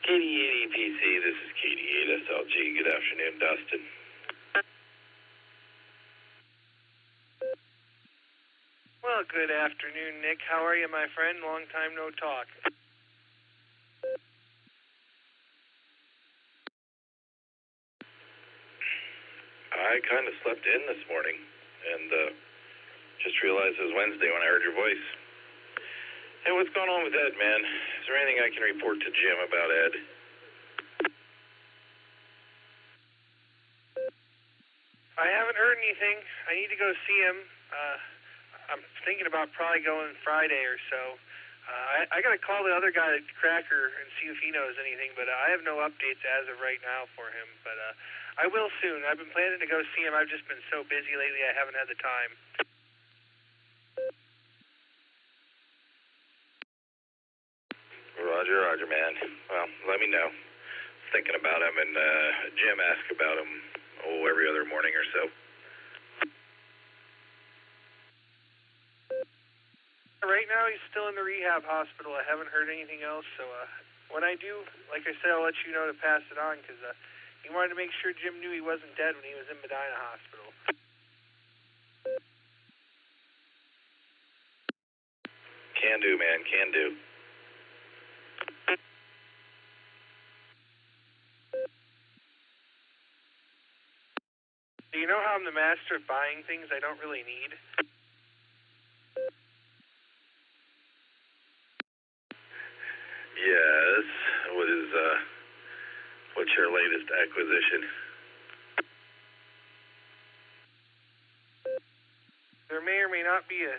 KD8EPC, this is KD8SLG. Good afternoon, Dustin. Well, good afternoon, Nick. How are you, my friend? Long time no talk. I kind of slept in this morning and just realized it was Wednesday when I heard your voice. Hey, what's going on with Ed, man? Is there anything I can report to Jim about Ed? I haven't heard anything. I need to go see him. I'm thinking about probably going Friday or so. I got to call the other guy at Cracker and see if he knows anything, but I have no updates as of right now for him. But I will soon. I've been planning to go see him. I've just been so busy lately I haven't had the time. Roger, man. Well, let me know. Thinking about him, and Jim asked about him, every other morning or so. Right now, he's still in the rehab hospital. I haven't heard anything else, so when I do, like I said, I'll let you know to pass it on, because he wanted to make sure Jim knew he wasn't dead when he was in Medina Hospital. Can do, man, can do. Do you know how I'm the master of buying things I don't really need? Yes. What's your latest acquisition? There may or may not be a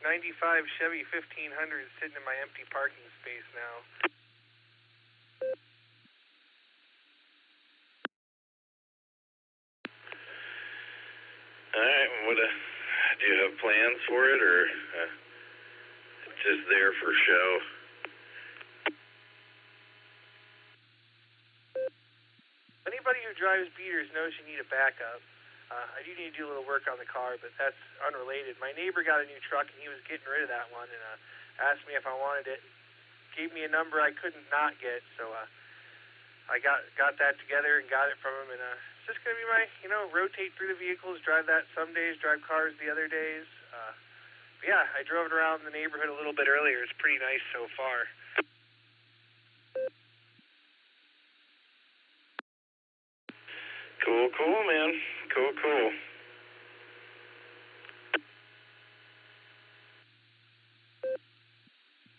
95 Chevy 1500 sitting in my empty parking space now. All right. Do you have plans for it, or just there for show? Anybody who drives beaters knows you need a backup. I do need to do a little work on the car, but that's unrelated. My neighbor got a new truck, and he was getting rid of that one, and asked me if I wanted it. Gave me a number I couldn't not get, so I got that together and got it from him, and it's just going to be my, rotate through the vehicles, drive that some days, drive cars the other days. But yeah, I drove it around the neighborhood a little bit earlier. It's pretty nice so far. Cool, man. Cool.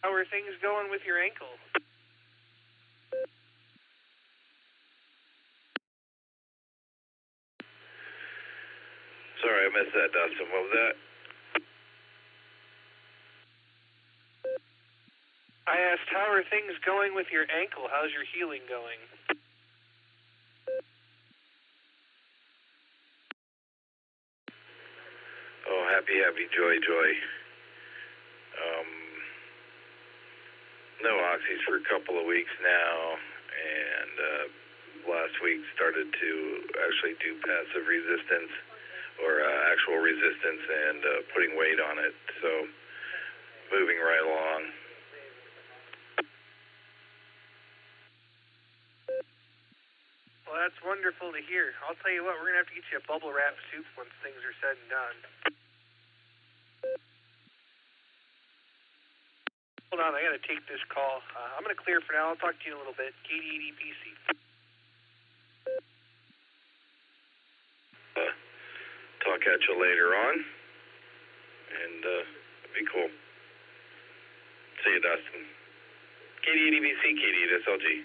How are things going with your ankle? Sorry, I missed that, Dustin. What was that? I asked, how are things going with your ankle? How's your healing going? Oh, happy, joy. No oxys for a couple of weeks now, and last week started to actually do passive resistance, or actual resistance, and putting weight on it, so moving right along. Well, that's wonderful to hear. I'll tell you what, we're going to have to get you a bubble wrap soup once things are said and done. Hold on, I got to take this call. I'm going to clear for now. I'll talk to you in a little bit. KD8EPC. Talk at you later on, and it'll be cool. See you, Dustin. KD8EPC, KD8SLG.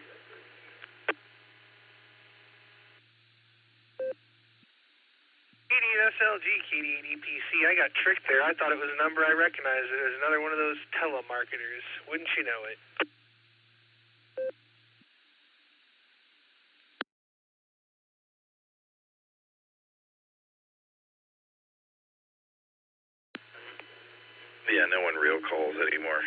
KD8SLG, KD8EPC. I got tricked there. I thought it was a number I recognized. It was another one of those telemarketers. Wouldn't you know it? Yeah, no one real calls anymore.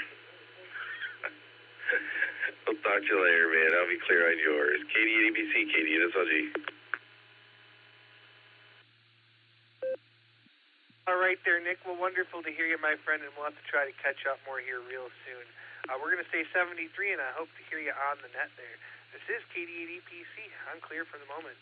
I'll talk to you later, man. I'll be clear on yours. KD8EPC, KD8SLG. All right there, Nick. Well, wonderful to hear you, my friend, and we'll have to try to catch up more here real soon. We're going to say 73, and I hope to hear you on the net there. This is KD8PC. I'm clear for the moment.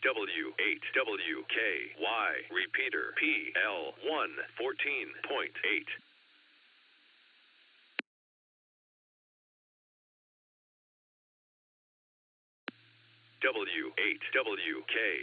W8WKY repeater PL1 14.8. W8WKY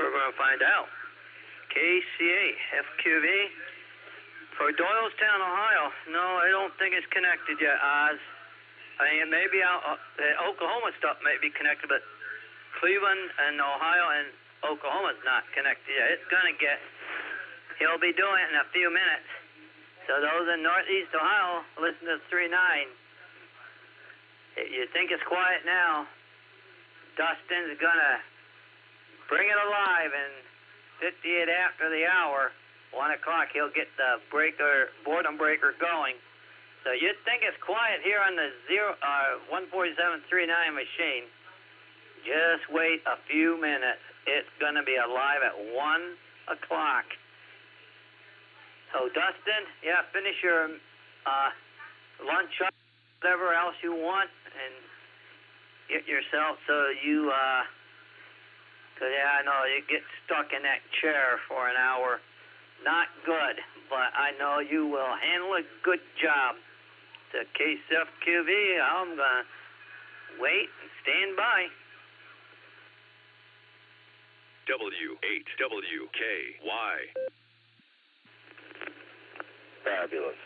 we're going to find out. KCA, FQV. For Doylestown, Ohio. No, I don't think it's connected yet, Oz. I mean, maybe the Oklahoma stuff might be connected, but Cleveland and Ohio and Oklahoma's not connected yet. It's going to get, he'll be doing it in a few minutes. So those in Northeast Ohio, listen to 3.9. If you think it's quiet now, Dustin's going to bring it alive, and 58 after the hour, 1 o'clock, he'll get the boredom breaker going. So you'd think it's quiet here on the 147.39 machine. Just wait a few minutes. It's going to be alive at 1 o'clock. So Dustin, yeah, finish your lunch up, whatever else you want, and get yourself so you, cause yeah, I know you get stuck in that chair for an hour. Not good, but I know you will handle a good job. To KCFQV, I'm gonna wait and stand by. W8WKY. Fabulous.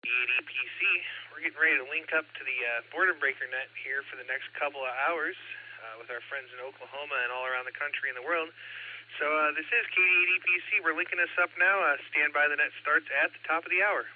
EDPC, we're getting ready to link up to the boredom breaker net here for the next couple of hours with our friends in Oklahoma and all around the country and the world. So this is KDEDPC. We're linking us up now. Stand by, the net starts at the top of the hour.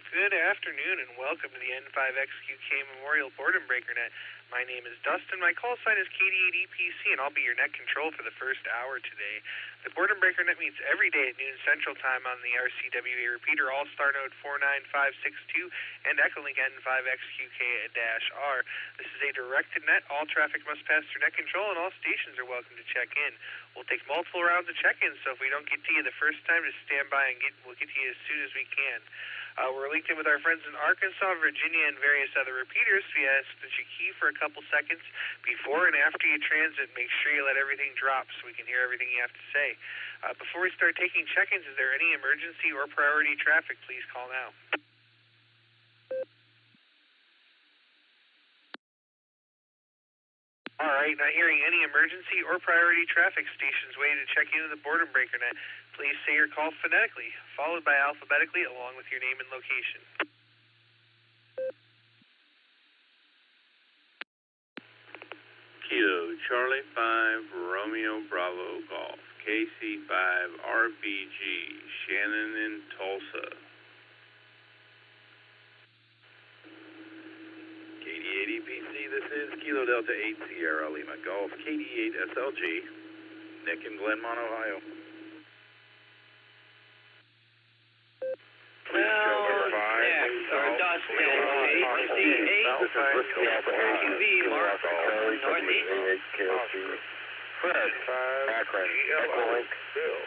Good afternoon and welcome to the N5XQK Memorial Boredom Breaker Net. My name is Dustin. My call sign is KD8EPC, and I'll be your net control for the first hour today. The Boredom Breaker Net meets every day at noon Central Time on the RCWA repeater, Allstar node 49562, and Echolink N5XQK-R. This is a directed net. All traffic must pass through net control, and all stations are welcome to check in. We'll take multiple rounds of check-ins, so if we don't get to you the first time, just stand by and we'll get to you as soon as we can. We're linked in with our friends in Arkansas, Virginia, and various other repeaters. We ask that you key for a couple seconds before and after you transit. Make sure you let everything drop so we can hear everything you have to say. Before we start taking check-ins, is there any emergency or priority traffic? Please call now. All right, not hearing any emergency or priority traffic. Stations waiting to check into the Boredom Breaker Net. Please say your call phonetically, followed by alphabetically, along with your name and location. Kilo Charlie 5 Romeo Bravo Golf KC 5 RBG Shannon in Tulsa. KD8EPC, this is Kilo Delta 8 Sierra Lima Golf KD8 SLG, Nick in Glenmont, Ohio. Well, next, or Dustin, KC8, QV, Mark, Northeast. Fred, Akron, Echolink,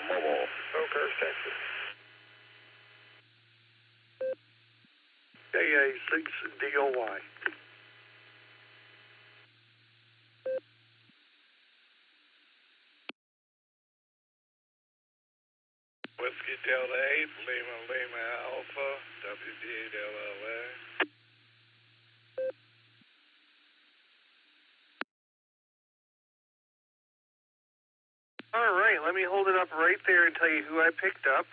Mobile, Oakhurst, Texas. KA6DOY. Whiskey Delta 8, Lima Lima Alpha, WD8LLA. All right, let me hold it up right there and tell you who I picked up.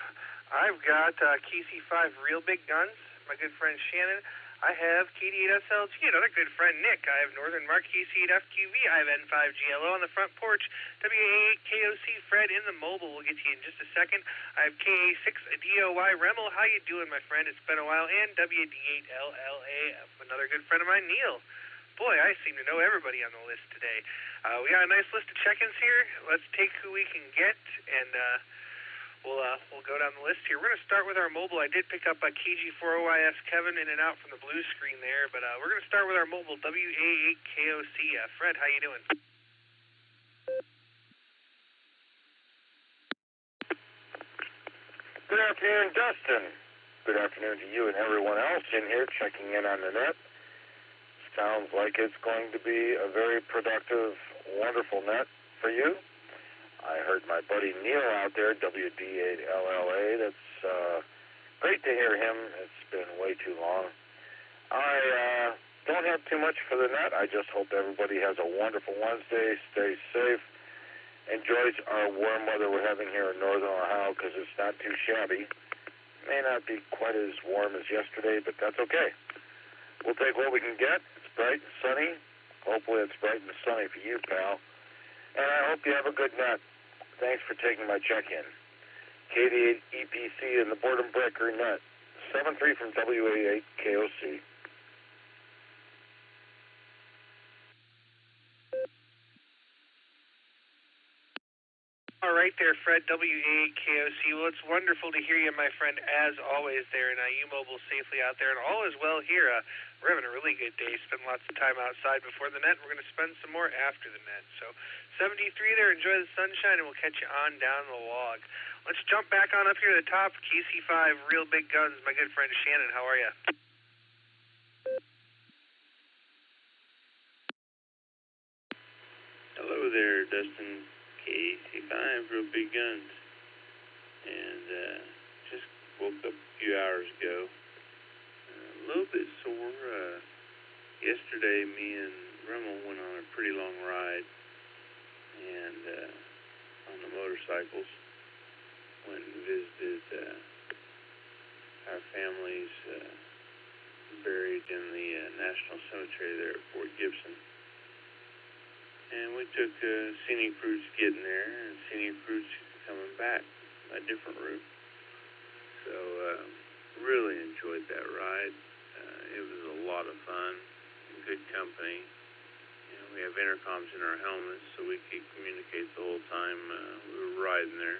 I've got KC5 Real Big Guns, my good friend Shannon. I have KD8SLG, another good friend Nick. I have Northern Mark KC8FQV. I have N5GLO on the front porch. WA8KOC Fred in the mobile. We'll get to you in just a second. I have KA6DOY Remel. How you doing, my friend? It's been a while. And WD8LLA, another good friend of mine, Neil. Boy, I seem to know everybody on the list today. We got a nice list of check-ins here. Let's take who we can get, and we'll go down the list here. We're going to start with our mobile. I did pick up a KG4OYS Kevin in and out from the blue screen there, but we're going to start with our mobile, WA8KOC. Fred, how you doing? Good afternoon, Dustin. Good afternoon to you and everyone else in here checking in on the net. Sounds like it's going to be a very productive, wonderful net for you. I heard my buddy Neil out there, WD8LLA. That's great to hear him. It's been way too long. I don't have too much for the net. I just hope everybody has a wonderful Wednesday. Stay safe. Enjoy our warm weather we're having here in northern Ohio because it's not too shabby. May not be quite as warm as yesterday, but that's okay. We'll take what we can get. It's bright and sunny. Hopefully it's bright and sunny for you, pal. And I hope you have a good net. Thanks for taking my check-in. KD8EPC in the Boredom Breaker net. 7-3 from WA8KOC. All right there, Fred, WA8KOC. Well, it's wonderful to hear you, my friend, as always there, and you mobile safely out there, and all is well here. We're having a really good day. Spent lots of time outside before the net. We're going to spend some more after the net. So 73 there. Enjoy the sunshine, and we'll catch you on down the log. Let's jump back on up here to the top. KC5 Real Big Guns, my good friend Shannon. How are you? Hello there, Dustin. KC5 Real Big Guns. And just woke up a few hours ago. A little bit sore. Yesterday, me and Rimmel went on a pretty long ride, and on the motorcycles, went and visited our families buried in the National Cemetery there at Fort Gibson. And we took scenic routes getting there and scenic routes coming back, a different route. So really enjoyed that ride. It was a lot of fun, good company. We have intercoms in our helmets, so we could communicate the whole time we were riding there.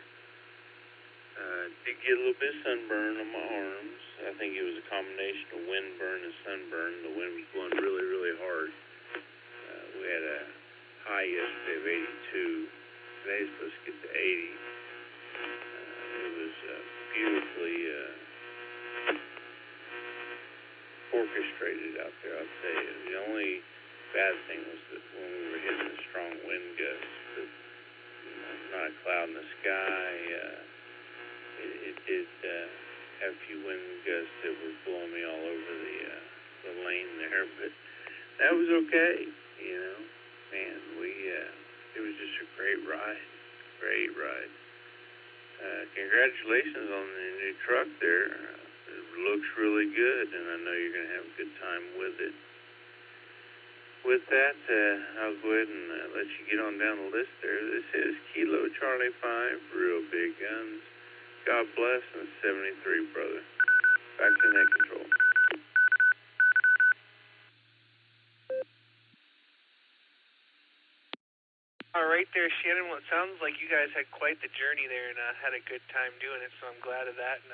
Did get a little bit of sunburn on my arms. I think it was a combination of wind burn and sunburn. The wind was blowing really, really hard. We had a high yesterday of 82. Today's supposed to get to 80. It was beautifully orchestrated out there, I'll tell you. The only bad thing was that when we were hitting the strong wind gusts, but not a cloud in the sky. It did have a few wind gusts that were blowing me all over the lane there, but that was okay, Man, it was just a great ride. Great ride. Congratulations on the new truck there. It looks really good, and I know you're going to have a good time with it. With that, I'll go ahead and let you get on down the list there. This is Kilo Charlie 5, Real Big Guns. God bless, and 73, brother. Back to net control. All right there, Shannon. Well, it sounds like you guys had quite the journey there and had a good time doing it, so I'm glad of that. And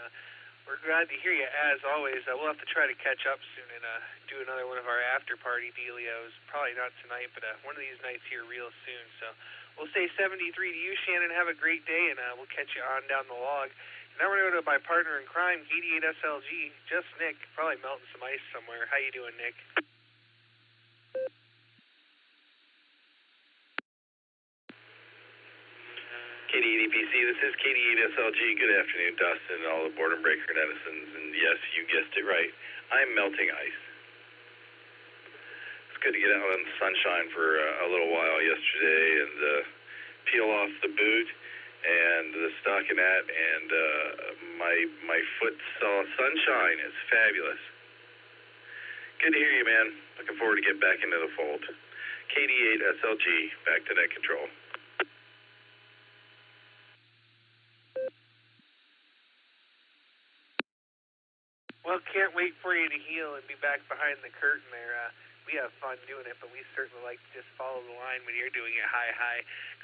we're glad to hear you, as always. We'll have to try to catch up soon and do another one of our after-party dealios. Probably not tonight, but one of these nights here real soon. So we'll say 73 to you, Shannon. Have a great day, and we'll catch you on down the log. And now we're going to go to my partner in crime, 88 SLG, just Nick. Probably melting some ice somewhere. How you doing, Nick? KD80PC, this is KD8SLG. Good afternoon, Dustin and all the Boredom Breaker netizens. And yes, you guessed it right. I'm melting ice. It's good to get out in the sunshine for a little while yesterday and peel off the boot and the stockinette, and my foot saw sunshine. It's fabulous. Good to hear you, man. Looking forward to get back into the fold. KD8SLG, back to net control. Well, can't wait for you to heal and be back behind the curtain there. We have fun doing it, but we certainly like to just follow the line when you're doing it high.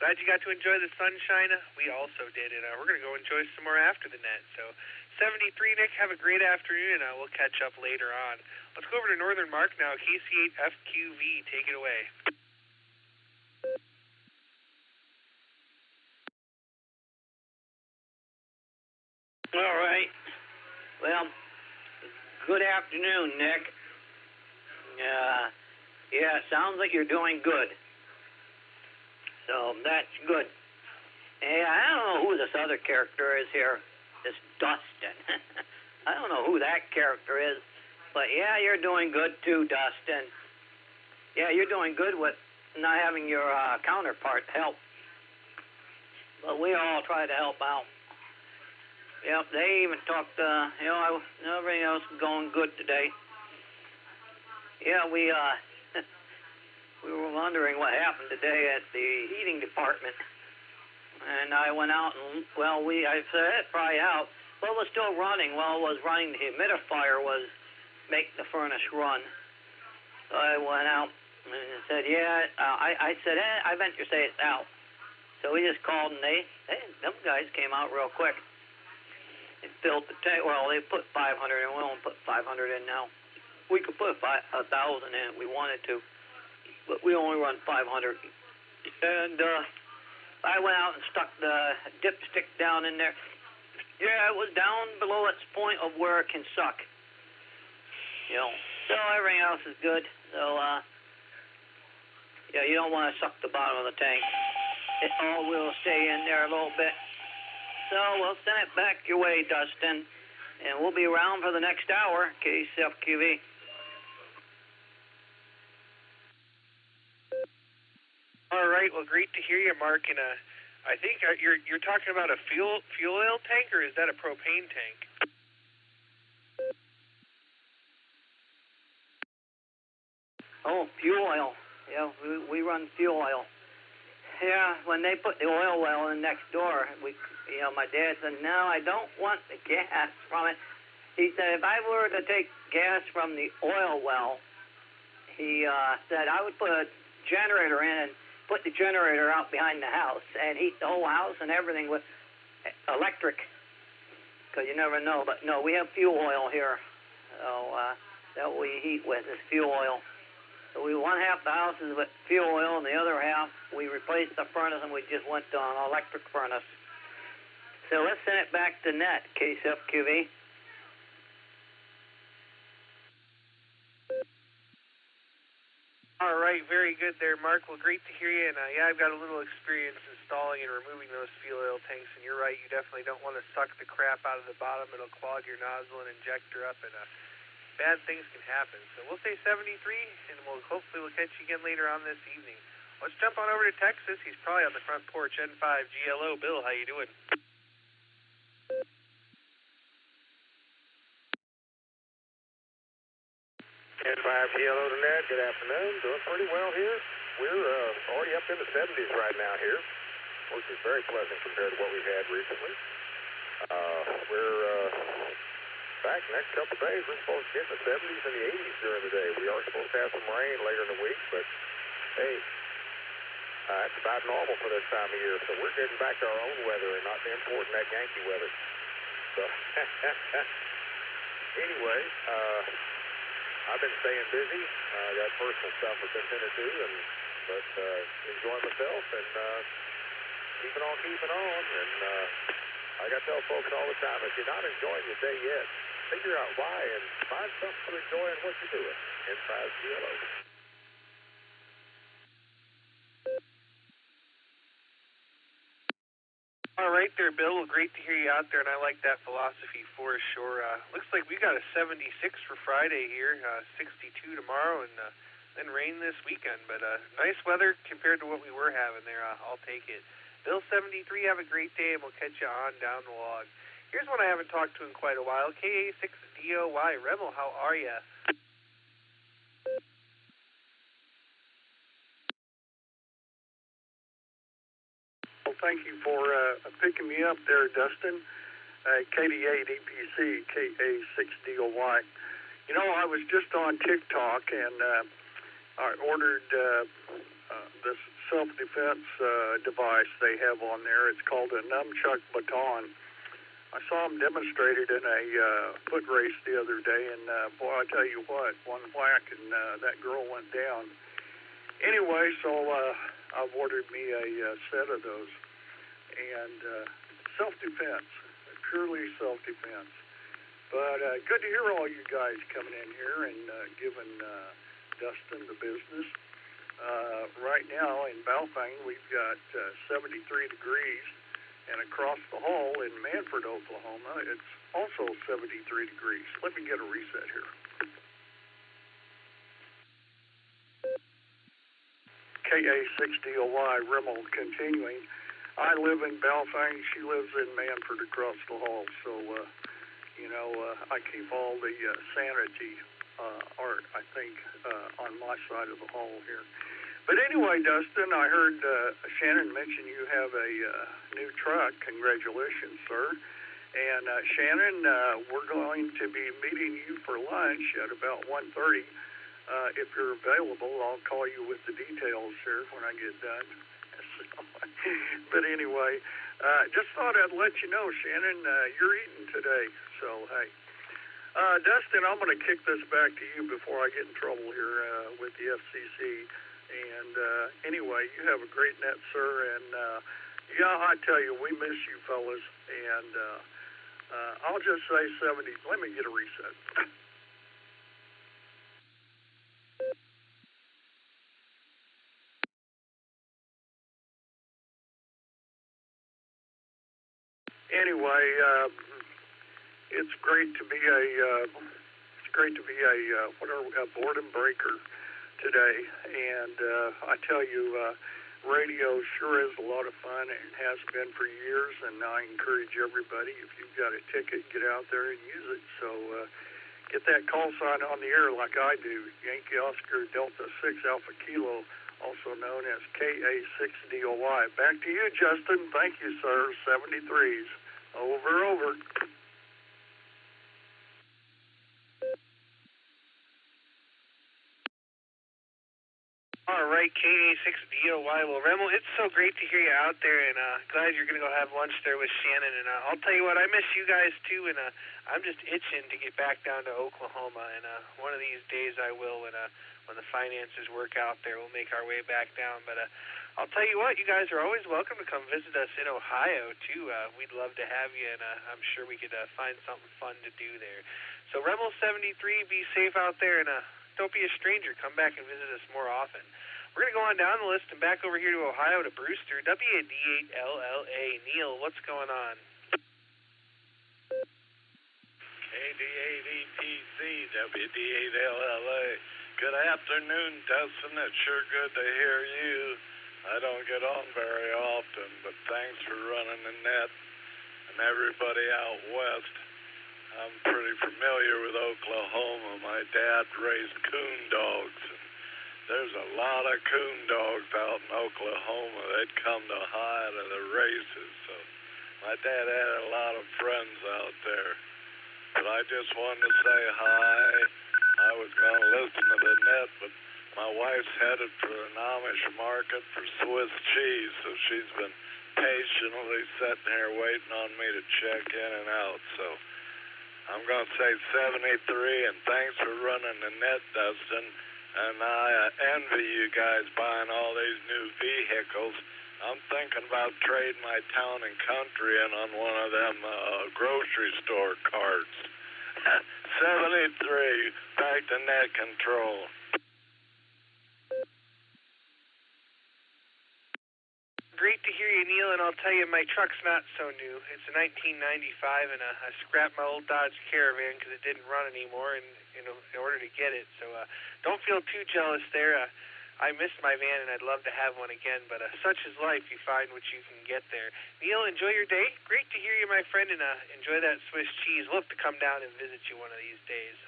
Glad you got to enjoy the sunshine. We also did, and we're going to go enjoy some more after the net. So, 73, Nick, have a great afternoon, and we'll catch up later on. Let's go over to Northern Mark now. KC8FQV, take it away. All right. Well, good afternoon, Nick. Yeah, it sounds like you're doing good. So that's good. Hey, I don't know who this other character is here, this Dustin. I don't know who that character is, but yeah, you're doing good too, Dustin. Yeah, you're doing good with not having your counterpart help. But we all try to help out. Yep, they even talked, everything else is going good today. Yeah, we were wondering what happened today at the heating department. And I went out and, I said, it's probably out. Well, it was still running. Well, it was running. The humidifier was making the furnace run. So I went out and said, I said, I venture to say it's out. So we just called and them guys came out real quick. They filled the tank. Well, they put 500 in. We won't put 500 in now. We could put 1,000 in if we wanted to, but we only run 500. And I went out and stuck the dipstick down in there. Yeah, it was down below its point of where it can suck. So everything else is good. So, you don't want to suck the bottom of the tank. It all will stay in there a little bit. So we'll send it back your way, Dustin, and we'll be around for the next hour, KCFQV. All right, well, great to hear you, Mark. And I think you're talking about a fuel oil tank, or is that a propane tank? Oh, fuel oil. Yeah, we run fuel oil. Yeah, when they put the oil well in next door, my dad said, no, I don't want the gas from it. He said if I were to take gas from the oil well, he said I would put a generator in and put the generator out behind the house and heat the whole house and everything with electric, because you never know. But no, we have fuel oil here, so that we heat with is fuel oil. So one half the house is with fuel oil, and the other half we replaced the furnace and we just went to an electric furnace. So let's send it back to net, KSFQV. All right, very good there, Mark. Well, great to hear you. And yeah, I've got a little experience installing and removing those fuel oil tanks. And you're right, you definitely don't want to suck the crap out of the bottom. It'll clog your nozzle and injector up, and bad things can happen. So we'll say 73, and hopefully we'll catch you again later on this evening. Let's jump on over to Texas. He's probably on the front porch. N5 GLO. Bill, how you doing? N5 GLO to net. Good afternoon. Doing pretty well here. We're already up in the 70s right now here, which is very pleasant compared to what we've had recently. In fact, next couple of days, we're supposed to get in the 70s and the 80s during the day. We are supposed to have some rain later in the week, but hey, it's about normal for this time of year. So we're getting back to our own weather and not importing that Yankee weather. So anyway, I've been staying busy. Got personal stuff I've been tending to, but enjoying myself and keeping on. And I got to tell folks all the time, if you're not enjoying your day yet, figure out why and find something to enjoy in what you're doing. N5 GLO. All right there, Bill. Well, great to hear you out there, and I like that philosophy for sure. Looks like we got a 76 for Friday here, 62 tomorrow, and then rain this weekend. But nice weather compared to what we were having there. I'll take it. Bill 73, have a great day, and we'll catch you on down the log. Here's one I haven't talked to in quite a while. KA6DOY Rebel, how are you? Well, thank you for picking me up there, Dustin. KD8EPC, KA6DOY. You know, I was just on TikTok, and I ordered this self-defense device they have on there. It's called a nunchuck baton. I saw them demonstrated in a foot race the other day, and boy, I tell you what, one whack and that girl went down. Anyway, so I've ordered me a set of those, and self-defense, purely self-defense. But good to hear all you guys coming in here and giving Dustin the business. Right now in Baofeng, we've got 73 degrees, and across the hall in Manford, Oklahoma, it's also 73 degrees. Let me get a reset here. KA6DOY, Rimmel, continuing. I live in Baofeng. She lives in Manford across the hall. So, I keep all the sanity art, I think, on my side of the hall here. But anyway, Dustin, I heard Shannon mention you have a new truck. Congratulations, sir. And Shannon, we're going to be meeting you for lunch at about 1:30. If you're available, I'll call you with the details here when I get done. But anyway, just thought I'd let you know, Shannon, you're eating today. So, hey. Dustin, I'm going to kick this back to you before I get in trouble here with the FCC. And anyway, you have a great net, sir. And, I tell you, we miss you, fellas. And I'll just say 70. Let me get a reset. Anyway, it's great to be a boredom breaker today, and I tell you, radio sure is a lot of fun, and it has been for years. And I encourage everybody, if you've got a ticket, get out there and use it. So get that call sign on the air like I do, Yankee Oscar Delta 6 Alpha Kilo, also known as KA6DOY. Back to you, Justin. Thank you, sir. 73s. Over. All right, KA6DOY. Well, Remmel, it's so great to hear you out there, and glad you're going to go have lunch there with Shannon. And I'll tell you what, I miss you guys too, and I'm just itching to get back down to Oklahoma. And one of these days I will, when the finances work out there, we'll make our way back down. But I'll tell you what, you guys are always welcome to come visit us in Ohio too. We'd love to have you, and I'm sure we could find something fun to do there. So Remmel73, be safe out there, and don't be a stranger. Come back and visit us more often. We're going to go on down the list and back over here to Ohio to Brewster, WD8LLA. Neil, what's going on? KD8ETC, WD8LLA. Good afternoon, Dustin. It's sure good to hear you. I don't get on very often, but thanks for running the net and everybody out west. I'm pretty familiar with Oklahoma. My dad raised coon dogs. And there's a lot of coon dogs out in Oklahoma. They'd come to hide at the races. So my dad had a lot of friends out there. But I just wanted to say hi. I was going to listen to the net, but my wife's headed for an Amish market for Swiss cheese. So she's been patiently sitting here waiting on me to check in and out. So I'm going to say 73, and thanks for running the net, Dustin. And I envy you guys buying all these new vehicles. I'm thinking about trading my town and country in on one of them grocery store carts. 73, back to net control. Great to hear you, Neil, and I'll tell you, my truck's not so new. It's a 1995, and I scrapped my old Dodge Caravan because it didn't run anymore in order to get it. So don't feel too jealous there. I missed my van, and I'd love to have one again, but such is life. You find what you can get there. Neil, enjoy your day. Great to hear you, my friend, and enjoy that Swiss cheese. We'll have to come down and visit you one of these days.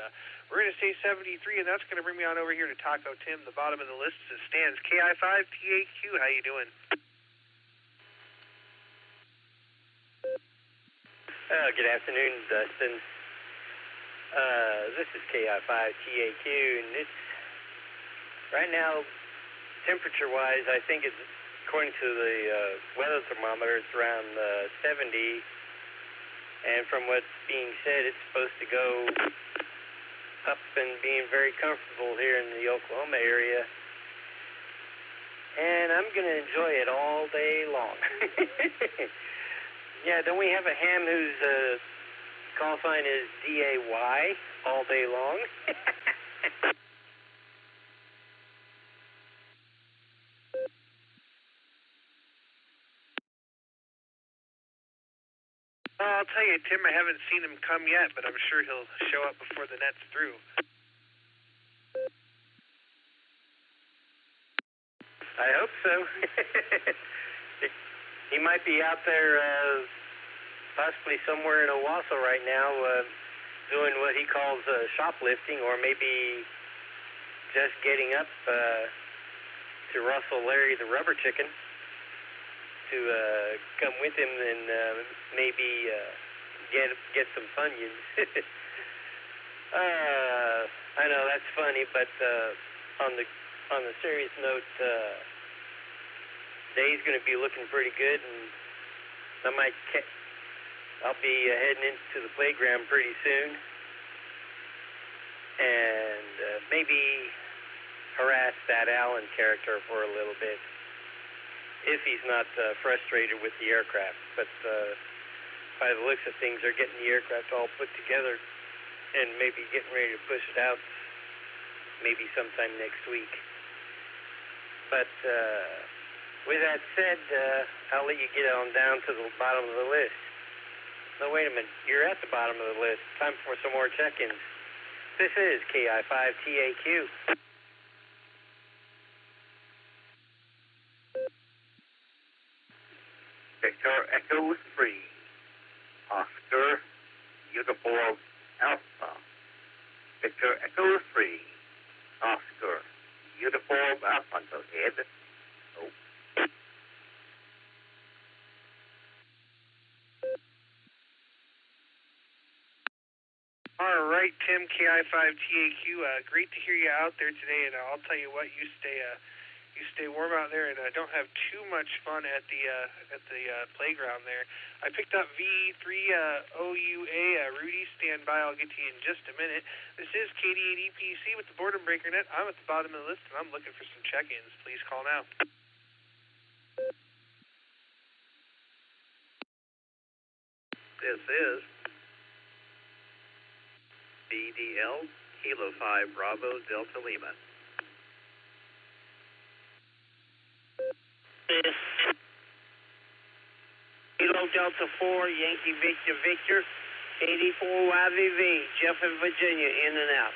We're going to say 73, and that's going to bring me on over here to Taco Tim. The bottom of the list stands KI5TAQ. How you doing? Good afternoon, Dustin. This is KI5TAQ, and it's right now, temperature-wise, I think it's, according to the weather thermometer, it's around 70, and from what's being said, it's supposed to go up and being very comfortable here in the Oklahoma area, and I'm going to enjoy it all day long. Yeah, don't we have a ham whose call sign is DAY all day long? I'll tell you, Tim, I haven't seen him come yet, but I'm sure he'll show up before the net's through. I hope so. He might be out there possibly somewhere in Owasso right now doing what he calls shoplifting, or maybe just getting up to rustle Larry the rubber chicken to come with him and maybe get some Funyuns. I know that's funny, but on the serious note, day's going to be looking pretty good, and I'll be heading into the playground pretty soon, and maybe harass that Allen character for a little bit, if he's not frustrated with the aircraft. But by the looks of things, they're getting the aircraft all put together and maybe getting ready to push it out maybe sometime next week. But with that said, I'll let you get on down to the bottom of the list. No, wait a minute. You're at the bottom of the list. Time for some more check-ins. This is KI5TAQ. Victor Echo 3, Oscar, Uniform Alpha. Victor Echo 3, Oscar, Uniform Alpha. Go ahead. Oh. All right, Tim, KI5TAQ. Great to hear you out there today, and I'll tell you what, you You stay warm out there and don't have too much fun at the playground there. I picked up VE3 OUA. Rudy, stand by. I'll get to you in just a minute. This is KD8EPC with the Boredom Breaker Net. I'm at the bottom of the list, and I'm looking for some check-ins. Please call now. This is BDL Kilo 5 Bravo Delta Lima. This Kilo Delta 4 Yankee Victor Victor 84 YVV Jeff in Virginia, in and out.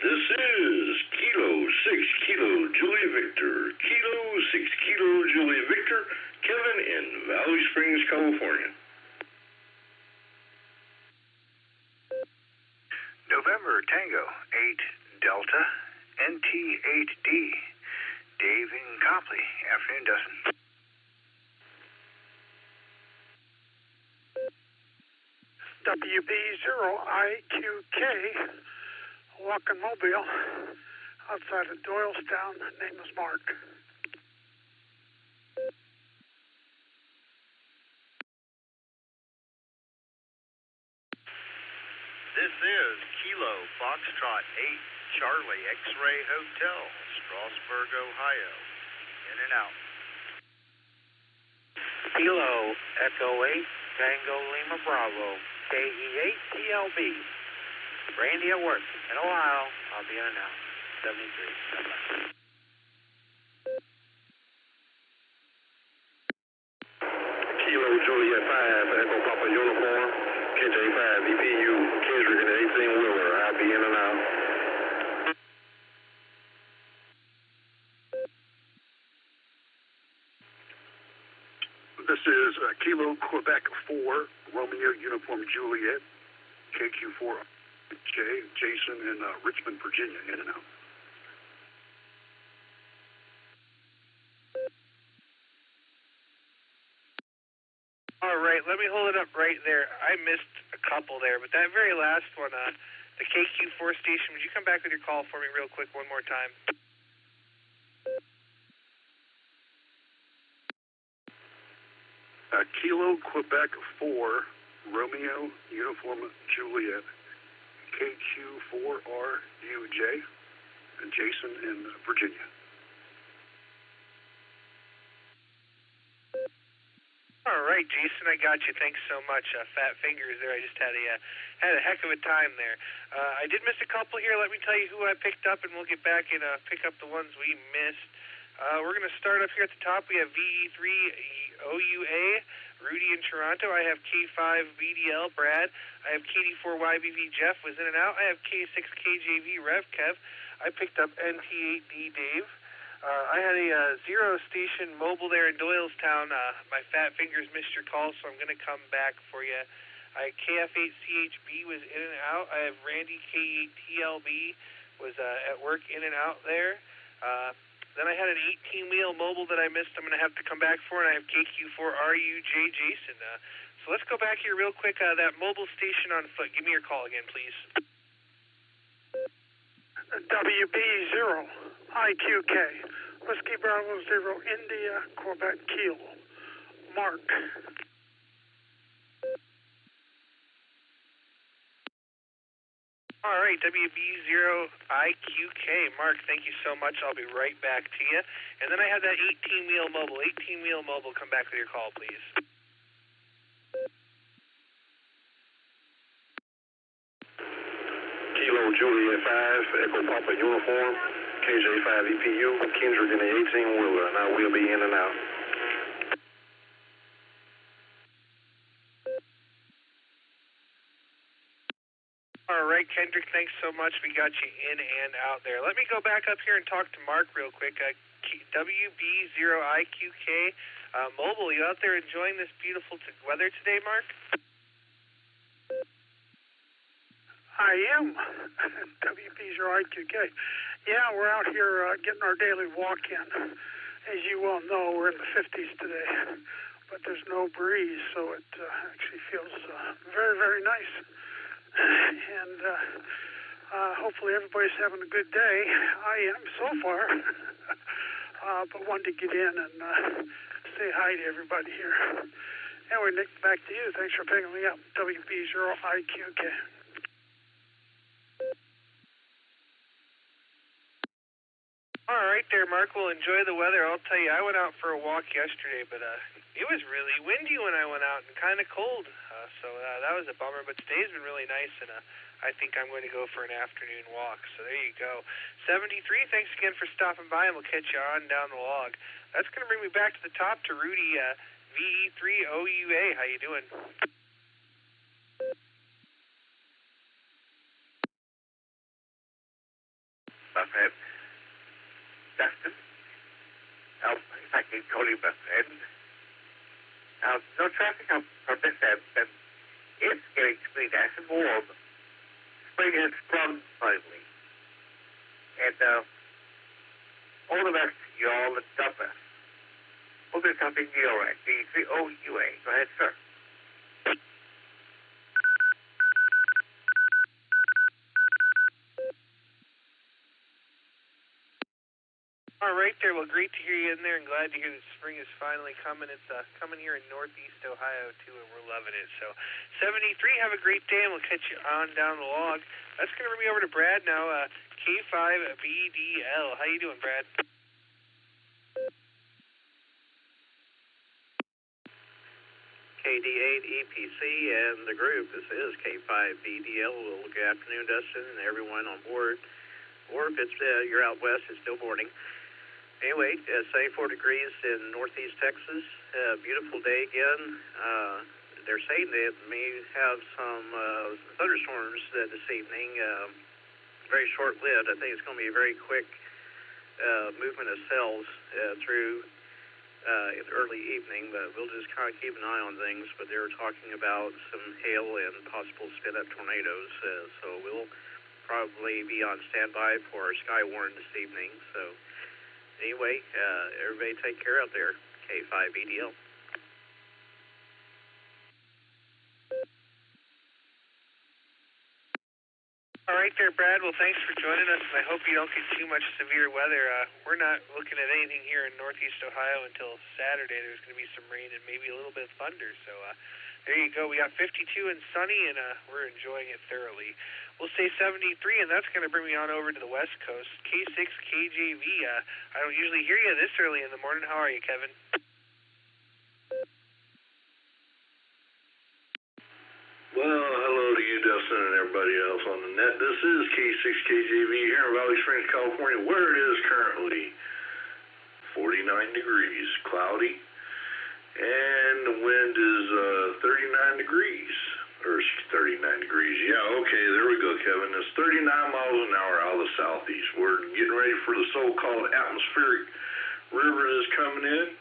This is Kilo 6 Kilo Julia Victor, Kilo 6 Kilo Julia Victor, Kevin in Valley Springs, California. November Tango 8 Delta NT8D Dave in Copley. Afternoon, Dustin. WB0IQK Walking Mobile outside of Doylestown. Name is Mark. This is Kilo Foxtrot 8 Charlie X-Ray Hotel, Strasburg, Ohio. In and out. Kilo Echo 8 Tango Lima Bravo KE8 TLB. Randy at work. In a while, I'll be in and out. 73. Bye-bye. Kilo Juliet 5 Echo Papa Uniform, KJ5 EPU, Kendrick in the 18-wheeler. I'll be in and out. This is Kilo Quebec 4 Romeo Uniform Juliet, KQ4J, Jason in Richmond, Virginia, in and out. All right, let me hold it up right there. I missed a couple there, but that very last one, the KQ4 station, would you come back with your call for me real quick one more time? Kilo Quebec 4 Romeo Uniform Juliet, KQ4RUJ, Jason in Virginia. All right, Jason, I got you. Thanks so much. Fat fingers there. I just had a heck of a time there. I did miss a couple here. Let me tell you who I picked up, and we'll get back and pick up the ones we missed. We're going to start up here at the top. We have VE3 OUA, Rudy in Toronto. I have K5 BDL, Brad. I have KD4 YBV, Jeff was in and out. I have K6 KJV, Rev, Kev. I picked up NT8D, Dave. I had a zero station mobile there in Doylestown. My fat fingers missed your call, so I'm going to come back for you. I KF8CHB was in and out. I have Randy K8TLB was at work in and out there. Then I had an 18-wheel mobile that I missed. I'm going to have to come back for, and I have KQ4RUJ Jason. So let's go back here real quick. That mobile station on foot. Give me your call again, please. WB0IQK Whiskey Bravo 0 India Quebec Kilo. Mark. All right, WB0IQK. Mark, thank you so much. I'll be right back to you. And then I have that 18-wheel mobile. 18-wheel mobile. Come back with your call, please. Kilo Juliet 5 Echo Papa Uniform, KJ5 EPU, Kendrick in the 18-wheeler, and I will be in and out. All right, Kendrick, thanks so much. We got you in and out there. Let me go back up here and talk to Mark real quick. WB0IQK Mobile, you out there enjoying this beautiful weather today, Mark? I am. WB0IQK. Yeah, we're out here getting our daily walk in. As you well know, we're in the 50s today, but there's no breeze, so it actually feels very, very nice. And Hopefully everybody's having a good day. I am so far. But wanted to get in and say hi to everybody here. Anyway, Nick, back to you. Thanks for picking me up. WB0IQK. All right there, Mark. Well, enjoy the weather. I'll tell you, I went out for a walk yesterday, but it was really windy when I went out and kind of cold. So that was a bummer. But today's been really nice, and I think I'm going to go for an afternoon walk. So there you go. 73, thanks again for stopping by, and we'll catch you on down the log. That's going to bring me back to the top to Rudy VE3OUA. How you doing? My friend. Dustin. If I can call you my friend. No traffic up from this end, and it's getting to be nice and warm. Spring has sprung finally. And all the best to you all and God bless. Hope there's something new, all right. VE3OUA. Go ahead, sir. All right there. Well, great to hear you in there, and glad to hear that spring is finally coming. It's coming here in Northeast Ohio, too, and we're loving it. So 73, have a great day, and we'll catch you on down the log. That's going to bring me over to Brad now, K5BDL. How you doing, Brad? KD8EPC and the group. This is K5BDL. Well, good afternoon, Dustin, and everyone on board. Or if it's you're out west, it's still morning. Anyway, 74 degrees in northeast Texas. Beautiful day again. They're saying they may have some thunderstorms this evening. Very short-lived. I think it's going to be a very quick movement of cells through in the early evening, but we'll just kind of keep an eye on things. But they were talking about some hail and possible spit-up tornadoes, so we'll probably be on standby for our sky warn this evening. So anyway, everybody take care out there. K5BDL. All right there, Brad. Well, thanks for joining us, and I hope you don't get too much severe weather. We're not looking at anything here in Northeast Ohio until Saturday. There's going to be some rain and maybe a little bit of thunder. So there you go. We got 52 and sunny, and we're enjoying it thoroughly. We'll say 73, and that's going to bring me on over to the West Coast. K6KJV. I don't usually hear you this early in the morning. How are you, Kevin? Well, hello to you, Dustin, and everybody else on the net. This is K6KJV here in Valley Springs, California, where it is currently 49 degrees, cloudy, and the wind is 39 degrees, or 39 degrees. Yeah, okay, there we go, Kevin. It's 39 miles an hour out of the southeast. We're getting ready for the so-called atmospheric river that's coming in.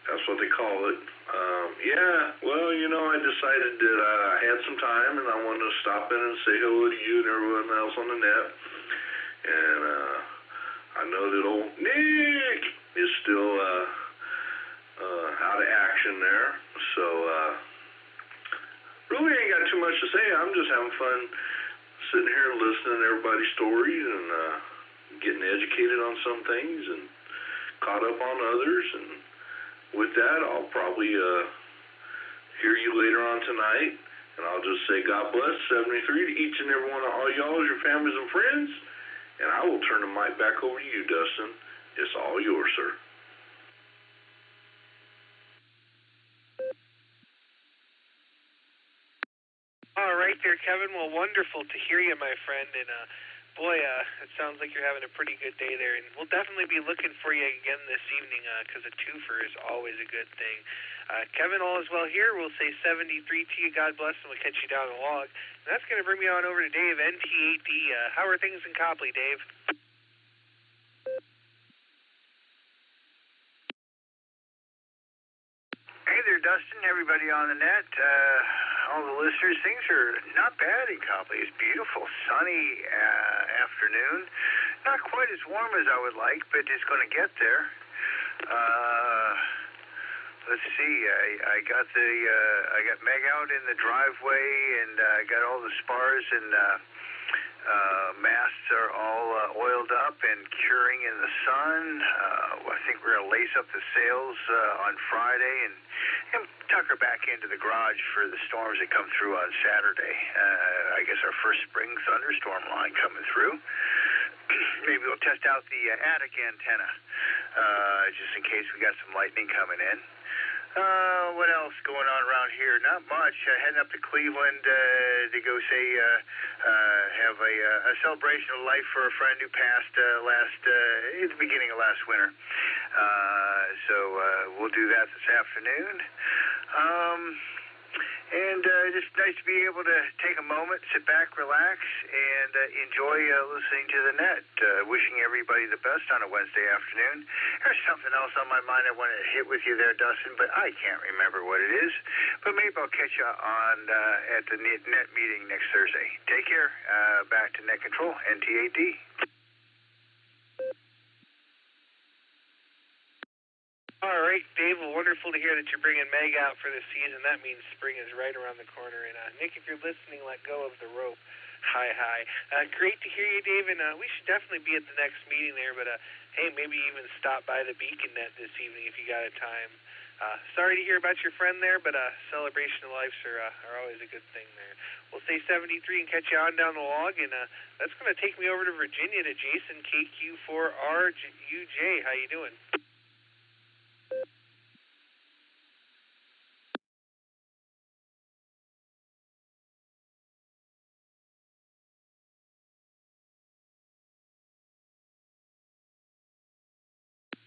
That's what they call it. Yeah, well, you know, I decided that I had some time and I wanted to stop in and say hello to you and everyone else on the net. And I know that old Nick is still out of action there. So really ain't got too much to say. I'm just having fun sitting here listening to everybody's stories and getting educated on some things and caught up on others. And with that, I'll probably hear you later on tonight, and I'll just say God bless 73 to each and every one of all y'all, your families and friends, and I will turn the mic back over to you, Dustin. It's all yours, sir. All right there, Kevin. Well, wonderful to hear you, my friend, and boy, it sounds like you're having a pretty good day there, and we'll definitely be looking for you again this evening because a twofer is always a good thing. Kevin, all is well here. We'll say 73 to you. God bless, and we'll catch you down the log. And that's going to bring me on over to Dave, NT8D. How are things in Copley, Dave? Hey there, Dustin, everybody on the net, all the listeners. Things are not bad in Copley. It's beautiful, sunny afternoon. Not quite as warm as I would like, but it's going to get there. Let's see. I got Meg out in the driveway, and I got all the spars and Masts are all oiled up and curing in the sun. I think we're going to lace up the sails on Friday and tuck her back into the garage for the storms that come through on Saturday. I guess our first spring thunderstorm line coming through. Maybe we'll test out the attic antenna just in case we got some lightning coming in. What else going on around here? Not much. Heading up to Cleveland to go say have a celebration of life for a friend who passed at the beginning of last winter. So we'll do that this afternoon. And just nice to be able to take a moment, sit back, relax, and enjoy listening to the net. Wishing everybody the best on a Wednesday afternoon. There's something else on my mind I want to hit with you there, Dustin, but I can't remember what it is. But maybe I'll catch you on at the net meeting next Thursday. Take care. Back to Net Control, NTAD. All right, Dave, well, wonderful to hear that you're bringing Meg out for the season. That means spring is right around the corner. And, Nick, if you're listening, let go of the rope. Hi. Great to hear you, Dave, and we should definitely be at the next meeting there. But, hey, maybe even stop by the Beacon Net this evening if you got a time. Sorry to hear about your friend there, but celebration of lives are always a good thing there. We'll say 73 and catch you on down the log, and that's going to take me over to Virginia to Jason, KQ4RUJ. How you doing?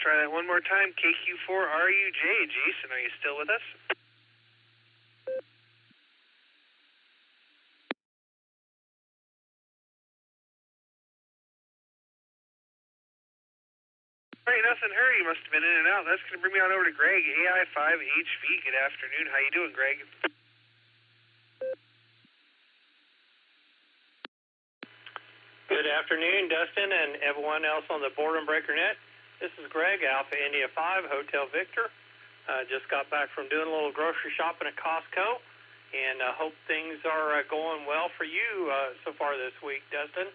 Try that one more time. KQ4RUJ. Jason, are you still with us? All right, nothing heard. You must have been in and out. That's going to bring me on over to Greg, AI5HV. Good afternoon. How you doing, Greg? Good afternoon, Dustin, and everyone else on the Boredom Breaker Net. This is Greg, Alpha India 5, Hotel Victor. Just got back from doing a little grocery shopping at Costco, and hope things are going well for you so far this week, Dustin.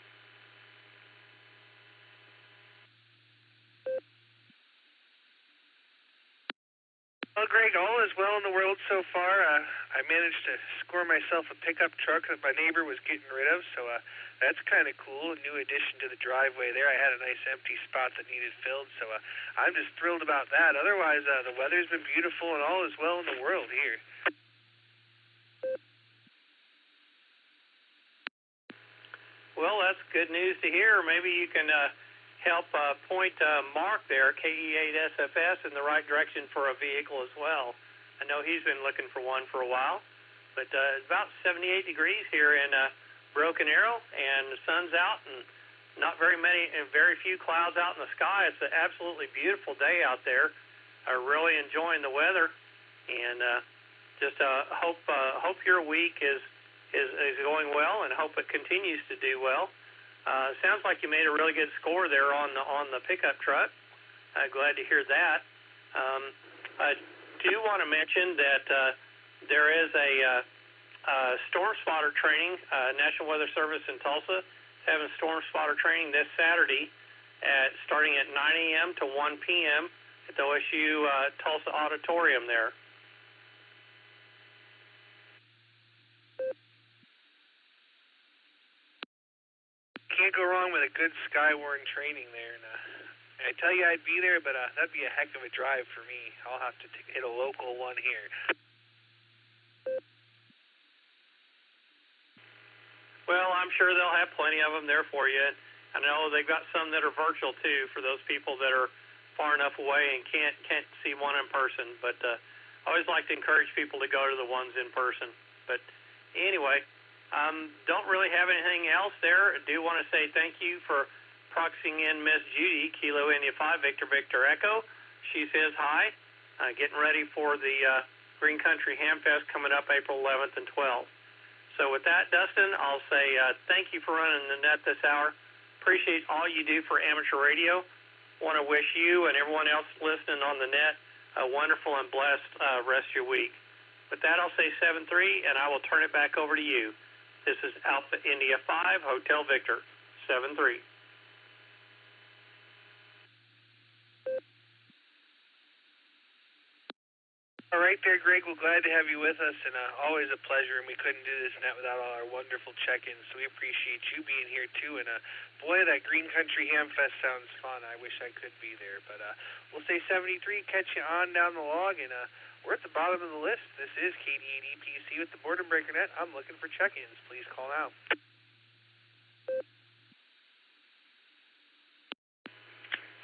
Well, Greg, all is well in the world so far. I managed to score myself a pickup truck that my neighbor was getting rid of, so that's kind of cool. A new addition to the driveway there. I had a nice empty spot that needed filled, so I'm just thrilled about that. Otherwise, the weather's been beautiful and all is well in the world here. Well, that's good news to hear. Maybe you can help point Mark there, KE8SFS, in the right direction for a vehicle as well. I know he's been looking for one for a while, but it's about 78 degrees here in Broken Arrow, and the sun's out, and not very few clouds out in the sky. It's an absolutely beautiful day out there. I'm really enjoying the weather, and just hope your week is going well, and hope it continues to do well. Sounds like you made a really good score there on the pickup truck. Glad to hear that. I do want to mention that there is a storm spotter training. National Weather Service in Tulsa is having storm spotter training this Saturday starting at 9 a.m. to 1 p.m. at the OSU Tulsa Auditorium there. Can't go wrong with a good Skywarn training there. And I tell you I'd be there, but that'd be a heck of a drive for me. I'll have to hit a local one here. Well, I'm sure they'll have plenty of them there for you. I know they've got some that are virtual too for those people that are far enough away and can't see one in person. But I always like to encourage people to go to the ones in person. But anyway, don't really have anything else there. I do want to say thank you for proxying in Miss Judy, Kilo India 5, Victor Victor Echo. She says hi. Getting ready for the Green Country Hamfest coming up April 11th and 12th. So with that, Dustin, I'll say thank you for running the net this hour. Appreciate all you do for amateur radio. Want to wish you and everyone else listening on the net a wonderful and blessed rest of your week. With that, I'll say 7-3, and I will turn it back over to you. This is Alpha India 5, Hotel Victor, 73. All right there, Greg. We're glad to have you with us, and always a pleasure, and we couldn't do this net without all our wonderful check-ins, so we appreciate you being here, too, and boy, that Green Country Ham Fest sounds fun. I wish I could be there, but we'll say 73, catch you on down the log, and we're at the bottom of the list. This is KD8EPC with the Boredom Breaker Net. I'm looking for check-ins. Please call now.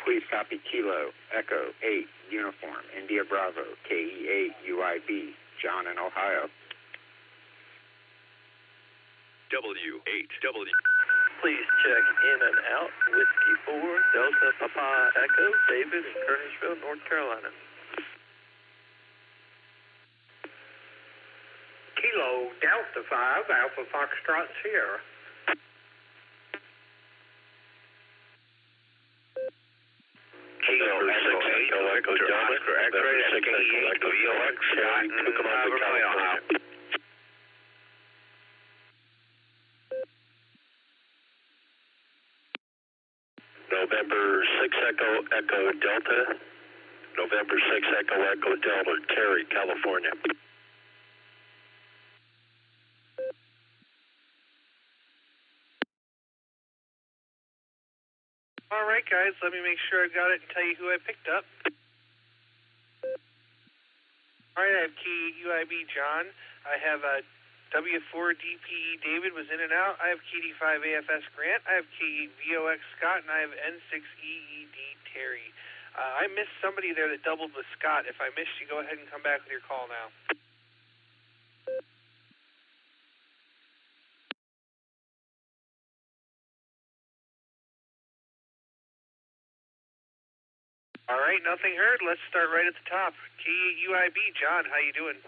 Please copy Kilo, Echo, 8, Uniform, India Bravo, KE8, UIB, John in Ohio. W8W. Please check in and out. Whiskey 4, Delta Papa Echo, David in Kernersville, North Carolina. Kilo, Delta 5, Alpha Foxtrot Sierra. Kilo, Echo 8, Echo Delta, X-ray, KE8, VOX, Scott, and Ohio. November 6 Echo Delta, November 6 Echo Delta, Cary, California. All right, guys, let me make sure I got it and tell you who I picked up. All right, I have KUIB John. I have W4DPE David was in and out. I have KD5AFS Grant. I have KVOX Scott, and I have N6EED Terry. I missed somebody there that doubled with Scott. If I missed you, go ahead and come back with your call now. All right, nothing heard. Let's start right at the top. KUIB, John, how you doing?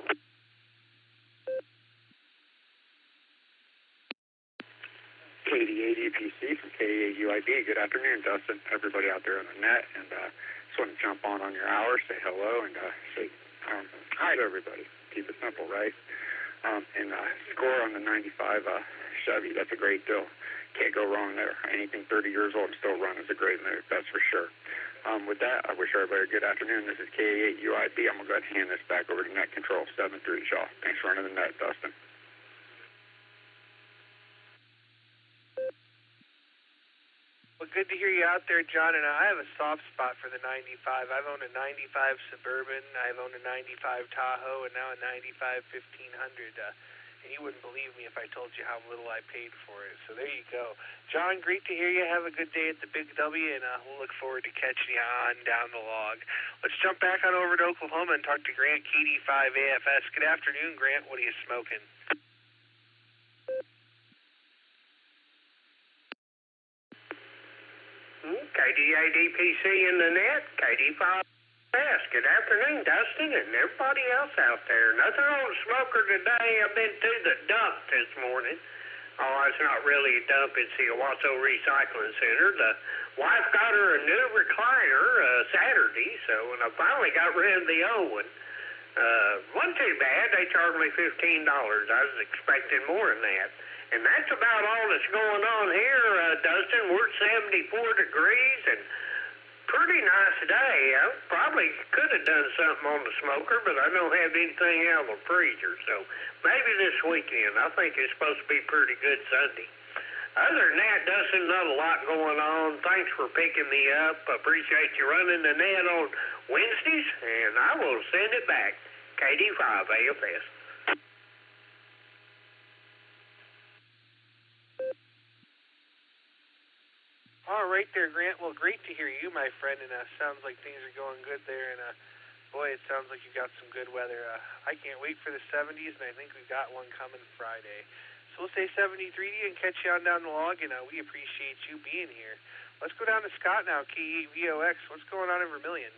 KD8EPC from KUIB. Good afternoon, Dustin. Everybody out there on the net, and just want to jump on your hour, say hello, and say hi to everybody. Keep it simple, right? And score on the 95 Chevy. That's a great deal. Can't go wrong there. Anything 30 years old and still run is a great move. That's for sure. With that, I wish everybody a good afternoon. This is K8UIB. I'm going to go ahead and hand this back over to Net Control 73, y'all. Thanks for running the net, Dustin. Well, good to hear you out there, John, and I have a soft spot for the 95. I've owned a 95 Suburban, I've owned a 95 Tahoe, and now a 95 1500. And you wouldn't believe me if I told you how little I paid for it. So there you go. John, great to hear you. Have a good day at the Big W, and we'll look forward to catching you on down the log. Let's jump back on over to Oklahoma and talk to Grant, KD5AFS. Good afternoon, Grant. What are you smoking? KD8DPC in the net, KD5. Good afternoon, Dustin, and everybody else out there. Nothing on the smoker today. I've been to the dump this morning. Oh, it's not really a dump. It's the Owasso Recycling Center. The wife got her a new recliner Saturday, and I finally got rid of the old one. Wasn't too bad. They charged me $15. I was expecting more than that. And that's about all that's going on here, Dustin. We're at 74 degrees and pretty nice day. I probably could have done something on the smoker, but I don't have anything out of the freezer. So maybe this weekend. I think it's supposed to be pretty good Sunday. Other than that, Dustin, not a lot going on. Thanks for picking me up. I appreciate you running the net on Wednesdays, and I will send it back. KD5AFS. All right there, Grant. Well, great to hear you, my friend, and sounds like things are going good there, and boy, it sounds like you've got some good weather. I can't wait for the 70s, and I think we've got one coming Friday. So we'll say 73 and catch you on down the log, and we appreciate you being here. Let's go down to Scott now, KVOX. What's going on in Vermilion?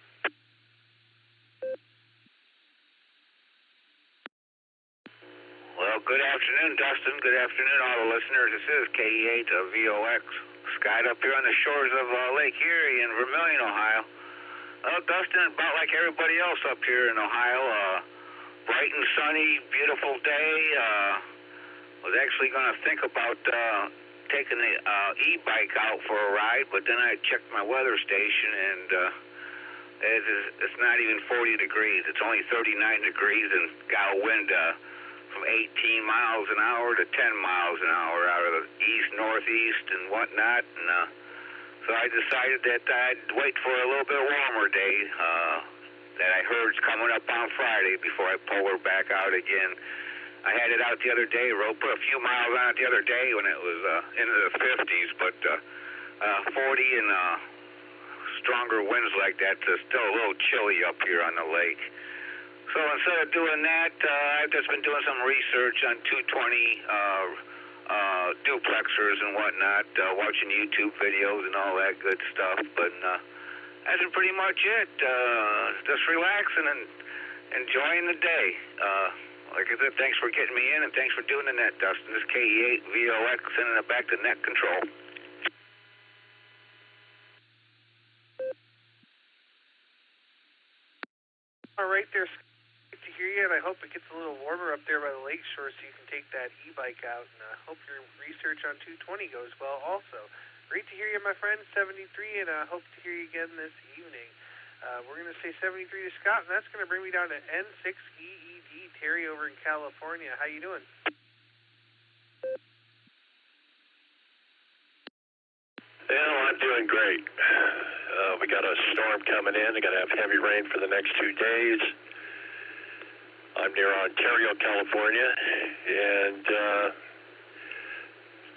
Well, good afternoon, Dustin. Good afternoon, all the listeners. This is KE8 VOX. Scott up here on the shores of Lake Erie in Vermilion, Ohio. Dustin, about like everybody else up here in Ohio, bright and sunny, beautiful day. was actually going to think about taking the e-bike out for a ride, but then I checked my weather station, and it's not even 40 degrees. It's only 39 degrees and got a wind from 18 miles an hour to 10 miles an hour out of the east, northeast, and whatnot. And so I decided that I'd wait for a little bit warmer day that I heard's coming up on Friday before I pull her back out again. I had it out the other day, put a few miles on it the other day when it was into the 50s, but 40 and stronger winds like that, it's still a little chilly up here on the lake. So instead of doing that, I've just been doing some research on 220 duplexers and whatnot, watching YouTube videos and all that good stuff, but that's pretty much it. Just relaxing and enjoying the day. Like I said, thanks for getting me in, and thanks for doing the net, Dustin. This is KE8 VOX, sending it back to net control. All right, there's good to hear you, and I hope it gets a little warmer up there by the lake shore so you can take that e-bike out, and I hope your research on 220 goes well also. Great to hear you, my friend, 73, and I hope to hear you again this evening. We're going to say 73 to Scott, and that's going to bring me down to N6EED, Terry over in California. How you doing? Yeah, I'm doing great. We got a storm coming in. We're going to have heavy rain for the next 2 days. I'm near Ontario, California, and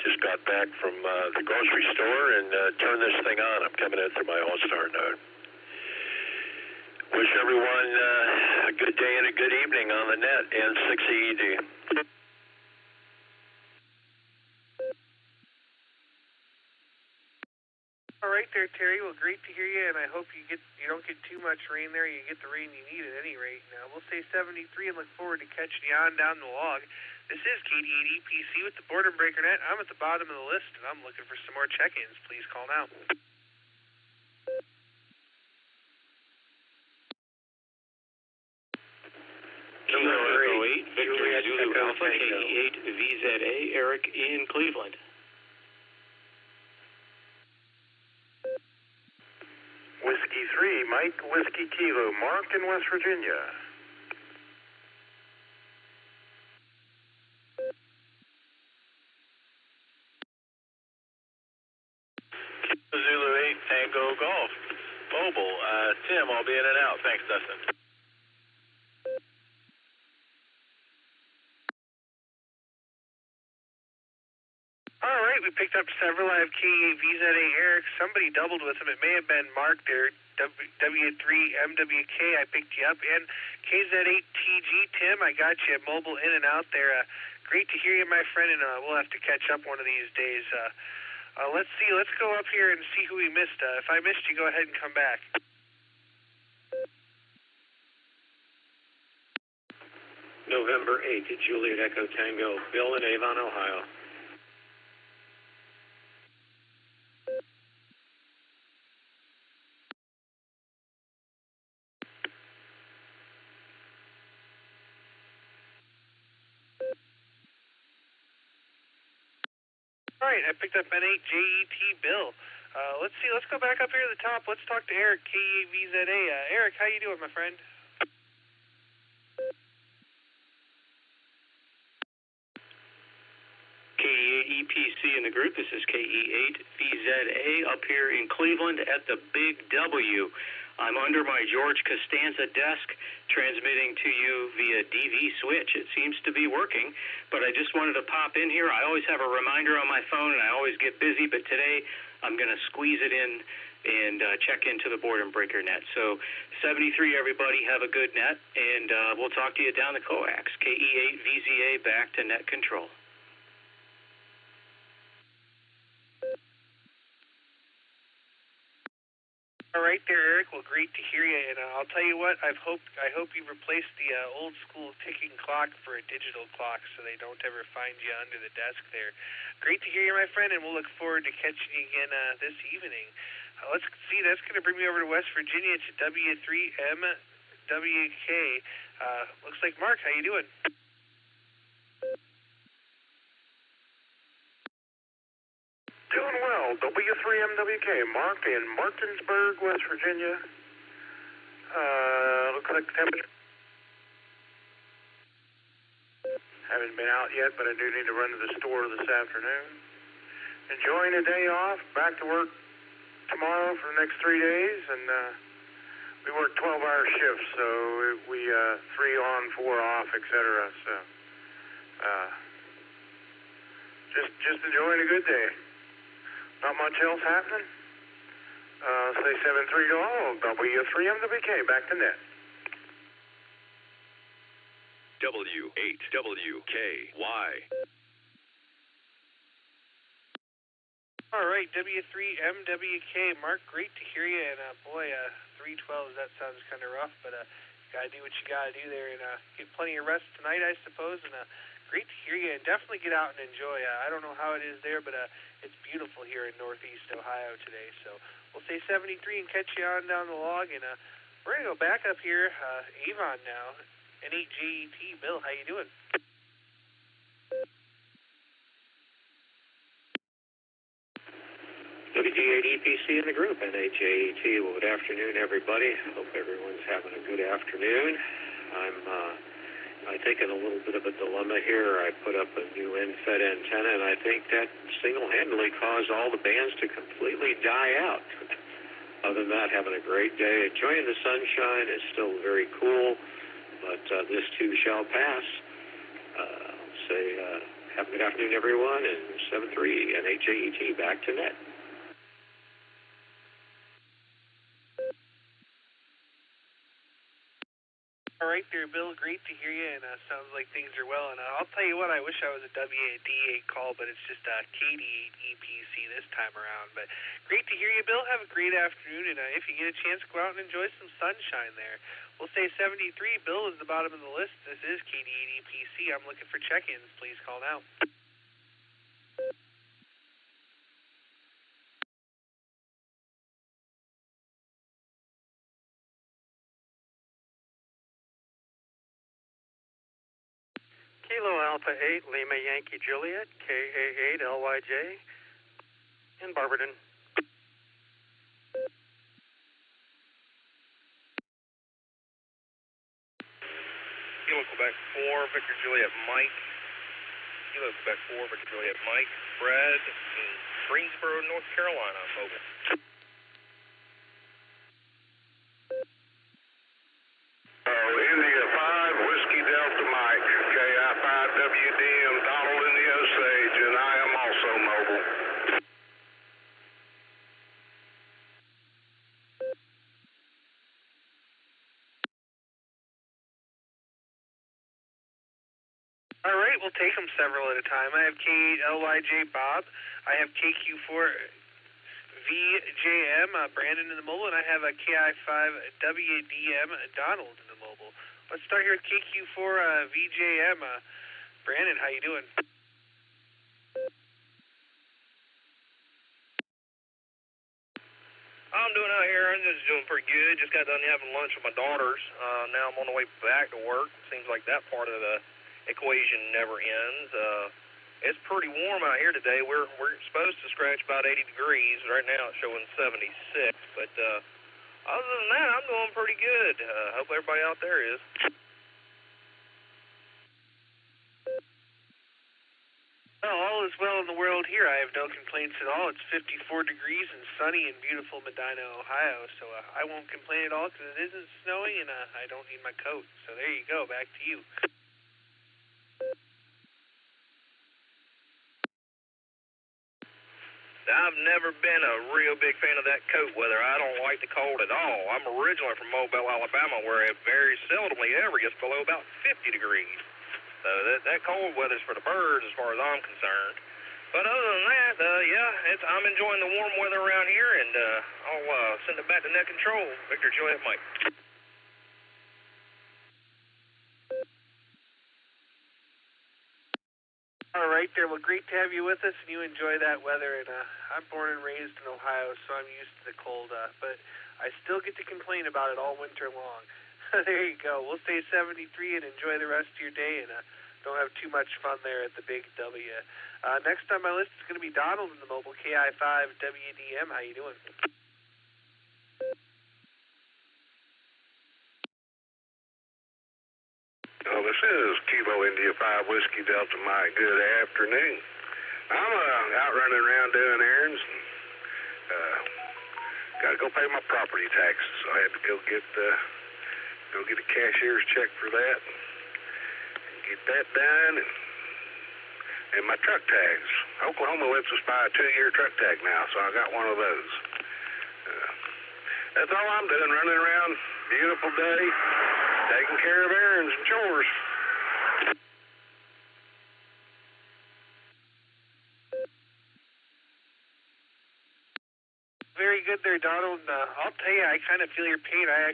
just got back from the grocery store and turned this thing on. I'm coming in through my Allstar node. Wish everyone a good day and a good evening on the net, N6EED. All right there, Terry. Well, great to hear you, and I hope you don't get too much rain there. You get the rain you need at any rate. Now, we'll say 73 and look forward to catching you on down the log. This is KD8EPC with the Boredom Breaker Net. I'm at the bottom of the list, and I'm looking for some more check-ins. Please call now. Number 8, Victor Zulu Alpha, KE8 VZA, Eric in Cleveland. Whiskey 3, Mike, Whiskey Kilo, Mark in West Virginia. Zulu 8, Tango Golf. Mobile, Tim, I'll be in and out. Thanks, Dustin. All right, we picked up several. I have KE8 VZA Eric. Somebody doubled with him. It may have been Mark there. W3MWK, I picked you up. And KZ8TG, Tim, I got you mobile in and out there. Great to hear you, my friend, and we'll have to catch up one of these days. Let's see. Let's go up here and see who we missed. If I missed you, go ahead and come back. November 8th, Juliet Echo Tango, Bill in Avon, Ohio. All right, I picked up N8JET Bill. Let's see. Let's go back up here to the top. Let's talk to Eric, KE8 VZA. Eric, how you doing, my friend? KE8 EPC in the group. This is KE8 VZA up here in Cleveland at the Big W. I'm under my George Costanza desk transmitting to you via DV switch. It seems to be working, but I just wanted to pop in here. I always have a reminder on my phone, and I always get busy, but today I'm going to squeeze it in and check into the Boredom Breaker net. So 73, everybody, have a good net, and we'll talk to you down the coax. KE8 VZA back to net control. All right there, Eric. Well, great to hear you. And I'll tell you what, I hope you replaced the old school ticking clock for a digital clock so they don't ever find you under the desk there. Great to hear you, my friend, and we'll look forward to catching you again this evening. Let's see. That's going to bring me over to West Virginia to W3MWK. Looks like Mark. How you doing? Doing well. W3MWK, Mark in Martinsburg, West Virginia. Looks like the temperature. Haven't been out yet, but I do need to run to the store this afternoon. Enjoying a day off. Back to work tomorrow for the next 3 days, and we work 12-hour shifts, so we 3 on, 4 off, etc. So just enjoying a good day. Not much else happening. Say 730 all W3MWK back to net. W8WKY. All right, W3MWK, Mark, great to hear you. And boy, 312, that sounds kind of rough, but gotta do what you gotta do there, and get plenty of rest tonight, I suppose. And great to hear you, and definitely get out and enjoy. I don't know how it is there, but it's beautiful here in Northeast Ohio today. So we'll say 73 and catch you on down the log, and we're gonna go back up here. Avon now, N8JET. Bill, how you doing? WG8EPC in the group, N8JET. Well, good afternoon, everybody. Hope everyone's having a good afternoon. I think in a little bit of a dilemma here. I put up a new end-fed antenna, and I think that single-handedly caused all the bands to completely die out. Other than that, having a great day. Enjoying the sunshine. It's still very cool, but this too shall pass. I'll say have a good afternoon, everyone, and 7-3 N8JET back to net. All right there, Bill. Great to hear you, and sounds like things are well. And I'll tell you what, I wish I was a WD8 call, but it's just KD8 EPC this time around. But great to hear you, Bill. Have a great afternoon, and if you get a chance, go out and enjoy some sunshine there. We'll say 73. Bill is the bottom of the list. This is KD8 EPC. I'm looking for check-ins. Please call now. Kilo Alpha 8, Lima Yankee Juliet, KA8 LYJ, in Barberton. Kilo Quebec 4, Victor Juliet Mike. Kilo Quebec 4, Victor Juliet Mike. Brad in Greensboro, North Carolina. Over. India 5, Whiskey Delta Mike, KI5WDM, Donald in the Osage, and I am also mobile. All right, we'll take them several at a time. I have K8LYJ Bob. I have KQ4 VJM Brandon in the mobile, and I have a KI5WDM Donald in the mobile. Let's start here with KQ4 VJM. Brandon, how you doing? I'm doing out here. I'm just doing pretty good. Just got done having lunch with my daughters. Now I'm on the way back to work. Seems like that part of the equation never ends. It's pretty warm out here today. We're supposed to scratch about 80 degrees. Right now it's showing 76. But other than that, I'm doing pretty good. Hope everybody out there is. Well, all is well in the world here. I have no complaints at all. It's 54 degrees and sunny in beautiful Medina, Ohio. So I won't complain at all because it isn't snowing and I don't need my coat. So there you go. Back to you. I've never been a real big fan of that coat weather. I don't like the cold at all. I'm originally from Mobile, Alabama, where it very seldomly ever gets below about 50 degrees. So that cold weather's for the birds as far as I'm concerned. But other than that, I'm enjoying the warm weather around here, and I'll send it back to net control. Victor Juliet Mike. All right there. Well, great to have you with us, and you enjoy that weather. And I'm born and raised in Ohio, so I'm used to the cold. But I still get to complain about it all winter long. There you go. We'll stay 73 and enjoy the rest of your day. And don't have too much fun there at the Big W. Next on my list is going to be Donald in the mobile KI5 WDM. How you doing? Well, this is Kilo India 5 Whiskey Delta Mike. Good afternoon. I'm out running around doing errands. Got to go pay my property taxes, so I had to go get a cashier's check for that. Get that done, and my truck tags. Oklahoma lets us buy a 2-year truck tag now, so I got one of those. That's all I'm doing, running around. Beautiful day, taking care of errands and chores. Very good there, Donald. I'll tell you, I kind of feel your pain. I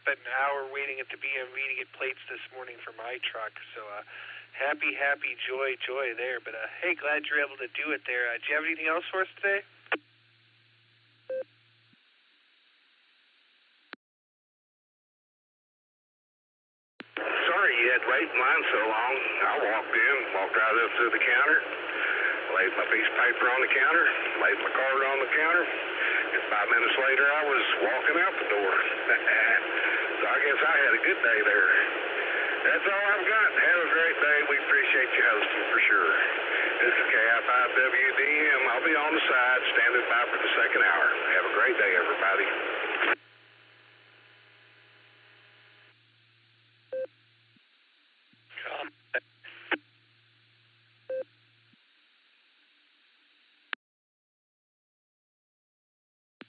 spent an hour waiting at the BMV to get plates this morning for my truck. So happy, joy there. But hey, glad you're able to do it there. Do you have anything else for us today? Sorry you had to wait in line so long. I walked right up to the counter, laid my piece of paper on the counter, laid my card on the counter, and 5 minutes later I was walking out the door. So I guess I had a good day there. That's all I've got. Have a great day. We appreciate you hosting for sure. This is KI5WDM. I'll be on the side standing by for the second hour. Have a great day, everybody.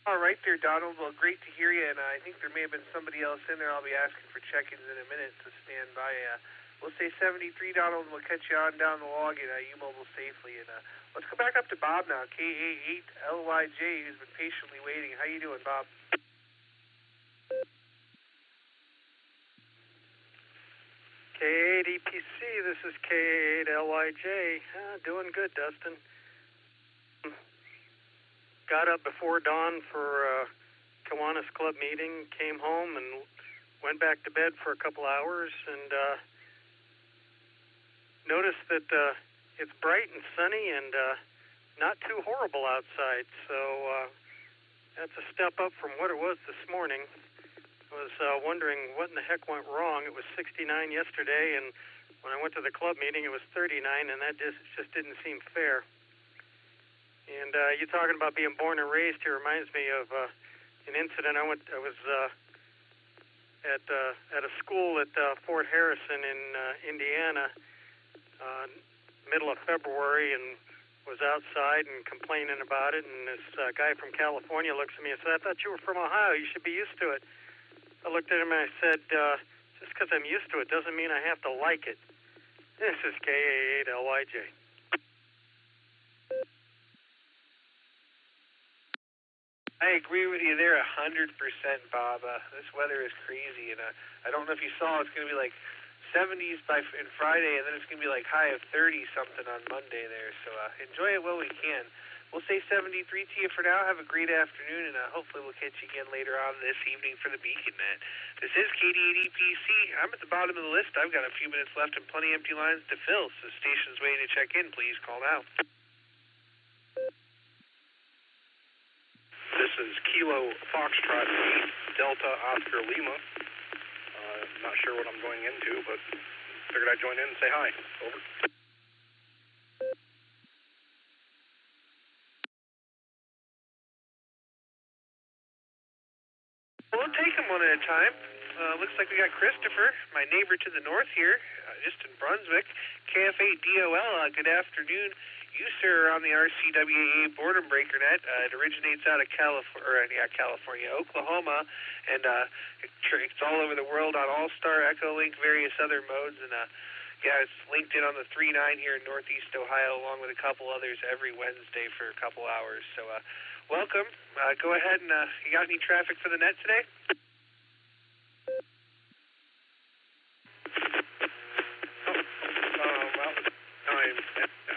All right there, Donald. Well, great to hear you, and I think there may have been somebody else in there. I'll be asking for check-ins in a minute, so stand by. We'll say 73, Donald, and we'll catch you on down the log and U-Mobile safely. And let's go back up to Bob now, KA8LYJ, who's been patiently waiting. How you doing, Bob? K8EPC, this is K8LYJ. Doing good, Dustin. Got up before dawn for Kiwanis Club meeting, came home and went back to bed for a couple hours, and noticed that it's bright and sunny and not too horrible outside, so that's a step up from what it was this morning. I was wondering what in the heck went wrong. It was 69 yesterday, and when I went to the club meeting, it was 39, and that just didn't seem fair. And you talking about being born and raised here reminds me of an incident. I was at a school at Fort Harrison in Indiana, middle of February, and was outside and complaining about it. And this guy from California looks at me and said, "I thought you were from Ohio. You should be used to it." I looked at him and I said, "Just because I'm used to it doesn't mean I have to like it." This is KA8LYJ. I agree with you there 100%, Bob. This weather is crazy, and I don't know if you saw, it's going to be like 70s in Friday, and then it's going to be like high of 30-something on Monday there. So enjoy it while we can. We'll say 73 to you for now. Have a great afternoon, and hopefully we'll catch you again later on this evening for the Beacon Net. This is KD8EPC. I'm at the bottom of the list. I've got a few minutes left and plenty empty lines to fill, so stations waiting to check in. Please call now. This is Kilo Foxtrot 8 Delta Oscar Lima. Not sure what I'm going into, but figured I'd join in and say hi. Over. We'll take them one at a time. Looks like we got Christopher, my neighbor to the north here, just in Brunswick. KF8DOL, good afternoon. You, sir, are on the RCWA Boredom Breaker Net. It originates out of California, Oklahoma, and it's all over the world on Allstar, Echolink, various other modes, and it's linked in on the 3.9 here in Northeast Ohio, along with a couple others every Wednesday for a couple hours. So, welcome. Go ahead and you got any traffic for the net today?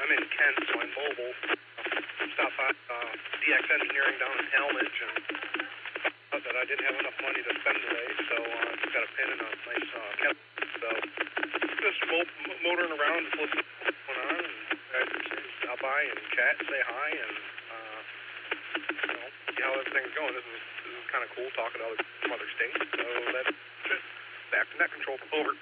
I'm in Kent, so I'm mobile. Stopped by DX Engineering down in Talmadge, and thought that I didn't have enough money to spend today, so just got a pin in a nice kettle. So just motoring around, listening to what's going on, and I just stop by and chat, say hi, and see how everything's going. This is kind of cool talking to some other states. So that's it. Back to net control. Over.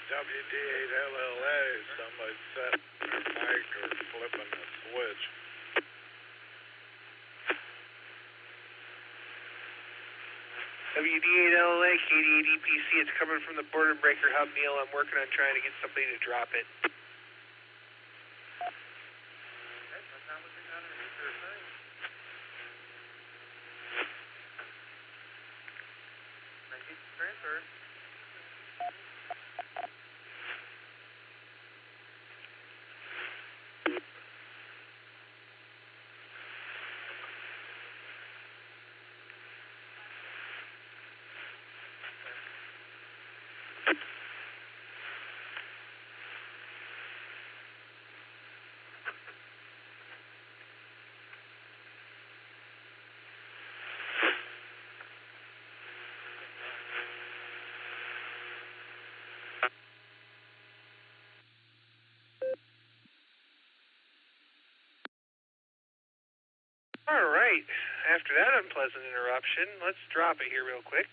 WD8LLA, somebody set their mic or flipping a switch. WD8LLA, KD8EPC, it's coming from the Boredom Breaker Hub, Neil. I'm working on trying to get somebody to drop it. Transfer. All right. After that unpleasant interruption, let's drop it here real quick.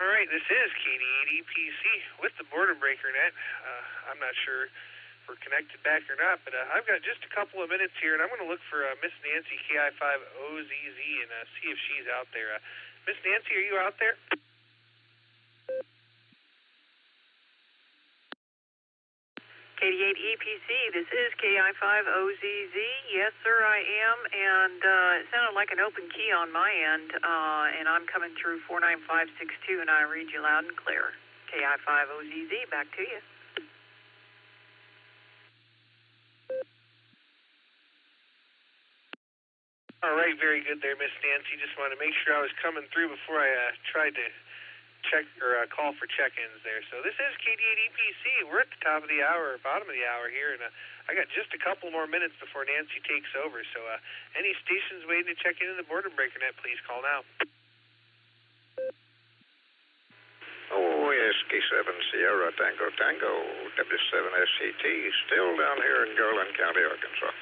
All right, this is KD8EPC with the Boredom Breaker Net. I'm not sure if we're connected back or not, but I've got just a couple of minutes here, and I'm going to look for Miss Nancy KI5OZZ and see if she's out there. Miss Nancy, are you out there? KD8EPC, this is KI5OZZ. Yes, sir, I am, and it sounded like an open key on my end, and I'm coming through 49562, and I read you loud and clear. KI5OZZ, back to you. All right, very good there, Miss Nancy. Just wanted to make sure I was coming through before I tried to check or call for check-ins there. So this is KD8EPC. We're at the top of the hour, bottom of the hour here, and I got just a couple more minutes before Nancy takes over. So any stations waiting to check into the Boredom Breaker Net, please call now. Oh, yes, K7 Sierra Tango Tango, W7SCT, still down here in Garland County, Arkansas.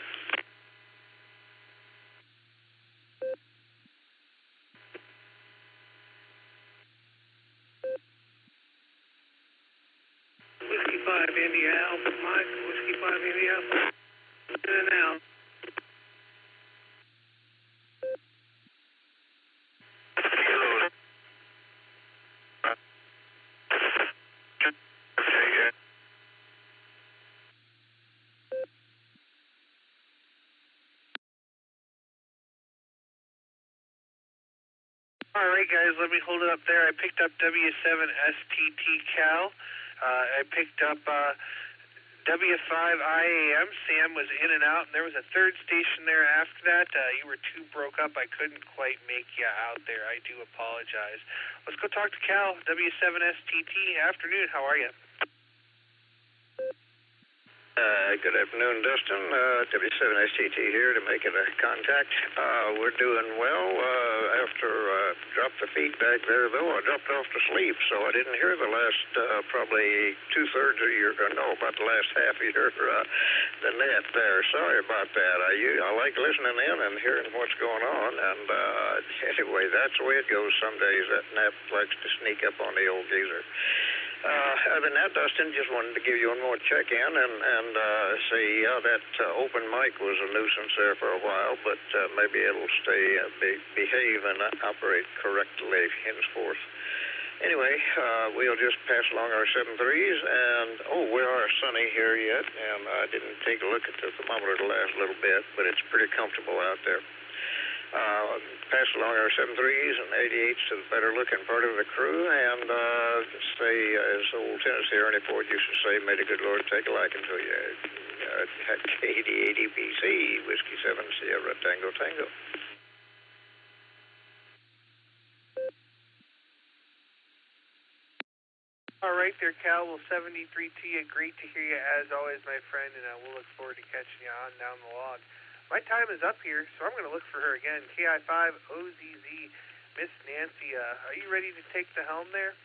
Whiskey 5 India Alpha Mike, Whiskey 5 India Alpha, in and out. All right, guys, let me hold it up there. I picked up W7STT Cal. I picked up W5IAM, Sam was in and out, and there was a third station there after that. You were too broke up. I couldn't quite make you out there. I do apologize. Let's go talk to Cal, W7STT. Afternoon, how are you? Good afternoon, Dustin. W7STT here to make it a contact. We're doing well. After dropped the feedback there, though, I dropped off to sleep, so I didn't hear the last probably two-thirds of your, about the last half of your the net there. Sorry about that. I like listening in and hearing what's going on, and anyway, that's the way it goes some days. That nap likes to sneak up on the old geezer. Other than that, Dustin, just wanted to give you one more check-in and see how that open mic was a nuisance there for a while, but maybe it'll behave and operate correctly henceforth. Anyway, we'll just pass along our 7.3s, and, we are sunny here yet, and I didn't take a look at the thermometer the last little bit, but it's pretty comfortable out there. Pass along our 7.3s and 88s to the better-looking part of the crew, and say, as old Tennessee Ernie Ford used to say, may the good Lord take a liking to you. K8080PC, Whiskey 7 Sierra Tango Tango. All right there, Cal. Well, 73T, great to hear you as always, my friend, and we'll look forward to catching you on down the log. My time is up here, so I'm going to look for her again. KI5OZZ, Miss Nancy, are you ready to take the helm there?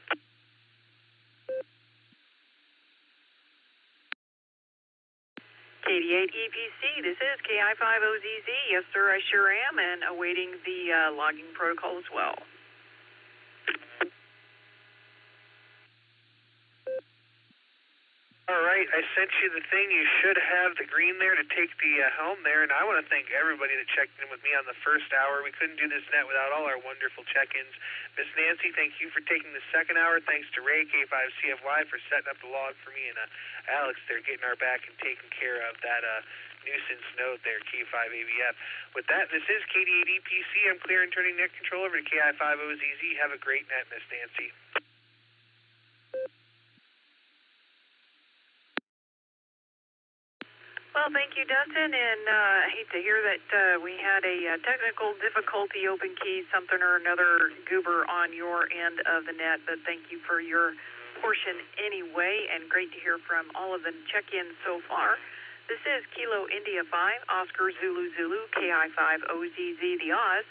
KD8 EPC, this is KI5OZZ. Yes, sir, I sure am, and awaiting the logging protocol as well. All right, I sent you the thing. You should have the green there to take the helm there, and I want to thank everybody that checked in with me on the first hour. We couldn't do this net without all our wonderful check-ins. Miss Nancy, thank you for taking the second hour. Thanks to Ray, K5CFY, for setting up the log for me, and Alex there getting our back and taking care of that nuisance note there, K5ABF. With that, this is KD8EPC. I'm clear and turning net control over to KI5OZZ. Have a great net, Miss Nancy. Well, thank you, Dustin, and I hate to hear that we had a technical difficulty, open key, something or another goober on your end of the net, but thank you for your portion anyway, and great to hear from all of the check-ins so far. This is Kilo India 5, Oscar Zulu Zulu, KI5OZZ, the Oz.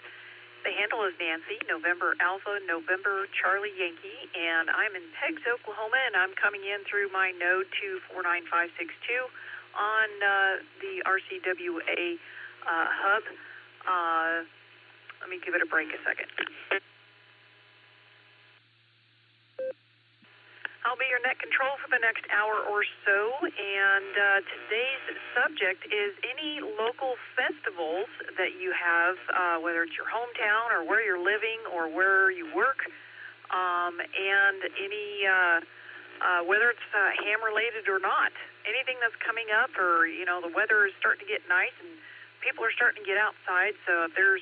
The handle is Nancy, November Alpha, November Charlie Yankee, and I'm in Peggs, Oklahoma, and I'm coming in through my node 249562. On the RCWA hub. Let me give it a break a second. I'll be your net control for the next hour or so, and today's subject is any local festivals that you have, whether it's your hometown or where you're living or where you work, and any, whether it's ham-related or not. Anything that's coming up, or, the weather is starting to get nice and people are starting to get outside, so if there's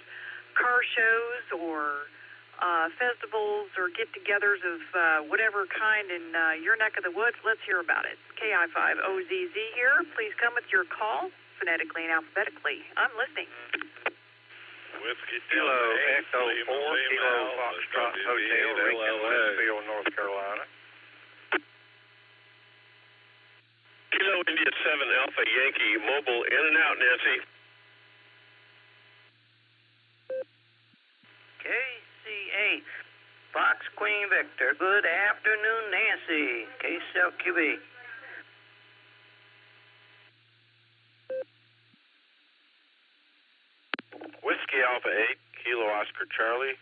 car shows or festivals or get-togethers of whatever kind in your neck of the woods, let's hear about it. KI5OZZ here. Please come with your call, phonetically and alphabetically. I'm listening. Whiskey Kilo Echo 4, Kilo Foxtrot Hotel, Lincoln, Westfield, North Carolina. Kilo India 7 Alpha Yankee, mobile in and out, Nancy. KC8, Fox Queen Victor, good afternoon, Nancy, KCLQB. Whiskey Alpha 8, Kilo Oscar Charlie,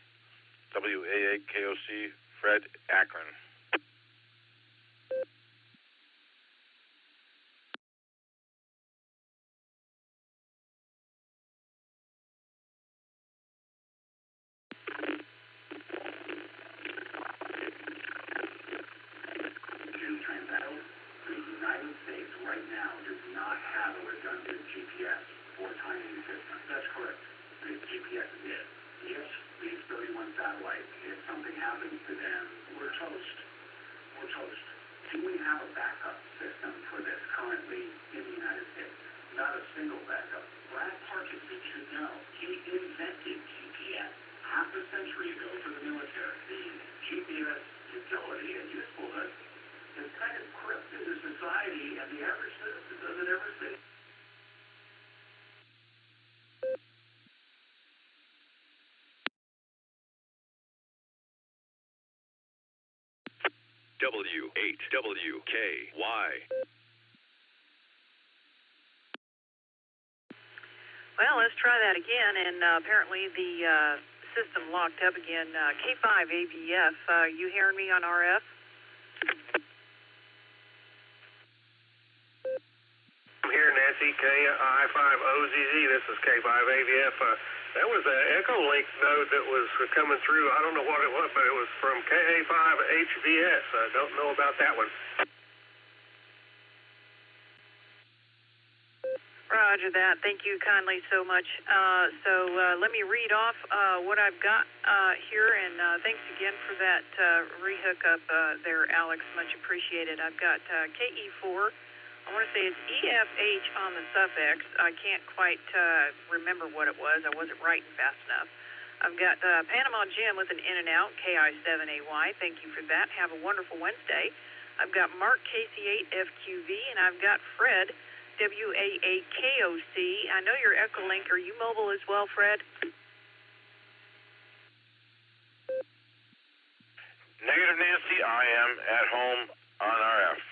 WA8KOC, Fred Akron. Do we have a backup system for this currently W8WKY. Well, let's try that again, and apparently the system locked up again. K5 AVF, you hearing me on RF? I'm here, Nancy, KI5OZZ. This is K5 AVF. That was an Echolink node that was coming through. I don't know what it was, but it was from KA5HVS. I don't know about that one. Roger that. Thank you kindly so much. So let me read off what I've got here, and thanks again for that re-hookup there, Alex. Much appreciated. I've got KE4. I want to say it's EFH on the suffix. I can't quite remember what it was. I wasn't writing fast enough. I've got Panama Jim with an in and out, KI7AY. Thank you for that. Have a wonderful Wednesday. I've got Mark KC8FQV, and I've got Fred WAAKOC. I know you're Echolink. Are you mobile as well, Fred? Negative, Nancy. I am at home on RF.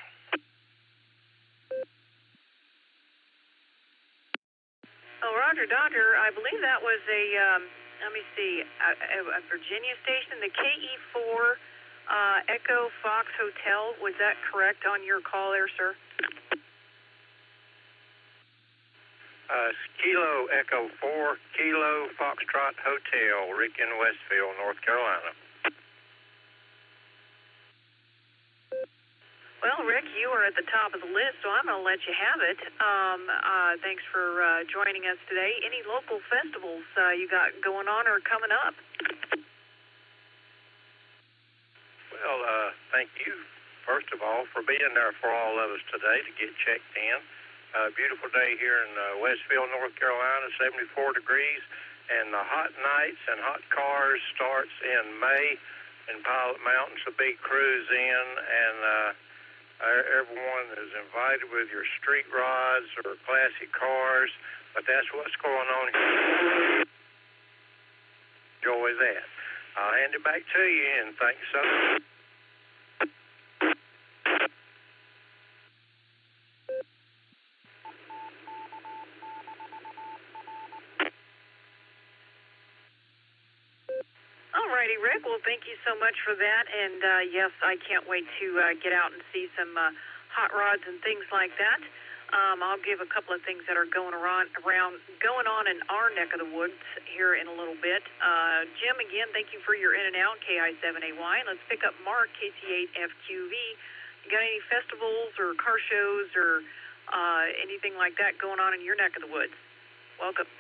Oh, Roger, Doctor. I believe that was a, let me see, a Virginia station, the KE4 Echo Fox Hotel. Was that correct on your call there, sir? Kilo Echo 4, Kilo Foxtrot Hotel, Rick in Westfield, North Carolina. Well, Rick, you are at the top of the list, so I'm going to let you have it. Thanks for joining us today. Any local festivals you got going on or coming up? Well, thank you, first of all, for being there for all of us today to get checked in. Beautiful day here in Westfield, North Carolina, 74 degrees, and the hot nights and hot cars starts in May in Pilot Mountain, so big cruise in, and everyone is invited with your street rods or classic cars, but that's what's going on here. Enjoy that. I'll hand it back to you, and thanks so much. Alrighty, Rick. Well, thank you so much for that. And yes, I can't wait to get out and see some hot rods and things like that. I'll give a couple of things that are going on in our neck of the woods here in a little bit. Jim, again, thank you for your in and out, KI7AY. Let's pick up Mark, KC8FQV. You got any festivals or car shows or anything like that going on in your neck of the woods? Welcome.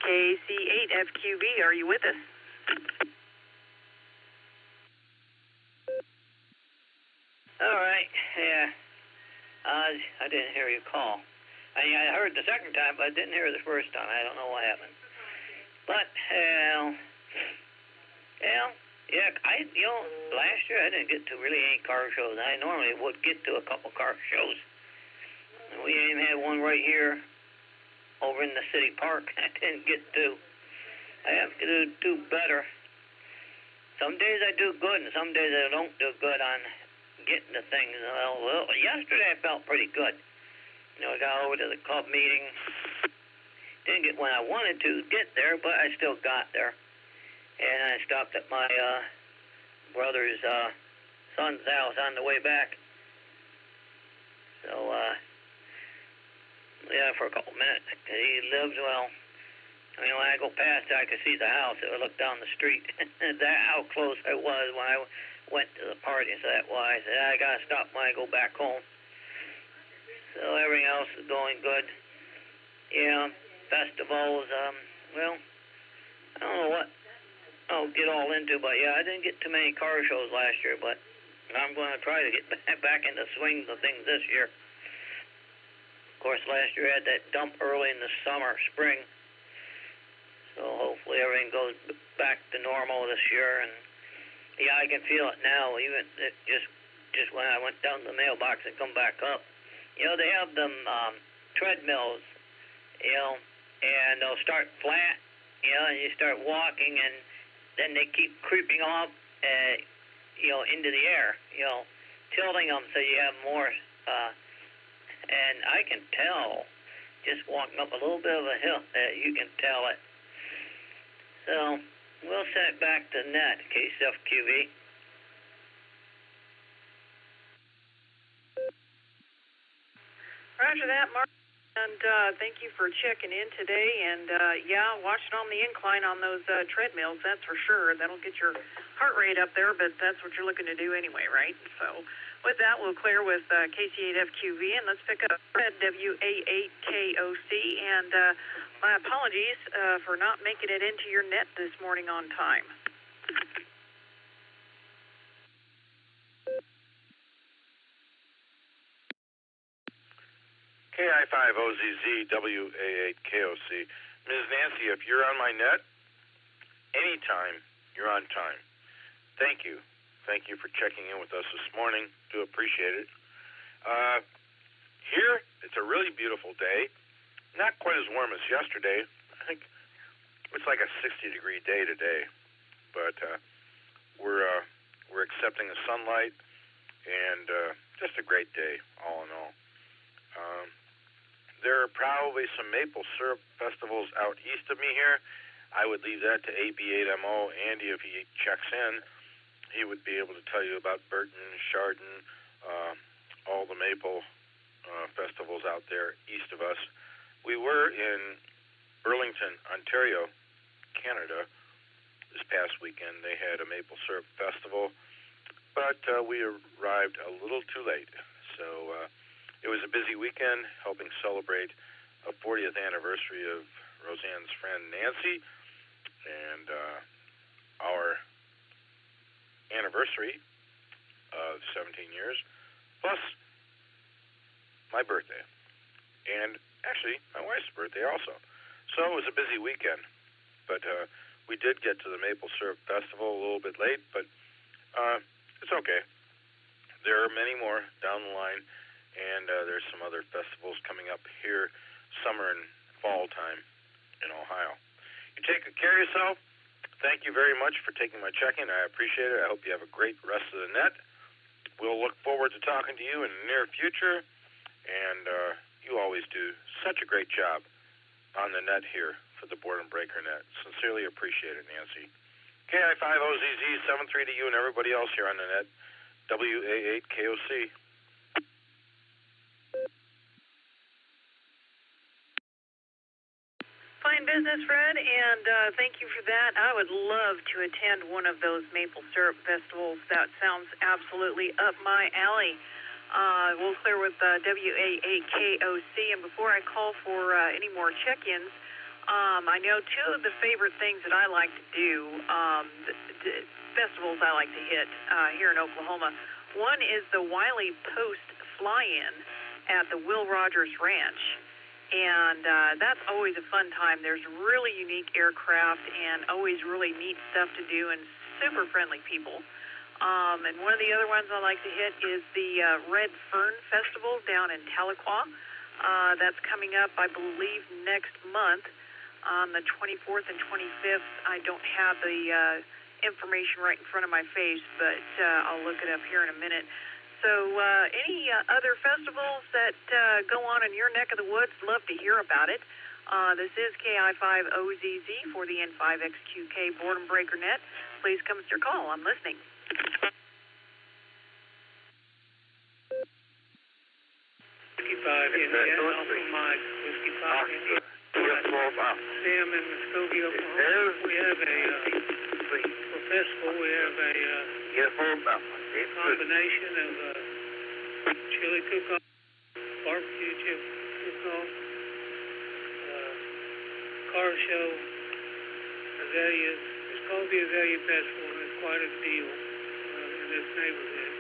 KC8FQV, are you with us? All right, yeah. I didn't hear you call. I heard the second time, but I didn't hear the first time. I don't know what happened. But, last year I didn't get to really any car shows. I normally would get to a couple car shows. And we even had one right here over in the city park. I didn't get to. I have to do better. Some days I do good, and some days I don't do good on getting to things. Well, yesterday I felt pretty good. I got over to the club meeting. Didn't get when I wanted to get there, but I still got there. And I stopped at my brother's son's house on the way back. So, for a couple minutes. He lives, well, when I go past it, I could see the house. It would look down the street. That's how close I was when I went to the party. So that's why I said, I got to stop when I go back home. So everything else is going good. Yeah, festivals, well, I don't know what I'll get all into, but yeah, I didn't get too many car shows last year, but I'm going to try to get back into swings of things this year. Of course, last year I had that dump early in the spring. So hopefully everything goes back to normal this year. And yeah, I can feel it now. Even it just just when I went down to the mailbox and come back up. You know, they have them treadmills, you know, and they'll start flat, you know, and you start walking, and then they keep creeping off, you know, into the air, you know, tilting them so you have more. And I can tell, just walking up a little bit of a hill, you can tell it. So we'll send it back to net, KCFQV. Roger that, Mark. And thank you for checking in today. And, yeah, watching on the incline on those treadmills, that's for sure. That'll get your heart rate up there, but that's what you're looking to do anyway, right? So with that, we'll clear with KC8FQV, and let's pick up Fred, WA8KOC. And my apologies for not making it into your net this morning on time. KI5OZZ WA8KOC. Ms. Nancy, if you're on my net, anytime, you're on time. Thank you. Thank you for checking in with us this morning. Do appreciate it. Here, it's a really beautiful day. Not quite as warm as yesterday. I think it's like a 60-degree day today. But we're accepting the sunlight, and just a great day, all in all. There are probably some maple syrup festivals out east of me here. I would leave that to AB8MO. Andy, if he checks in, he would be able to tell you about Burton, Chardon, all the maple festivals out there east of us. We were in Burlington, Ontario, Canada, this past weekend. They had a maple syrup festival, but we arrived a little too late. So it was a busy weekend, helping celebrate a 40th anniversary of Roseanne's friend Nancy, and our anniversary of 17 years, plus my birthday, and actually my wife's birthday also. So it was a busy weekend, but we did get to the Maple Syrup Festival a little bit late, but it's okay. There are many more down the line, and there's some other festivals coming up here, summer and fall time in Ohio. You take good care of yourself. Thank you very much for taking my check-in. I appreciate it. I hope you have a great rest of the net. We'll look forward to talking to you in the near future, and you always do such a great job on the net here for the Boredom Breaker net. Sincerely appreciate it, Nancy. KI5OZZ 73 to you and everybody else here on the net. WA8KOC. Fine business, Fred, and thank you for that. I would love to attend one of those maple syrup festivals. That sounds absolutely up my alley. We'll clear with WA8KOC, and before I call for any more check-ins, I know two of the favorite things that I like to do, the festivals I like to hit here in Oklahoma. One is the Wiley Post Fly-In at the Will Rogers Ranch. And that's always a fun time. There's really unique aircraft and always really neat stuff to do and super friendly people. And one of the other ones I like to hit is the Red Fern Festival down in Tahlequah. That's coming up, I believe, next month on the 24th and 25th. I don't have the information right in front of my face, but I'll look it up here in a minute. So any other festivals that go on in your neck of the woods, love to hear about it. This is KI5OZZ for the N5XQK Boredom Breaker Net. Please come with your call. I'm listening. Whiskey 5 India, Alpha Mike, Whiskey 5 India. Sam in Muskogee, Oklahoma. We have for festival, we have a combination of chili cook-off, barbecue chip cook-off, car show, azaleas. It's called the Azalea Festival, and it's quite a deal in this neighborhood.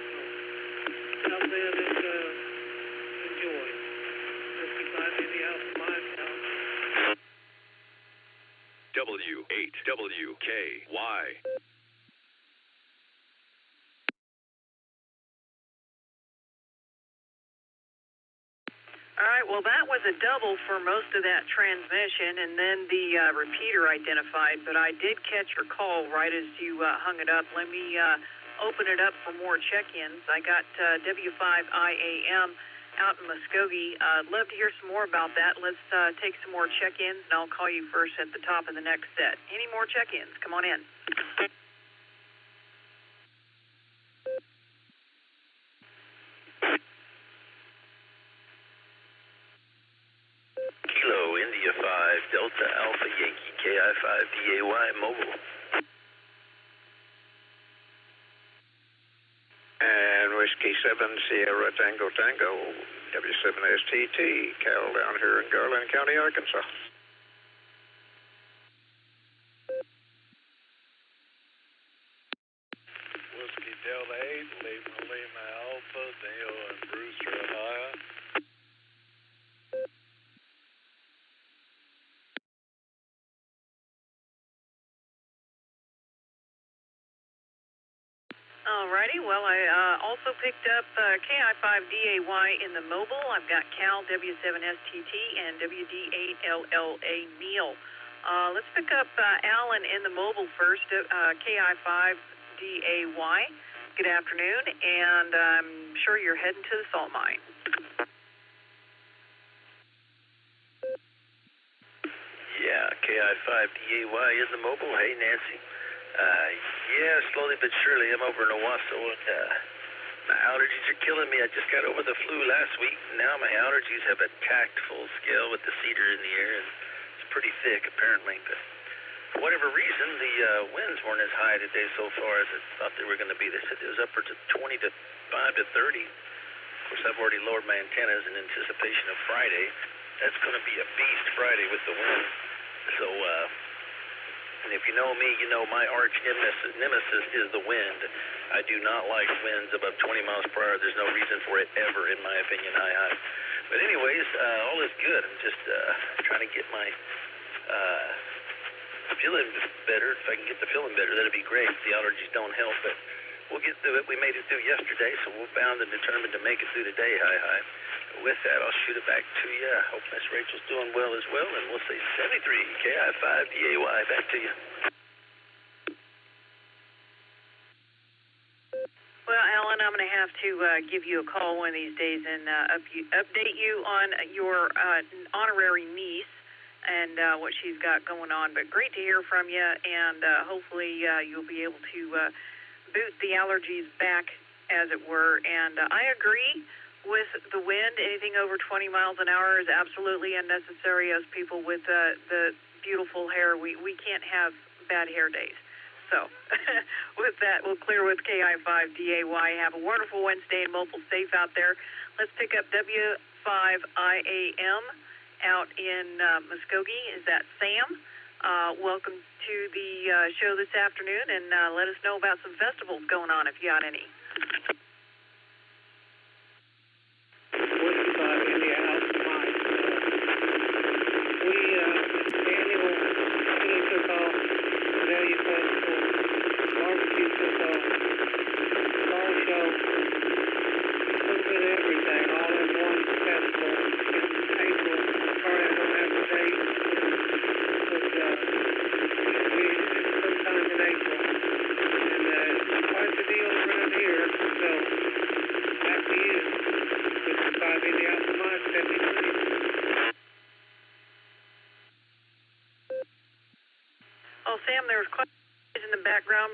So out there, let's enjoy. Whiskey 5 India Alpha Mike out. W8WKY. All right, well, that was a double for most of that transmission, and then the repeater identified, but I did catch your call right as you hung it up. Let me open it up for more check-ins. I got W5IAM out in Muskogee. I'd love to hear some more about that. Let's take some more check-ins, and I'll call you first at the top of the next set. Any more check-ins? Come on in. Kilo, India 5, Delta Alpha Yankee, KI5, DAY, mobile. And Whiskey 7, Sierra Tango Tango, W7STT, Cal down here in Garland County, Arkansas. Whiskey Delta 8, Lima Alpha, Neil and Brewster, Ohio. Alrighty, well, I also picked up KI5DAY in the mobile. I've got Cal, W7STT, and WD8LLA Neil. Let's pick up Alan in the mobile first, KI5DAY. Good afternoon, and I'm sure you're heading to the salt mine. Yeah, KI5DAY in the mobile. Hey, Nancy. Yeah, slowly but surely I'm over in Owasso, and my allergies are killing me. I just got over the flu last week, and now my allergies have attacked full scale with the cedar in the air, and it's pretty thick apparently, but for whatever reason, the winds weren't as high today so far as I thought they were going to be. They said it was upwards of 25 to 30. Of course, I've already lowered my antennas in anticipation of Friday. That's going to be a beast Friday with the wind. So, and if you know me, you know my arch nemesis is the wind. I do not like winds above 20 miles per hour. There's no reason for it ever, in my opinion. Hi. But anyways, all is good. I'm just trying to get my feeling better. If I can get the feeling better, that'd be great. The allergies don't help, but we'll get through it. We made it through yesterday, so we're bound and determined to make it through today. Hi. With that, I'll shoot it back to you. I hope Miss Rachel's doing well as well, and we'll say 73 KI5DAY. Back to you. Well, Alan, I'm going to have to give you a call one of these days and update you on your honorary niece and what she's got going on. But great to hear from you, and hopefully you'll be able to boot the allergies back, as it were. And I agree with the wind. Anything over 20 miles an hour is absolutely unnecessary. As people with the beautiful hair, we can't have bad hair days. So with that, we'll clear with KI5DAY. Have a wonderful Wednesday and mobile safe out there. Let's pick up W5IAM out in Muskogee. Is that Sam? Welcome to the show this afternoon, and let us know about some festivals going on if you got any.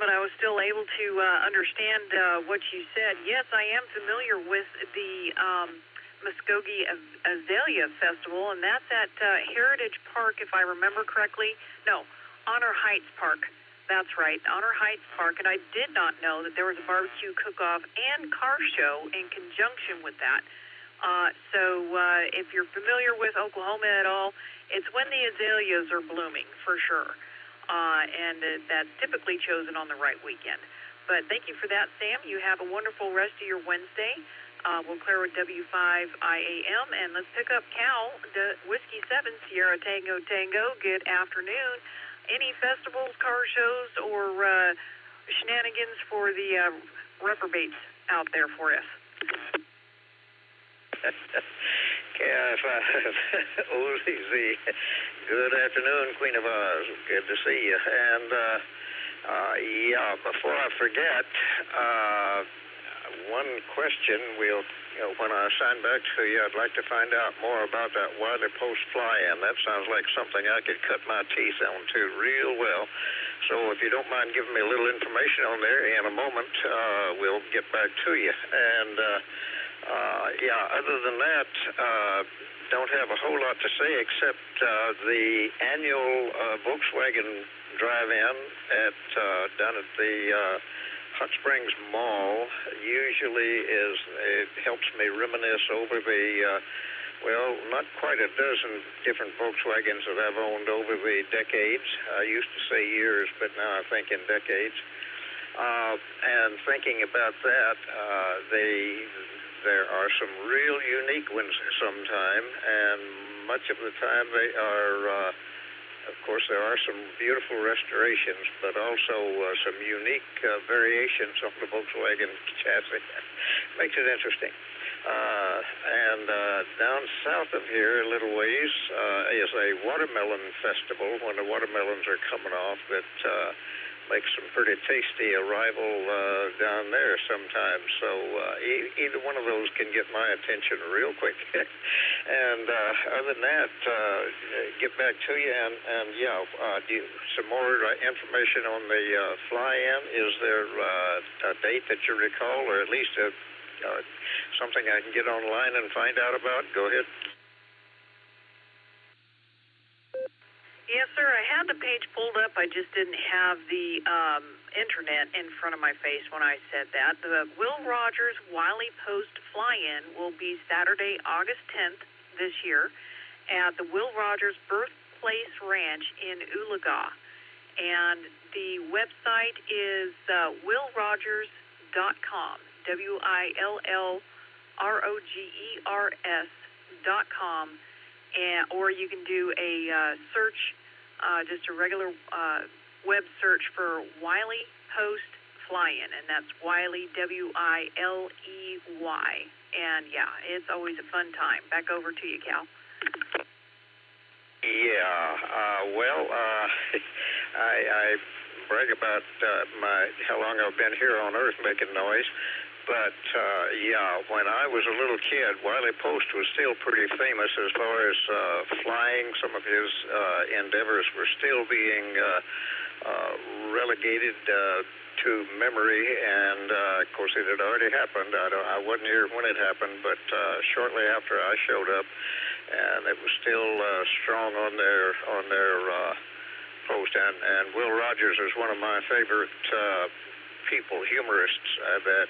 But I was still able to understand what you said. Yes, I am familiar with the Muskogee Azalea Festival, and that's at Heritage Park, if I remember correctly. No, Honor Heights Park. That's right, Honor Heights Park. And I did not know that there was a barbecue cook-off and car show in conjunction with that. So if you're familiar with Oklahoma at all, it's when the azaleas are blooming, for sure. And that's typically chosen on the right weekend. But thank you for that, Sam. You have a wonderful rest of your Wednesday. We'll clear with W5IAM, and let's pick up Cal, Whiskey 7, Sierra Tango Tango. Good afternoon. Any festivals, car shows, or shenanigans for the KI5 OZZ. Good afternoon, Queen of Oz. Good to see you. And, yeah, before I forget, one question when I sign back to you, I'd like to find out more about that Wiley Post fly-in. That sounds like something I could cut my teeth onto real well. So if you don't mind giving me a little information on there, in a moment, we'll get back to you. And, yeah, other than that, don't have a whole lot to say except the annual Volkswagen drive-in down at the Hot Springs Mall usually it helps me reminisce over the, well, not quite a dozen different Volkswagens that I've owned over the decades. I used to say years, but now I think in decades. And thinking about that, there are some real unique ones sometime, and much of the time they are, of course, there are some beautiful restorations, but also some unique variations on the Volkswagen chassis. Makes it interesting. And down south of here, a little ways, is a watermelon festival when the watermelons are coming off that makes some pretty tasty arrival down there sometimes. So either one of those can get my attention real quick. And other than that, get back to you. And yeah, some more information on the fly-in. Is there a date that you recall, or at least something I can get online and find out about? Go ahead. Yes, sir. I had the page pulled up. I just didn't have the internet in front of my face when I said that. The Will Rogers Wiley Post fly-in will be Saturday, August 10th this year at the Will Rogers Birthplace Ranch in Oologah. And the website is willrogers.com, WILLROGERS.com. Or you can do a search, just a regular web search for Wiley Post Fly-In, and that's Wiley, WILEY. And yeah, it's always a fun time. Back over to you, Cal. Yeah, well, I brag about how long I've been here on Earth making noise. But, yeah, when I was a little kid, Wiley Post was still pretty famous as far as flying. Some of his endeavors were still being relegated to memory, and, of course, it had already happened. I wasn't here when it happened, but shortly after I showed up, and it was still strong on their post. And Will Rogers is one of my favorite people, humorists, that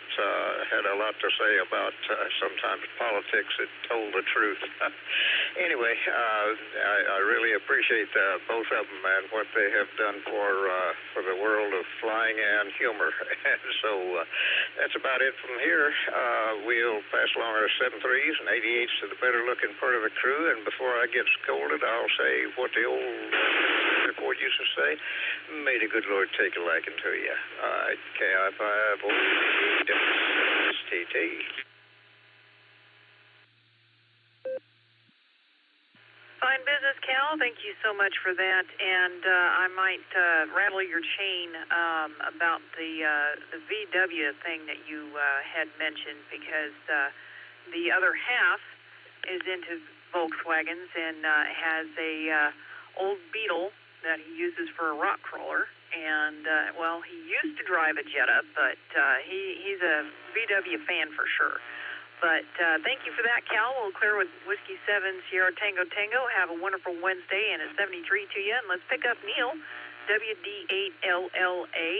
had a lot to say about sometimes politics that told the truth. Anyway, I really appreciate both of them and what they have done for the world of flying and humor. So that's about it from here. We'll pass along our 73s and 88s to the better-looking part of the crew, and before I get scolded, I'll say what the old report used to say: may the good Lord take a liking to you. KI5 OZZTT. Fine business, Cal. Thank you so much for that. And I might rattle your chain about the VW thing that you had mentioned, because the other half is into Volkswagens and has a old Beetle that he uses for a rock crawler. And, well, he used to drive a Jetta, but he's a VW fan for sure. But thank you for that, Cal. We'll clear with Whiskey 7 Sierra Tango Tango. Have a wonderful Wednesday and a 73 to you. And let's pick up Neil, WD8LLA.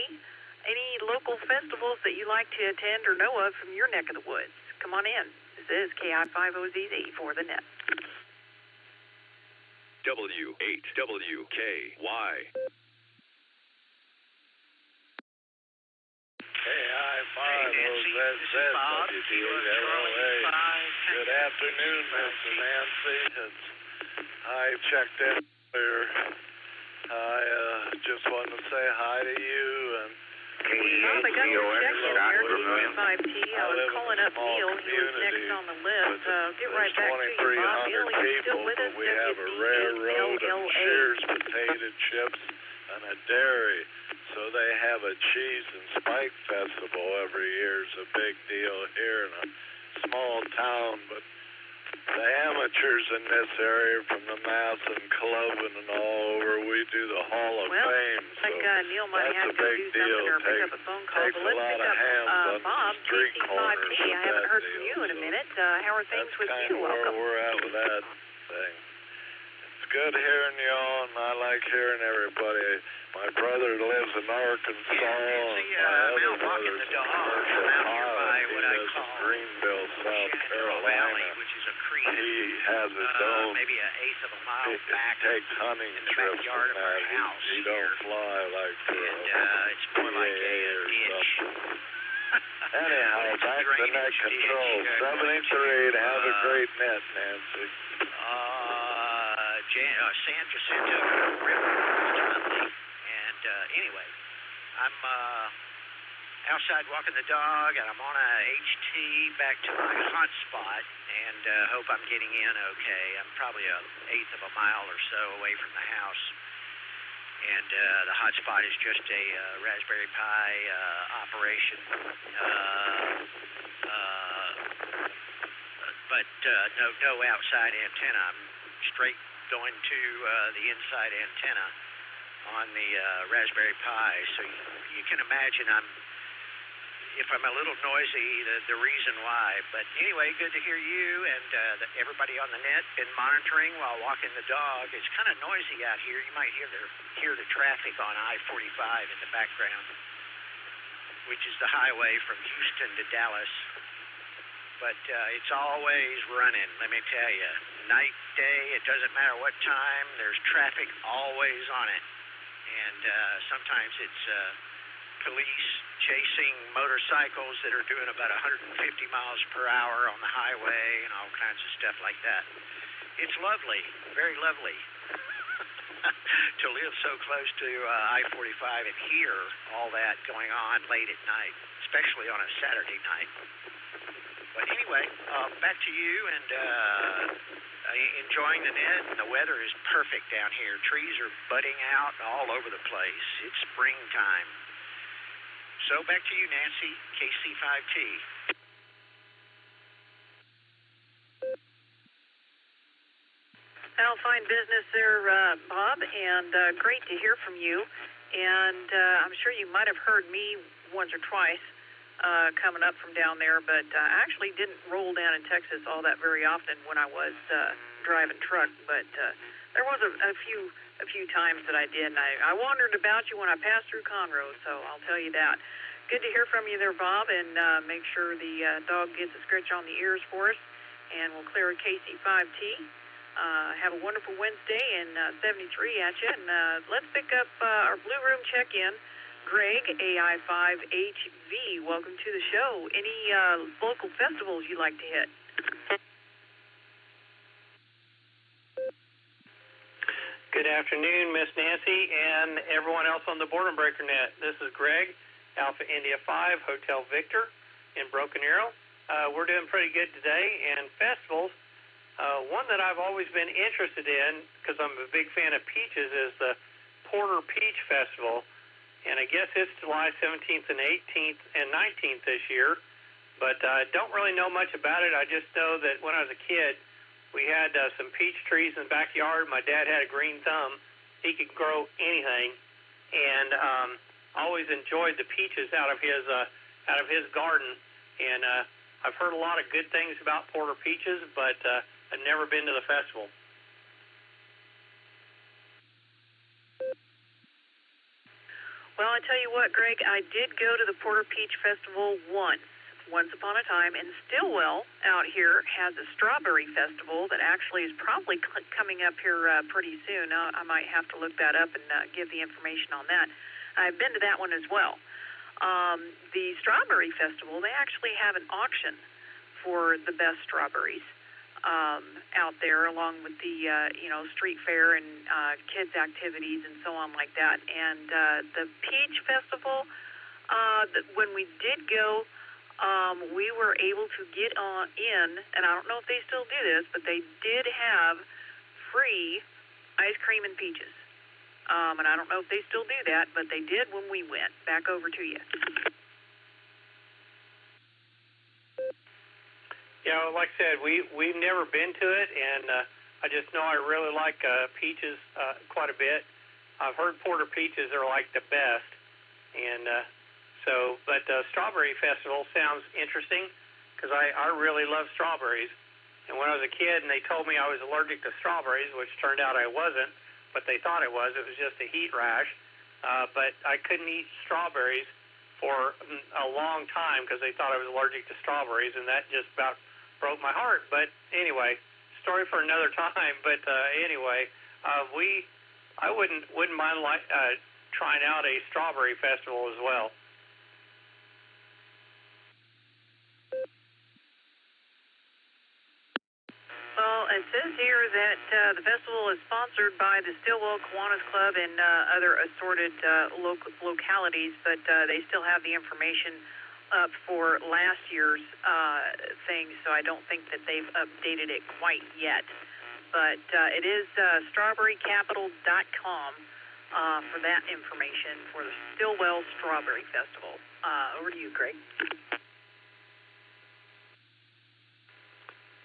Any local festivals that you like to attend or know of from your neck of the woods? Come on in. This is KI5OZZ for the net. W8WKY. Good afternoon, Mr. Nancy. I checked in earlier. I just wanted to say hi to you and Bob, I got your check in there, KC5T. I was calling up Neil. He was next on the list. Get right back to you, Bob. Neil, are you still with us? We have a railroad and Shears potato chips and a dairy. So they have a cheese and spike festival every year. It's a big deal here in a small town, but the amateurs in this area from the Mass and Cloven and all over, we do the Hall of Fame. So Neil might have to go do something or pick up a phone call. But let's pick up Bob, KC5T. I haven't heard from you in a minute. How are things with you? Welcome. Where we're at with that thing. It's good hearing y'all, and I like hearing everybody. My brother lives in Arkansas, and my other brother's in Commercial Pilot. He lives in Greenville, South Carolina. He has his own. Maybe an eighth of a mile back. He takes hunting trips and that. He don't fly like it's more like a ditch. Anyhow, back to net control. 73 to have a great net, Nancy. San Jacinto River, ultimately. And anyway, I'm outside walking the dog, and I'm on a HT back to my hot spot, and hope I'm getting in okay. I'm probably an eighth of a mile or so away from the house. And the hot spot is just a Raspberry Pi operation. But no outside antenna. I'm straight going to the inside antenna on the Raspberry Pi. So you can imagine if I'm a little noisy, the reason why. But anyway, good to hear you and everybody on the net been monitoring while walking the dog. It's kind of noisy out here. You might hear the traffic on I-45 in the background, which is the highway from Houston to Dallas. But it's always running, let me tell you. Night, day, it doesn't matter what time, there's traffic always on it. And sometimes it's police chasing motorcycles that are doing about 150 miles per hour on the highway and all kinds of stuff like that. It's lovely, very lovely to live so close to I-45 and hear all that going on late at night, especially on a Saturday night. But anyway, back to you, and enjoying the net. The weather is perfect down here. Trees are budding out all over the place. It's springtime. So back to you, Nancy, KC5T. Well, fine business there, Bob, and great to hear from you. And I'm sure you might have heard me once or twice coming up from down there, but I actually didn't roll down in Texas all that very often when I was driving truck. But there was a few times that I did, and I wondered about you when I passed through Conroe, so I'll tell you that. Good to hear from you there, Bob, and make sure the dog gets a scratch on the ears for us, and we'll clear a KC5T. Have a wonderful Wednesday, and 73 at you. And let's pick up our Blue Room check-in. Greg, AI5HV, welcome to the show. Any local festivals you'd like to hit? Good afternoon, Miss Nancy, and everyone else on the Boredom Breaker Net. This is Greg, Alpha India 5, Hotel Victor in Broken Arrow. We're doing pretty good today, and festivals. One that I've always been interested in, because I'm a big fan of peaches, is the Porter Peach Festival. And I guess it's July 17th and 18th and 19th this year. But I don't really know much about it. I just know that when I was a kid, we had some peach trees in the backyard. My dad had a green thumb. He could grow anything. And always enjoyed the peaches out of his garden. And I've heard a lot of good things about Porter peaches, but I've never been to the festival. Well, I tell you what, Greg, I did go to the Porter Peach Festival once upon a time, and Stillwell out here has a strawberry festival that actually is probably coming up here pretty soon. I might have to look that up and give the information on that. I've been to that one as well. The strawberry festival, they actually have an auction for the best strawberries out there, along with the street fair and kids activities and so on like that. And the Peach Festival, When we did go, we were able to get in, and I don't know if they still do this, but they did have free ice cream and peaches. And I don't know if they still do that, but they did when we went. Back over to you. Yeah, well, like I said, we've never been to it, and I just know I really like peaches quite a bit. I've heard porter peaches are like the best, and but Strawberry Festival sounds interesting because I really love strawberries. And when I was a kid and they told me I was allergic to strawberries, which turned out I wasn't, but they thought it was just a heat rash. But I couldn't eat strawberries for a long time because they thought I was allergic to strawberries, and that just about broke my heart. But anyway, story for another time. But anyway, I wouldn't mind trying out a strawberry festival as well. Well, it says here that the festival is sponsored by the Stillwell Kiwanis Club and other assorted localities, but they still have the information up for last year's thing, so I don't think that they've updated it quite yet. But it is strawberrycapital.com for that information for the Stillwell Strawberry Festival. Over to you, Greg.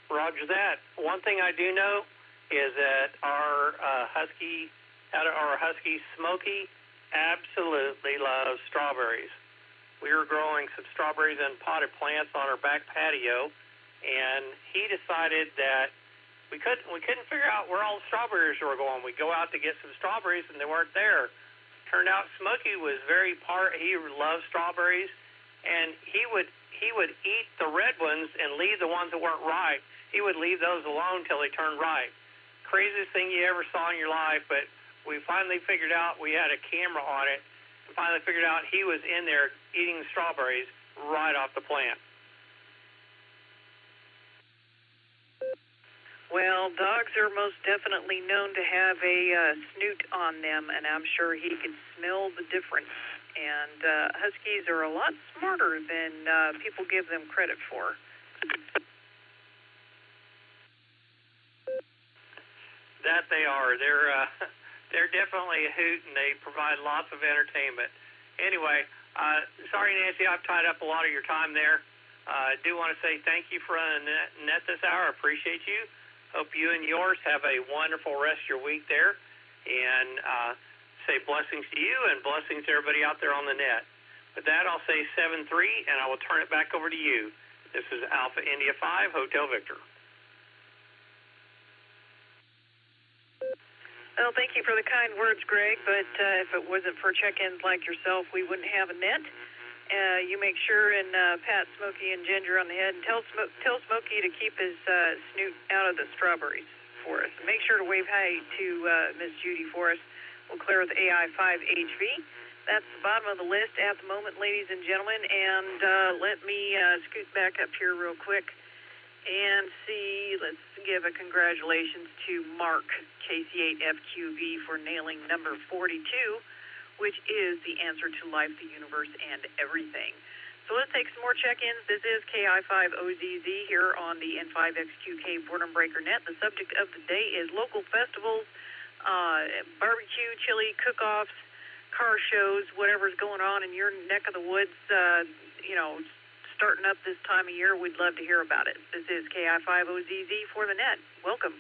Roger that. One thing I do know is that our Husky Smokey absolutely loves strawberries. We were growing some strawberries in potted plants on our back patio, and he decided that we couldn't figure out where all the strawberries were going. We'd go out to get some strawberries, and they weren't there. Turned out Smokey was he loved strawberries, and he would eat the red ones and leave the ones that weren't ripe. He would leave those alone till they turned ripe. Craziest thing you ever saw in your life, but we finally figured out, we had a camera on it, and finally figured out he was in there eating strawberries right off the plant. Well, dogs are most definitely known to have a snoot on them, and I'm sure he could smell the difference. And Huskies are a lot smarter than people give them credit for. That they are. They're definitely a hoot, and they provide lots of entertainment. Anyway, sorry, Nancy, I've tied up a lot of your time there. I do want to say thank you for running net this hour. I appreciate you. Hope you and yours have a wonderful rest of your week there, and say blessings to you and blessings to everybody out there on the net. With that, I'll say 7-3, and I will turn it back over to you. This is Alpha India 5, Hotel Victor. Well, thank you for the kind words, Greg, but if it wasn't for check-ins like yourself, we wouldn't have a net. You make sure and pat Smokey and Ginger on the head, and tell Smokey to keep his snoot out of the strawberries for us. Make sure to wave hi to Miss Judy for us. We'll clear with AI5HV. That's the bottom of the list at the moment, ladies and gentlemen. And let me scoot back up here real quick and see. Let's give a congratulations to Mark, KC8FQV, for nailing number 42, which is the answer to life, the universe, and everything. So let's take some more check-ins. This is KI5OZZ here on the N5XQK Boredom Breaker Net. The subject of the day is local festivals, barbecue, chili, cook-offs, car shows, whatever's going on in your neck of the woods, starting up this time of year. We'd love to hear about it. This is KI5OZZ for the net. Welcome.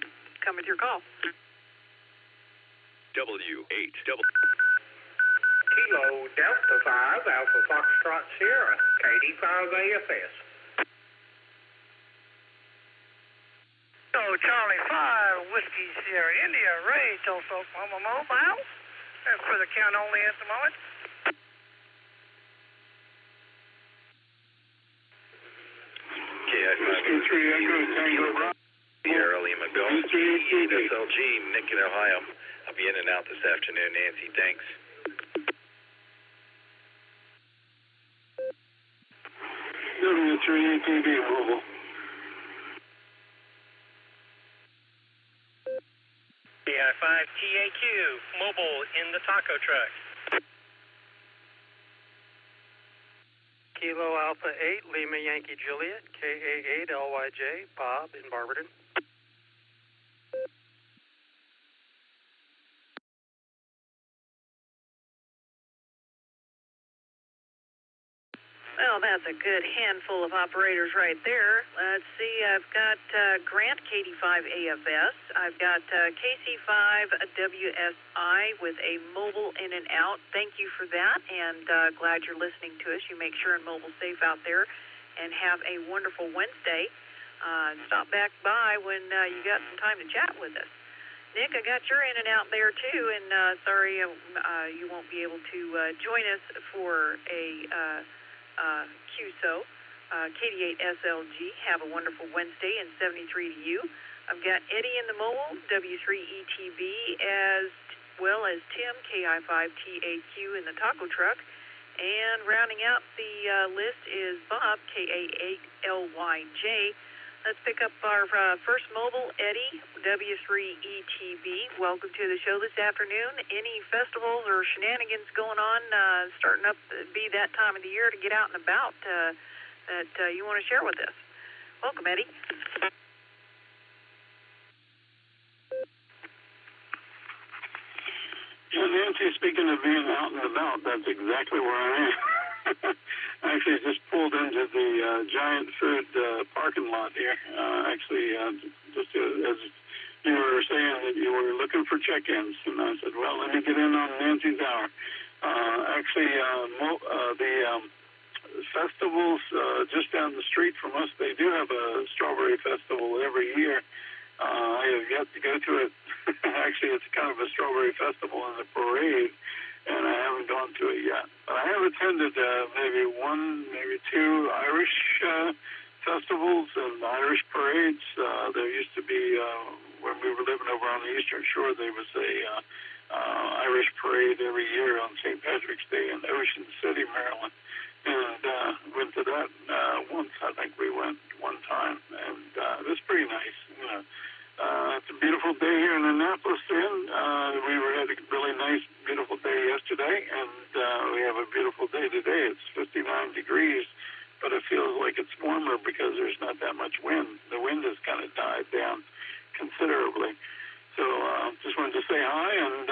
Come with your call. W8. Kilo Delta 5, Alpha Foxtrot Sierra, KD5AFS. So Charlie 5, Whiskey Sierra India, Ray, Tulsa, Oklahoma Mobile. And for the count only at the moment. KI5 Sierra Lima Golf, SLG, Nick in Ohio. I'll be in and out this afternoon, Nancy. Thanks. W3ATV mobile. KI5TAQ, mobile in the taco truck. Kilo Alpha 8, Lima Yankee Juliet, KA8 LYJ, Bob in Barberton. Well, that's a good handful of operators right there. Let's see, I've got Grant, KD5AFS. I've got KC5WSI with a mobile in and out. Thank you for that, and glad you're listening to us. You make sure and mobile safe out there, and have a wonderful Wednesday. Stop back by when you got some time to chat with us. Nick, I got your in and out there, too, and sorry you won't be able to join us for a... QSO, KD8SLG, have a wonderful Wednesday, and 73 to you. I've got Eddie in the mobile, W3ETB, as well as Tim, KI5TAQ in the taco truck. And rounding out the list is Bob, KA8LYJ. Let's pick up our first mobile, Eddie, W3ETB. Welcome to the show this afternoon. Any festivals or shenanigans going on, starting up to be that time of the year to get out and about that you want to share with us? Welcome, Eddie. Yeah, Nancy, speaking of being out and about, that's exactly where I am. I actually just pulled into the Giant Food parking lot here. Just as you were saying that you were looking for check-ins, and I said, well, let me get in on Nancy's hour. The festivals just down the street from us, they do have a strawberry festival every year. I have yet to go to it. Actually, it's kind of a strawberry festival in the parade, and I haven't gone to it yet. But I have attended maybe one, maybe two Irish festivals and Irish parades. There used to be, when we were living over on the Eastern Shore, there was a Irish parade every year on St. Patrick's Day in Ocean City, Maryland. And went to that once. I think we went one time, and it was pretty nice. You know, it's a beautiful day here in Annapolis. We had a really nice, beautiful day yesterday, and we have a beautiful day today. It's 59 degrees, but it feels like it's warmer because there's not that much wind. The wind has kind of died down considerably. So just wanted to say hi and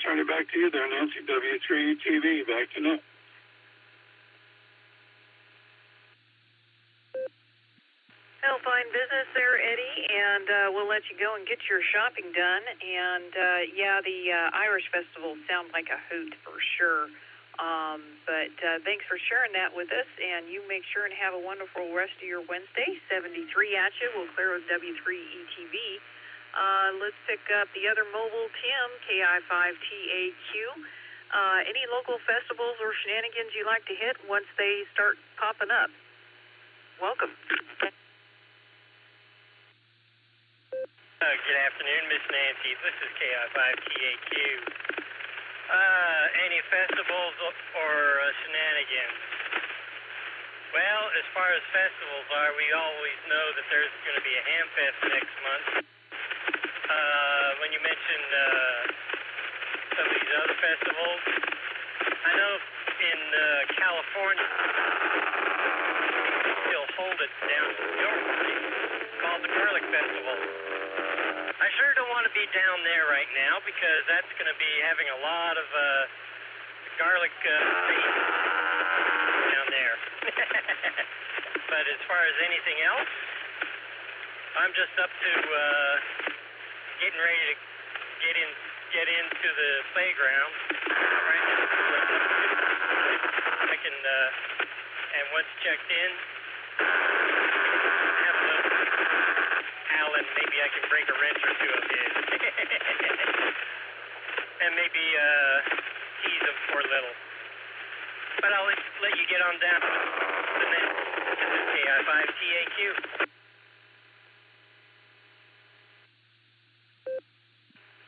turn it back to you there, Nancy, W3TV. Back to Nick. Well, fine business there, Eddie, and we'll let you go and get your shopping done. And, yeah, the Irish Festival sounds like a hoot for sure. But thanks for sharing that with us, and you make sure and have a wonderful rest of your Wednesday. 73 at you. We'll clear with W3ETV. Let's pick up the other mobile, Tim, KI5TAQ. Any local festivals or shenanigans you like to hit once they start popping up? Welcome. Good afternoon, Miss Nancy. This is KI5TAQ. Any festivals or shenanigans? Well, as far as festivals are, we always know that there's going to be a ham fest next month. When you mentioned some of these other festivals, I know in California, they still hold it down in New York, called the Garlic Festival. I sure don't want to be down there right now because that's going to be having a lot of garlic down there. But as far as anything else, I'm just up to getting ready to get into the playground. Right now, I can, and once checked in, have a little Alan, maybe I can break a wrench or two of his. And maybe tease him for a little. But I'll let you get on down to the net. This is KI5TAQ.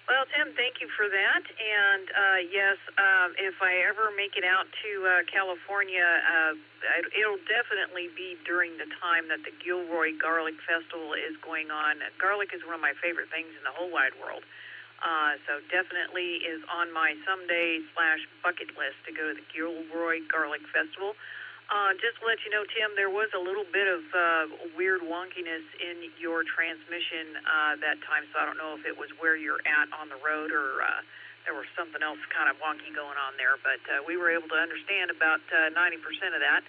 Well, Tim, thank you for that. And yes, if I ever make it out to California, it'll definitely be during the time that the Gilroy Garlic Festival is going on. Garlic is one of my favorite things in the whole wide world. So definitely is on my someday /bucket list to go to the Gilroy Garlic Festival. Just to let you know, Tim, there was a little bit of weird wonkiness in your transmission that time, so I don't know if it was where you're at on the road or there was something else kind of wonky going on there, but we were able to understand about 90% of that.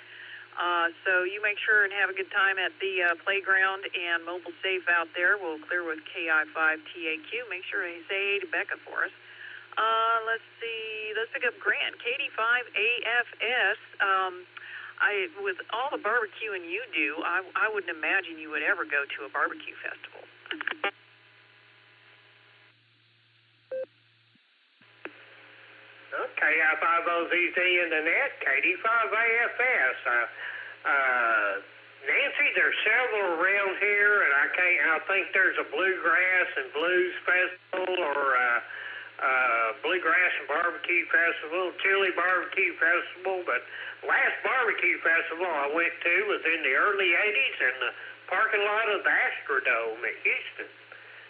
So you make sure and have a good time at the playground and mobile safe out there. We'll clear with KI5TAQ. Make sure you say hey to Becca for us. Let's see. Let's pick up Grant. KD5AFS. With all the barbecuing you do, I wouldn't imagine you would ever go to a barbecue festival. KI5OZZ in the net, KD5AFS. Nancy, there's several around here, and I think there's a bluegrass and blues festival, or bluegrass and barbecue festival, chili barbecue festival. But last barbecue festival I went to was in the early 80s in the parking lot of the Astrodome at Houston.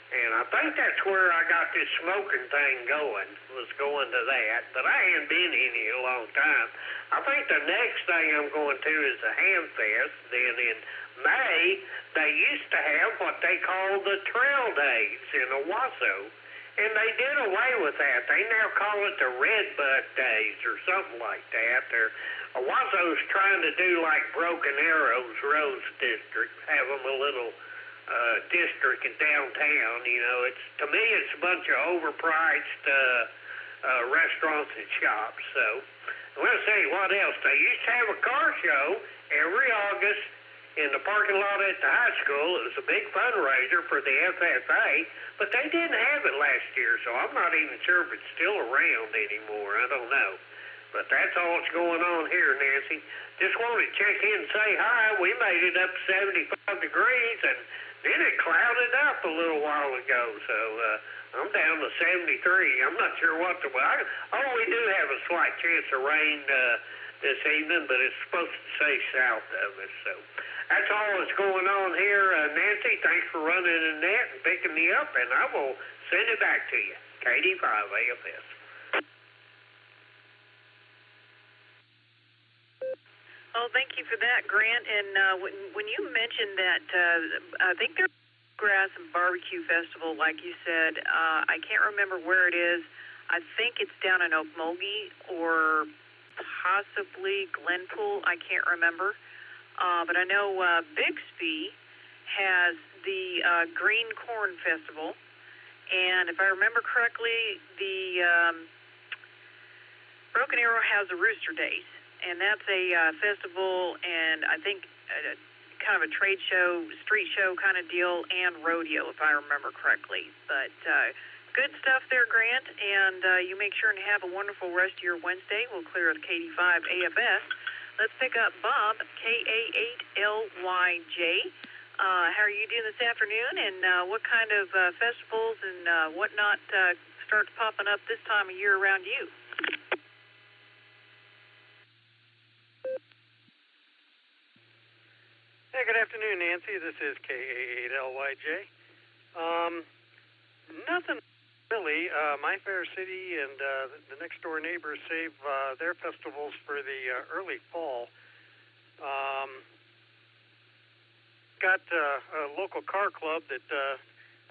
And I think that's where I got this smoking thing going, was going to that. But I hadn't been in it a long time. I think the next thing I'm going to is the Ham Fest. Then in May, they used to have what they call the Trail Days in Owasso. And they did away with that. They now call it the Redbud Days or something like that. Owasso's trying to do like Broken Arrow's Rose District, have them a little district in downtown. You know, to me it's a bunch of overpriced restaurants and shops. So let's see what else. They used to have a car show every August in the parking lot at the high school. It was a big fundraiser for the FFA, but they didn't have it last year, so I'm not even sure if it's still around anymore. I don't know. But that's all that's going on here, Nancy. Just wanted to check in and say hi. We made it up 75 degrees, and then it clouded up a little while ago, so I'm down to 73. I'm not sure what the weather. Oh, we do have a slight chance of rain this evening, but it's supposed to stay south of us. So that's all that's going on here. Nancy, thanks for running the net and picking me up, and I will send it back to you. KD5AFS. Oh, thank you for that, Grant. And when you mentioned that, I think there's a grass and barbecue festival, like you said. I can't remember where it is. I think it's down in Okmulgee or possibly Glenpool. I can't remember. But I know Bixby has the Green Corn Festival. And if I remember correctly, the Broken Arrow has the Rooster Days. And that's a festival, and I think kind of a trade show, street show kind of deal, and rodeo, if I remember correctly. But good stuff there, Grant, and you make sure and have a wonderful rest of your Wednesday. We'll clear the KD5AFS. Let's pick up Bob, KA8LYJ. How are you doing this afternoon, and what kind of festivals and whatnot starts popping up this time of year around you? Hey, good afternoon, Nancy. This is KA8LYJ. Nothing really. My Fair City and the next door neighbors save their festivals for the early fall. Got a local car club that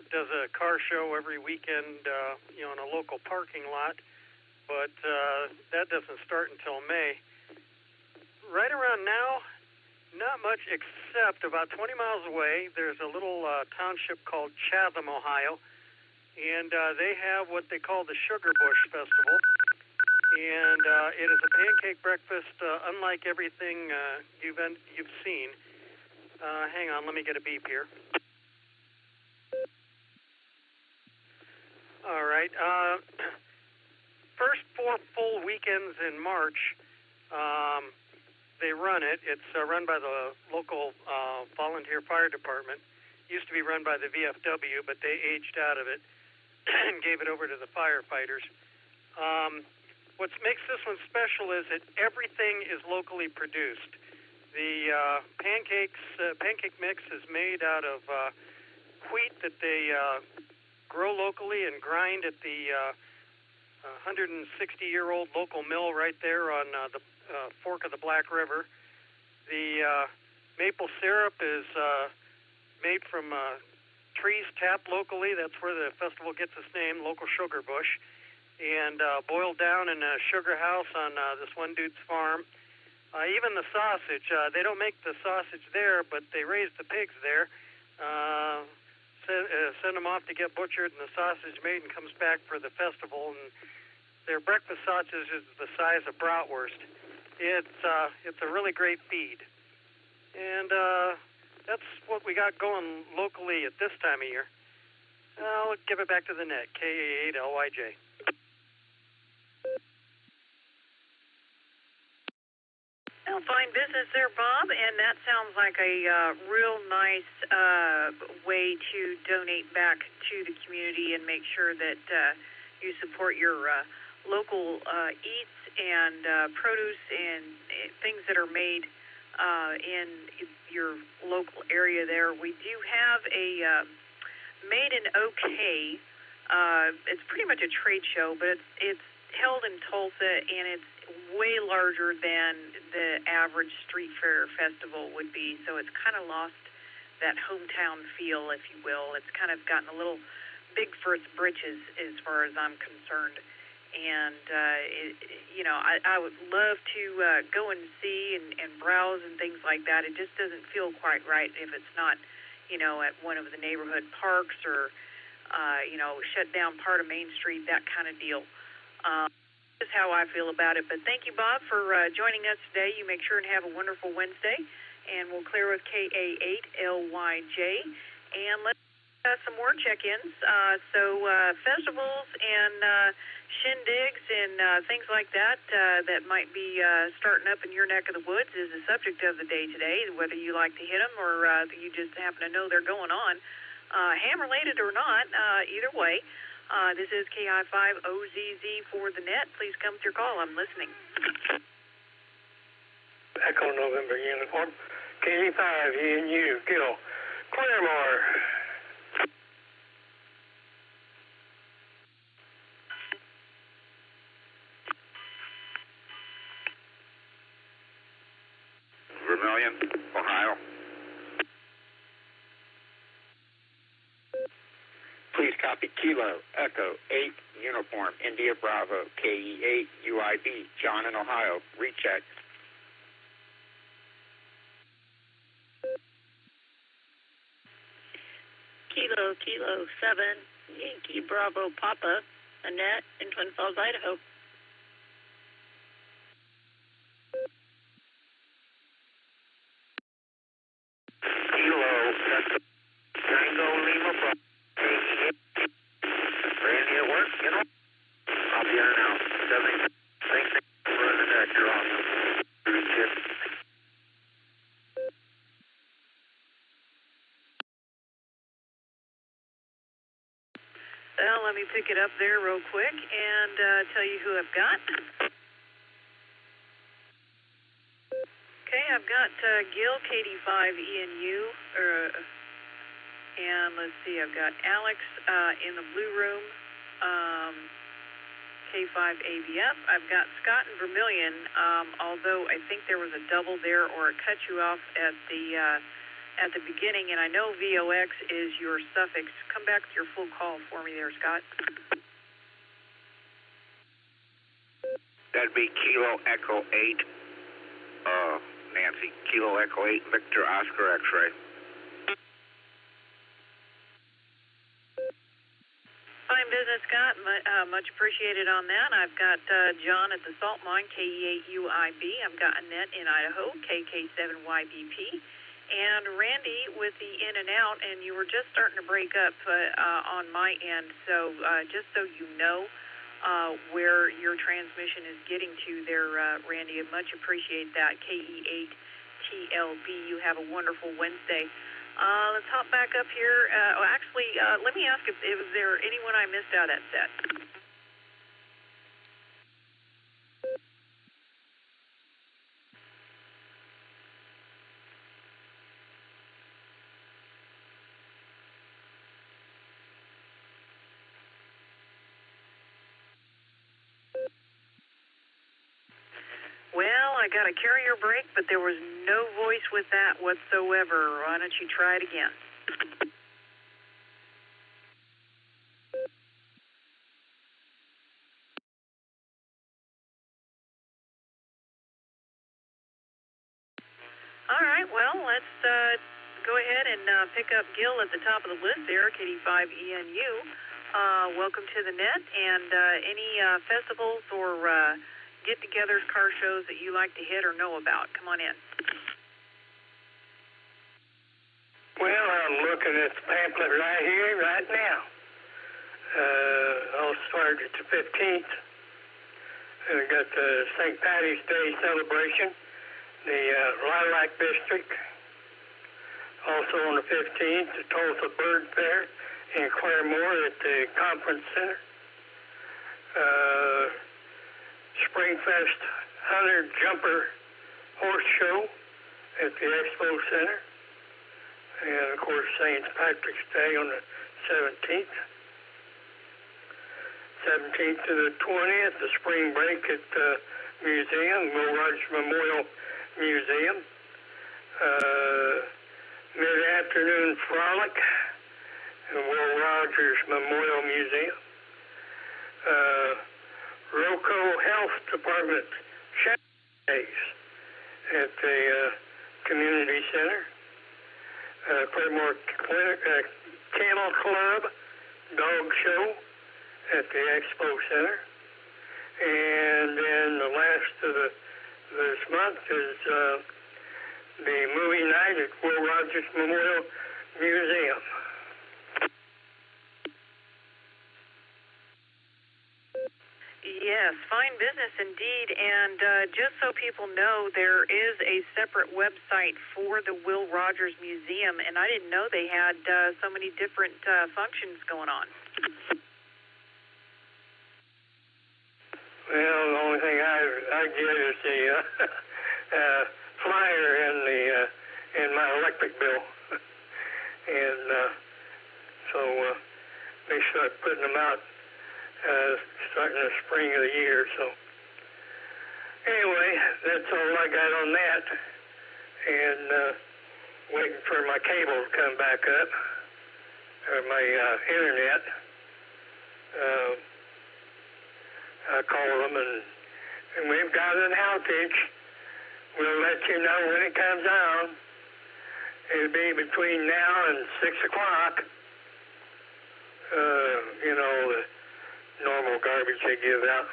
does a car show every weekend, in a local parking lot, but that doesn't start until May. Right around now, not much, except about 20 miles away, there's a little township called Chatham, Ohio, and they have what they call the Sugar Bush Festival, and it is a pancake breakfast unlike everything you've seen. Hang on, let me get a beep here. All right. First 4 full weekends in March, they run it. It's run by the local volunteer fire department. Used to be run by the VFW, but they aged out of it and gave it over to the firefighters. What makes this one special is that everything is locally produced. The pancake mix is made out of wheat that they grow locally and grind at the 160-year-old local mill right there on the fork of the Black River. The maple syrup is made from trees tapped locally. That's where the festival gets its name, local sugar bush, and boiled down in a sugar house on this one dude's farm. Even the sausage, they don't make the sausage there, but they raise the pigs there. Send them off to get butchered and the sausage made and comes back for the festival. And their breakfast sausage is the size of bratwurst. It's a really great feed. And that's what we got going locally at this time of year. I'll give it back to the net, KA8LYJ. Well, fine business there, Bob, and that sounds like a real nice way to donate back to the community and make sure that you support your local eats and produce and things that are made in your local area there. We do have a Made in OK. It's pretty much a trade show, but it's held in Tulsa, and it's way larger than the average street fair festival would be, so it's kind of lost that hometown feel, if you will. It's kind of gotten a little big for its britches as far as I'm concerned. And, I would love to go and see and browse and things like that. It just doesn't feel quite right if it's not, at one of the neighborhood parks or, shut down part of Main Street, that kind of deal. That's how I feel about it. But thank you, Bob, for joining us today. You make sure and have a wonderful Wednesday. And we'll clear with KA8LYJ. And let's some more check-ins. Festivals and shindigs and things like that that might be starting up in your neck of the woods is the subject of the day today, whether you like to hit them or you just happen to know they're going on. Ham-related or not, either way. This is KI5OZZ for the net. Please come with your call. I'm listening. Echo November Uniform. KI5, ENU, Gil. Claremore. Vermilion, Ohio. Please copy Kilo, Echo, 8, Uniform, India Bravo, KE8, UIB, John in Ohio. Recheck. Kilo, 7, Yankee Bravo, Papa, Annette in Twin Falls, Idaho. Kilo, Tango, Lima, Bravo. Randy at work, I'll be on now. Thanks for running that. You're awesome. Well, let me pick it up there real quick and tell you who I've got. Okay, I've got Gil, KD5ENU, and let's see, I've got Alex in the blue room, K5AVF. I've got Scott and Vermilion, although I think there was a double there or it cut you off at the beginning, and I know VOX is your suffix. Come back with your full call for me there, Scott. That'd be Kilo Echo 8, Nancy. Kilo Echo 8, Victor Oscar X-ray. Fine business, Scott. Much appreciated on that. I've got John at the salt mine, KE8UIB. I've got Annette in Idaho, KK7YBP. And Randy with the in and out, and you were just starting to break up on my end. So just so you know where your transmission is getting to there, Randy, I much appreciate that. KE8TLB, you have a wonderful Wednesday. Let's hop back up here. Let me ask if was there anyone I missed out at set? Well, I I got a carrier break, but there was no voice with that whatsoever. Why don't you try it again? All right, well, let's go ahead and pick up Gil at the top of the list there, KD5ENU. Welcome to the net, and any festivals or get-togethers, car shows that you like to hit or know about. Come on in. Well, I'm looking at the pamphlet right here, right now. I'll start at the 15th. We got the St. Patty's Day celebration, the Lilac District. Also on the 15th, the Tulsa Bird Fair in Claremore at the Conference Center. Springfest Hunter Jumper Horse Show at the Expo Center. And, of course, St. Patrick's Day on the 17th. 17th to the 20th, the spring break at the museum, Will Rogers Memorial Museum. Mid-afternoon frolic at Will Rogers Memorial Museum. Roco Health Department Days at the Community Center. Claremore Kennel Club Dog Show at the Expo Center. And then the last of this month is the movie night at Will Rogers Memorial Museum. Yes, fine business indeed. And just so people know, there is a separate website for the Will Rogers Museum, and I didn't know they had so many different functions going on. Well, the only thing I get is the flyer in my electric bill, and so they start putting them out starting the spring of the year. So anyway, that's all I got on that, and waiting for my cable to come back up, or my internet. I call them, and we've got an outage. We'll let you know when it comes on. It'll be between now and 6 o'clock. You know, the normal garbage they give out.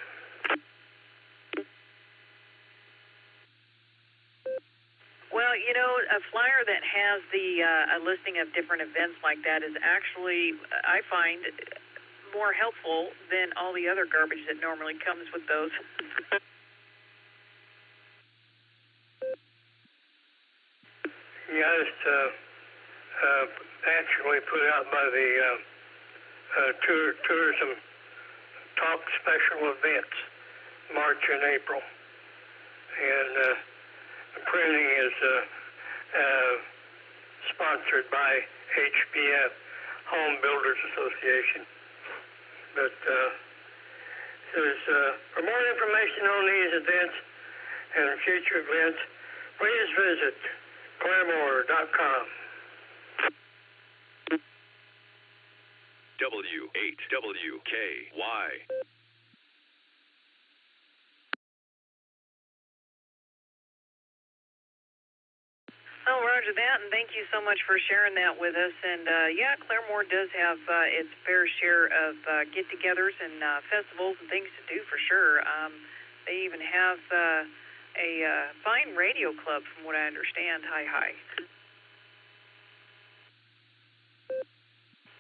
Well, you know, a flyer that has a listing of different events like that is actually, I find, more helpful than all the other garbage that normally comes with those. Yeah, it's actually put out by the Tourism Talk Special Events, March and April. And the printing is sponsored by HBF, Home Builders Association. But for more information on these events and future events, please visit claremore.com. W8WKY. Oh, roger that, and thank you so much for sharing that with us. And, yeah, Claremore does have its fair share of get-togethers and festivals and things to do for sure. They even have a fine radio club, from what I understand. Hi.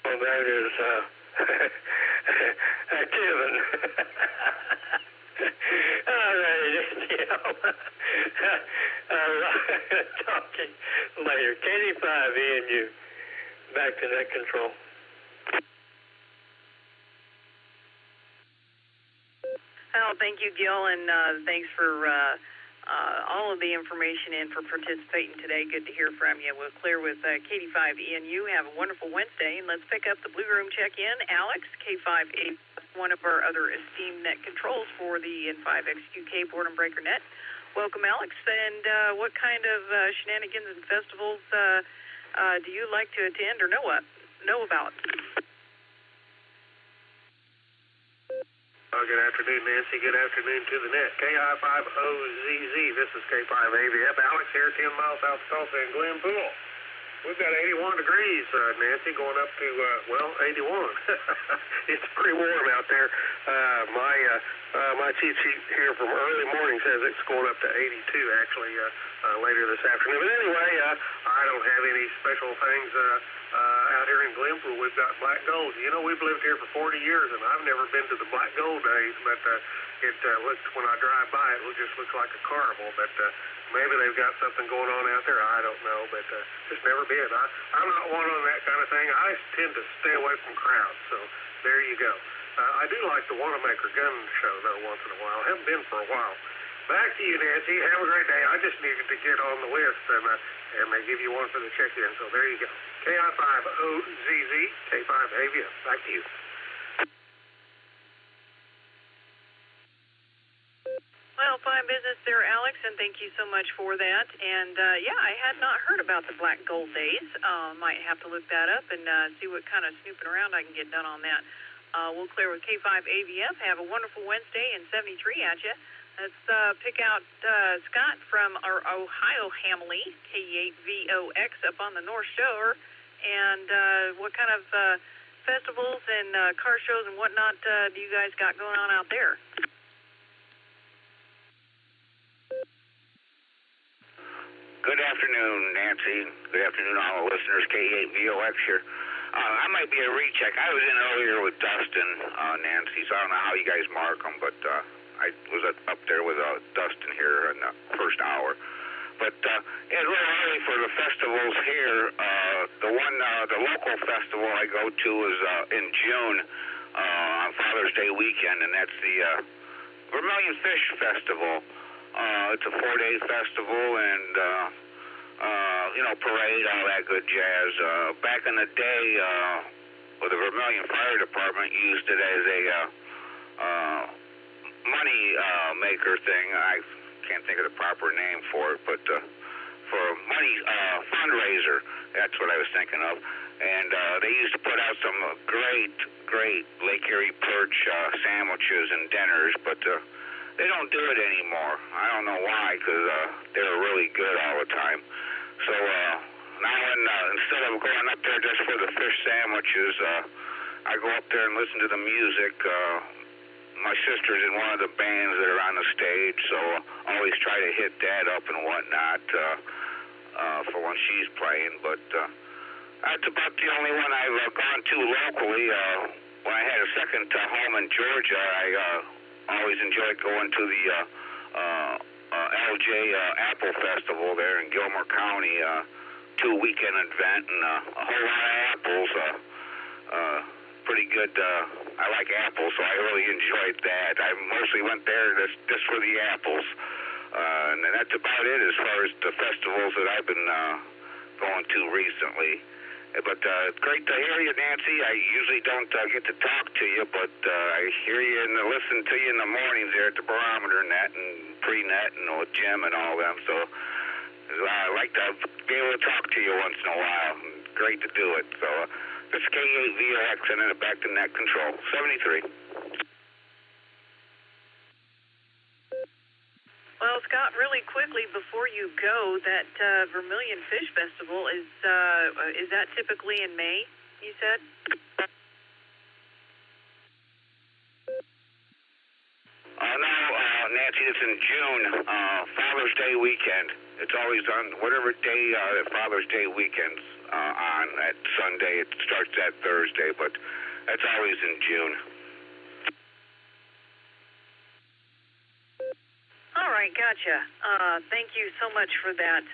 Well, that is a given. All right, talking later. KD5ENU, back to net control. Well, thank you, Gil, and thanks for all of the information and for participating today. Good to hear from you. We'll clear with KD5ENU. Have a wonderful Wednesday, and let's pick up the Blue Room check-in. Alex, K5A, one of our other esteemed net controls for the N5XQK Boredom Breaker Net. Welcome, Alex. And what kind of shenanigans and festivals do you like to attend or know about? Good afternoon, Nancy. Good afternoon to the net. KI5OZZ. This is K5AVF. Alex here, 10 miles south of Tulsa in Glenpool. We've got 81 degrees, Nancy, going up to, 81. It's pretty warm out there. My cheat sheet here from early morning says it's going up to 82, actually, later this afternoon. But anyway, I don't have any special things out here in Glenpool. We've got black gold. You know, we've lived here for 40 years, and I've never been to the black gold days, but it looks, when I drive by, it just looks like a carnival. But maybe they've got something going on out there. I don't know, but just never been. I'm not one on that kind of thing. I tend to stay away from crowds, so there you go. I do like the Wanamaker gun show, though, once in a while. I haven't been for a while. Back to you, Nancy. Have a great day. I just needed to get on the list, and they give you one for the check-in, so there you go. KI5OZZ, K5AVF. Back to you. Well, fine business there, Alex, and thank you so much for that. And, yeah, I had not heard about the Black Gold Days. Might have to look that up and see what kind of snooping around I can get done on that. We'll clear with K5AVF. Have a wonderful Wednesday and 73 at you. Let's pick out Scott from our Ohio Hamley, K8VOX, up on the North Shore. And what kind of festivals and car shows and whatnot do you guys got going on out there? Good afternoon, Nancy. Good afternoon, all the listeners. K8VOX here. I might be a recheck. I was in earlier with Dustin, Nancy, so I don't know how you guys mark them, but I was up there with Dustin here in the first hour. But it's really early for the festivals here. The local festival I go to is in June on Father's Day weekend, and that's the Vermilion Fish Festival. It's a 4-day festival, and parade, all that good jazz. Back in the day, the Vermilion Fire Department used it as a money maker thing. I can't think of the proper name for it, but for a money fundraiser, that's what I was thinking of. And they used to put out some great Lake Erie perch sandwiches and dinners, but they don't do it anymore. I don't know why, because they're really good all the time. So now instead of going up there just for the fish sandwiches, I go up there and listen to the music. My sister's in one of the bands that are on the stage, so I always try to hit that up and whatnot for when she's playing. But that's about the only one I've gone to locally. When I had a second home in Georgia, I always enjoyed going to the LJ Apple Festival there in Gilmer County, 2-weekend event, and a whole lot of apples. Pretty good. I like apples, so I really enjoyed that. I mostly went there just for the apples. And that's about it as far as the festivals that I've been going to recently. But it's great to hear you, Nancy. I usually don't get to talk to you, but I hear you and listen to you in the mornings there at the Barometer Net and Pre-Net and with Jim and all them. So I like to be able to talk to you once in a while. Great to do it. So it's K8VOX and then back to Net Control. 73. Well, Scott, really quickly before you go, that Vermilion Fish Festival is that typically in May, you said? No, Nancy, it's in June, Father's Day weekend. It's always on whatever day Father's Day weekend's on. That Sunday, it starts that Thursday, but that's always in June. All right, gotcha. Thank you so much for that.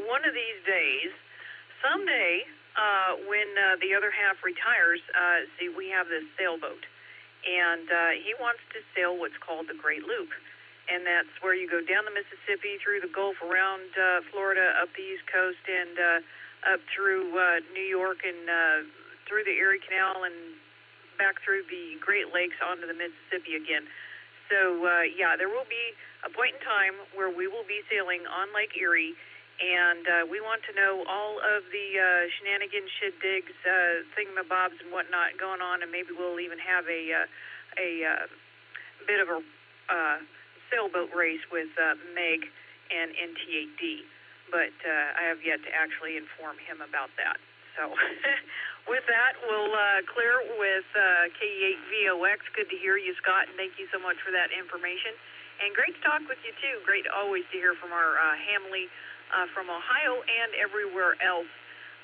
One of these days, someday, when the other half retires, see, we have this sailboat, and he wants to sail what's called the Great Loop, and that's where you go down the Mississippi, through the Gulf, around Florida, up the East Coast, and up through New York, and through the Erie Canal, and back through the Great Lakes onto the Mississippi again. So, yeah, there will be a point in time where we will be sailing on Lake Erie, and we want to know all of the shenanigans, shindigs, thingamabobs and whatnot going on, and maybe we'll even have a bit of a sailboat race with Meg and NT8D. But I have yet to actually inform him about that. So with that, we'll clear with KE8VOX. Good to hear you, Scott, and thank you so much for that information. And great to talk with you, too. Great always to hear from our Hamley from Ohio and everywhere else.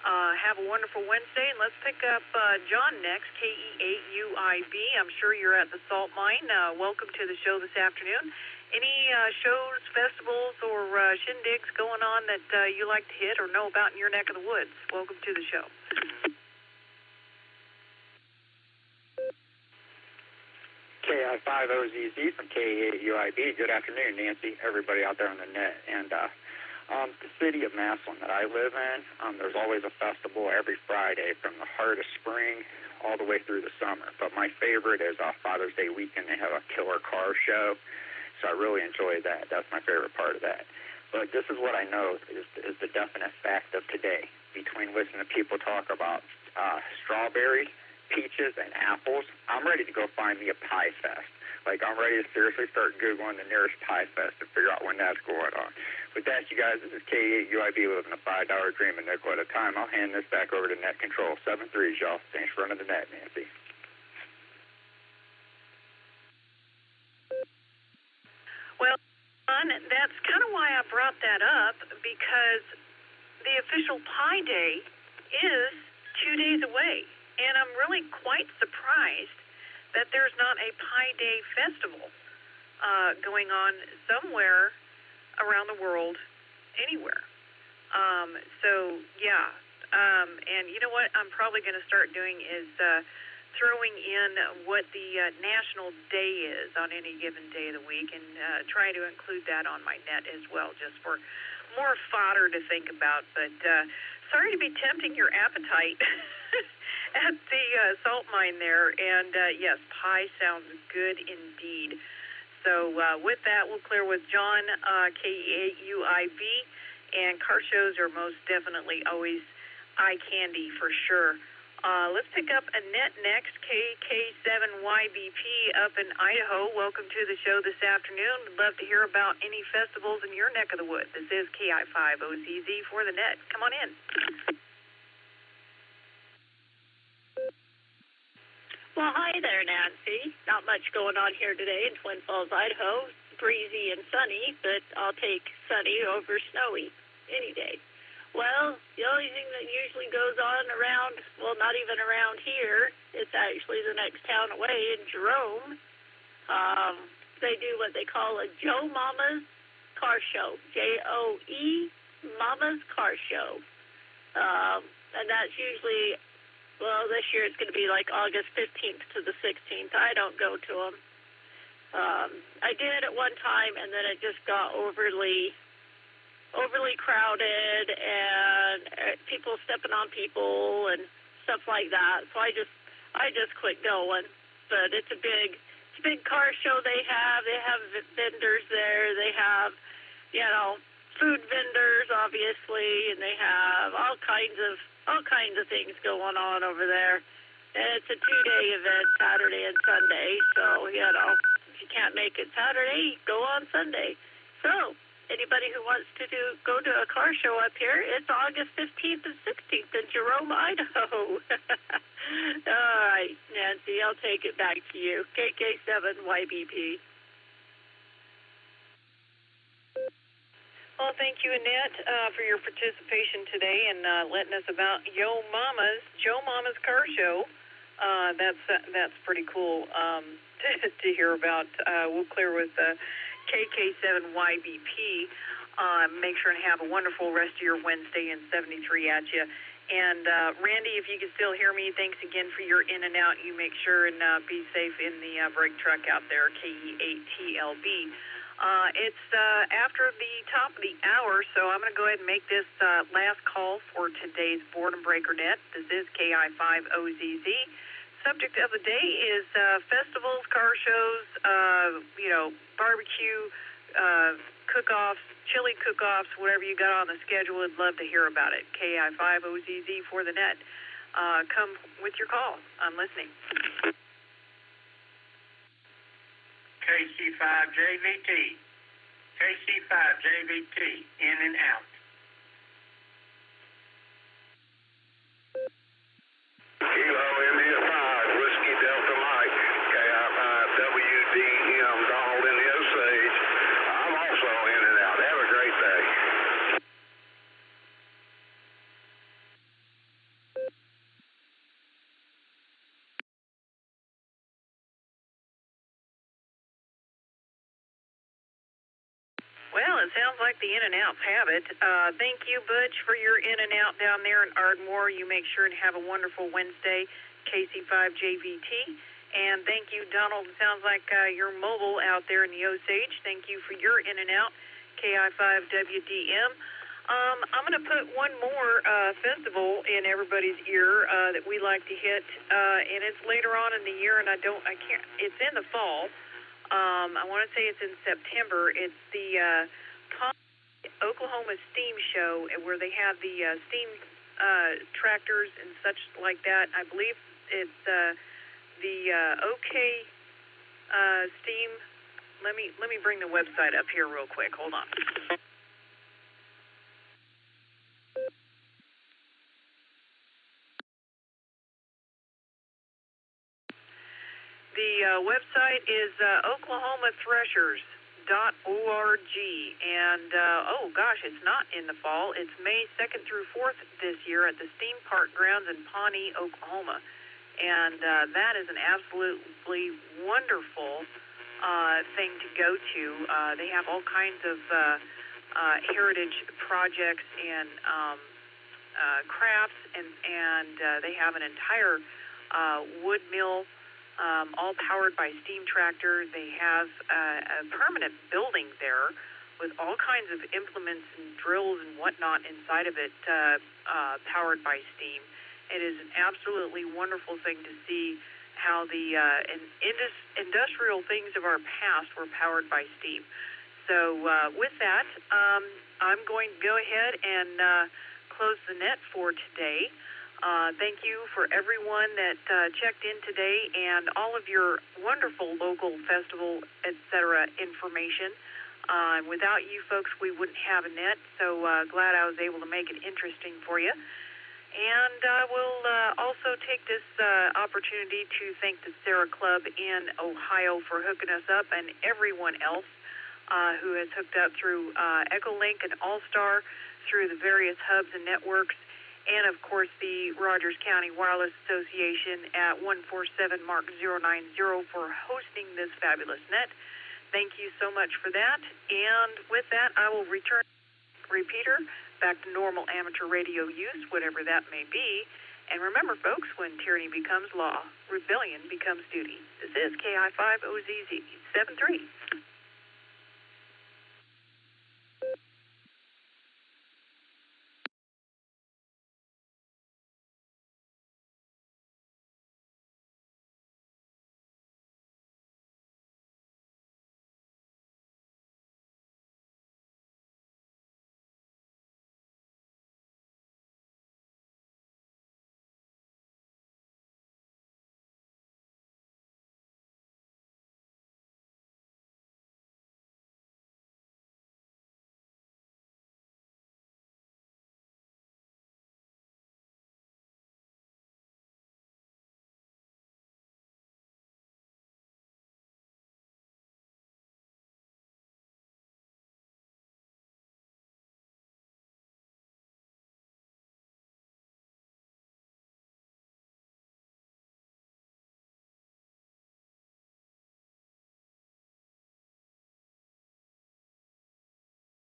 Have a wonderful Wednesday, and let's pick up John next, KE8UIB. I'm sure you're at the salt mine. Welcome to the show this afternoon. Any shows, festivals, or shindigs going on that you like to hit or know about in your neck of the woods? Welcome to the show. KI5OZZ from KE8UIB. Good afternoon, Nancy, everybody out there on the net. And the city of Massillon that I live in, there's always a festival every Friday from the heart of spring all the way through the summer. But my favorite is Father's Day weekend. They have a killer car show. So I really enjoy that. That's my favorite part of that. But this is what I know is the definite fact of today. Between listening to people talk about strawberries, peaches, and apples, I'm ready to go find me a pie fest. Like, I'm ready to seriously start Googling the nearest pie fest to figure out when that's going on. With that, you guys, this is KE8UIB living a $5 dream a nickel at a time. I'll hand this back over to Net Control. 7-3s, y'all. Thanks for running the net, Nancy. Well, that's kind of why I brought that up, because the official Pie Day is 2 days away, and I'm really quite surprised that there's not a Pie Day festival going on somewhere around the world, anywhere. So, yeah, and you know what I'm probably going to start doing is throwing in what the national day is on any given day of the week, and try to include that on my net as well, just for more fodder to think about. But sorry to be tempting your appetite at the salt mine there. And yes, pie sounds good indeed. So with that, we'll clear with John, KE8UIB, and car shows are most definitely always eye candy for sure. Let's pick up Annette next, KK7YBP up in Idaho. Welcome to the show this afternoon. Would love to hear about any festivals in your neck of the woods. This is KI5OZZ for the net. Come on in. Well, hi there, Nancy. Not much going on here today in Twin Falls, Idaho. Breezy and sunny, but I'll take sunny over snowy any day. Well, the only thing that usually goes on around, well, not even around here, it's actually the next town away in Jerome. They do what they call a Joe Mama's Car Show, Joe Mama's Car Show. And that's usually, well, this year it's going to be like August 15th to the 16th. I don't go to them. I did at one time, and then it just got overly crowded and people stepping on people and stuff like that. So I just quit going. But it's a big car show they have. They have vendors there. They have, food vendors obviously, and they have all kinds of things going on over there. And it's a 2-day event, Saturday and Sunday. So, if you can't make it Saturday, go on Sunday. So anybody who wants to go to a car show up here, it's August 15th and 16th in Jerome, Idaho. All right, Nancy, I'll take it back to you. KK7YBP. Well, thank you, Annette, for your participation today and letting us about Joe Mama's Car Show. That's pretty cool to hear about. We'll clear with KK7YBP. Make sure and have a wonderful rest of your Wednesday and 73 at you. And Randy, if you can still hear me, thanks again for your in and out. You make sure and be safe in the brake truck out there, KE8TLB. It's after the top of the hour, so I'm going to go ahead and make this last call for today's Boredom Breaker Net. This is KI5OZZ. subject of the day is festivals, car shows, barbecue, cook-offs, chili cook-offs, whatever you got on the schedule. I'd love to hear about it. KI5OZZ for the net. Come with your call. I'm listening. KC5JVT. KC5JVT, in and out. Kilo India 5, Whiskey Delta Mike, KI5WDM, Donald in the Osage. I'm also in and out. Have a great day. Well, it sounds like the in-and-outs have it. Thank you, Butch, for your in-and-out down there in Ardmore. You make sure and have a wonderful Wednesday, KC5JVT. And thank you, Donald. It sounds like you're mobile out there in the Osage. Thank you for your in-and-out, KI5WDM. I'm going to put one more festival in everybody's ear that we like to hit, and it's later on in the year, and it's in the fall. I want to say it's in September. It's the Oklahoma Steam Show, where they have the steam tractors and such like that. I believe it's the OK Steam. Let me bring the website up here real quick. Hold on. The website is OklahomaThreshers.org, and it's not in the fall. It's May 2nd through 4th this year at the Steam Park Grounds in Pawnee, Oklahoma, and that is an absolutely wonderful thing to go to. They have all kinds of heritage projects and crafts, and they have an entire wood mill. All powered by steam tractor. They have a permanent building there with all kinds of implements and drills and whatnot inside of it, powered by steam. It is an absolutely wonderful thing to see how the industrial things of our past were powered by steam. So with that, I'm going to go ahead and close the net for today. Thank you for everyone that checked in today and all of your wonderful local festival, etc. information. Without you folks, we wouldn't have a net, so glad I was able to make it interesting for you. And we'll also take this opportunity to thank the SARA Club in Ohio for hooking us up, and everyone else who has hooked up through Echolink and Allstar, through the various hubs and networks, and, of course, the Rogers County Wireless Association at 147 Mark 090 for hosting this fabulous net. Thank you so much for that. And with that, I will return repeater back to normal amateur radio use, whatever that may be. And remember, folks, when tyranny becomes law, rebellion becomes duty. This is KI5OZZ 73.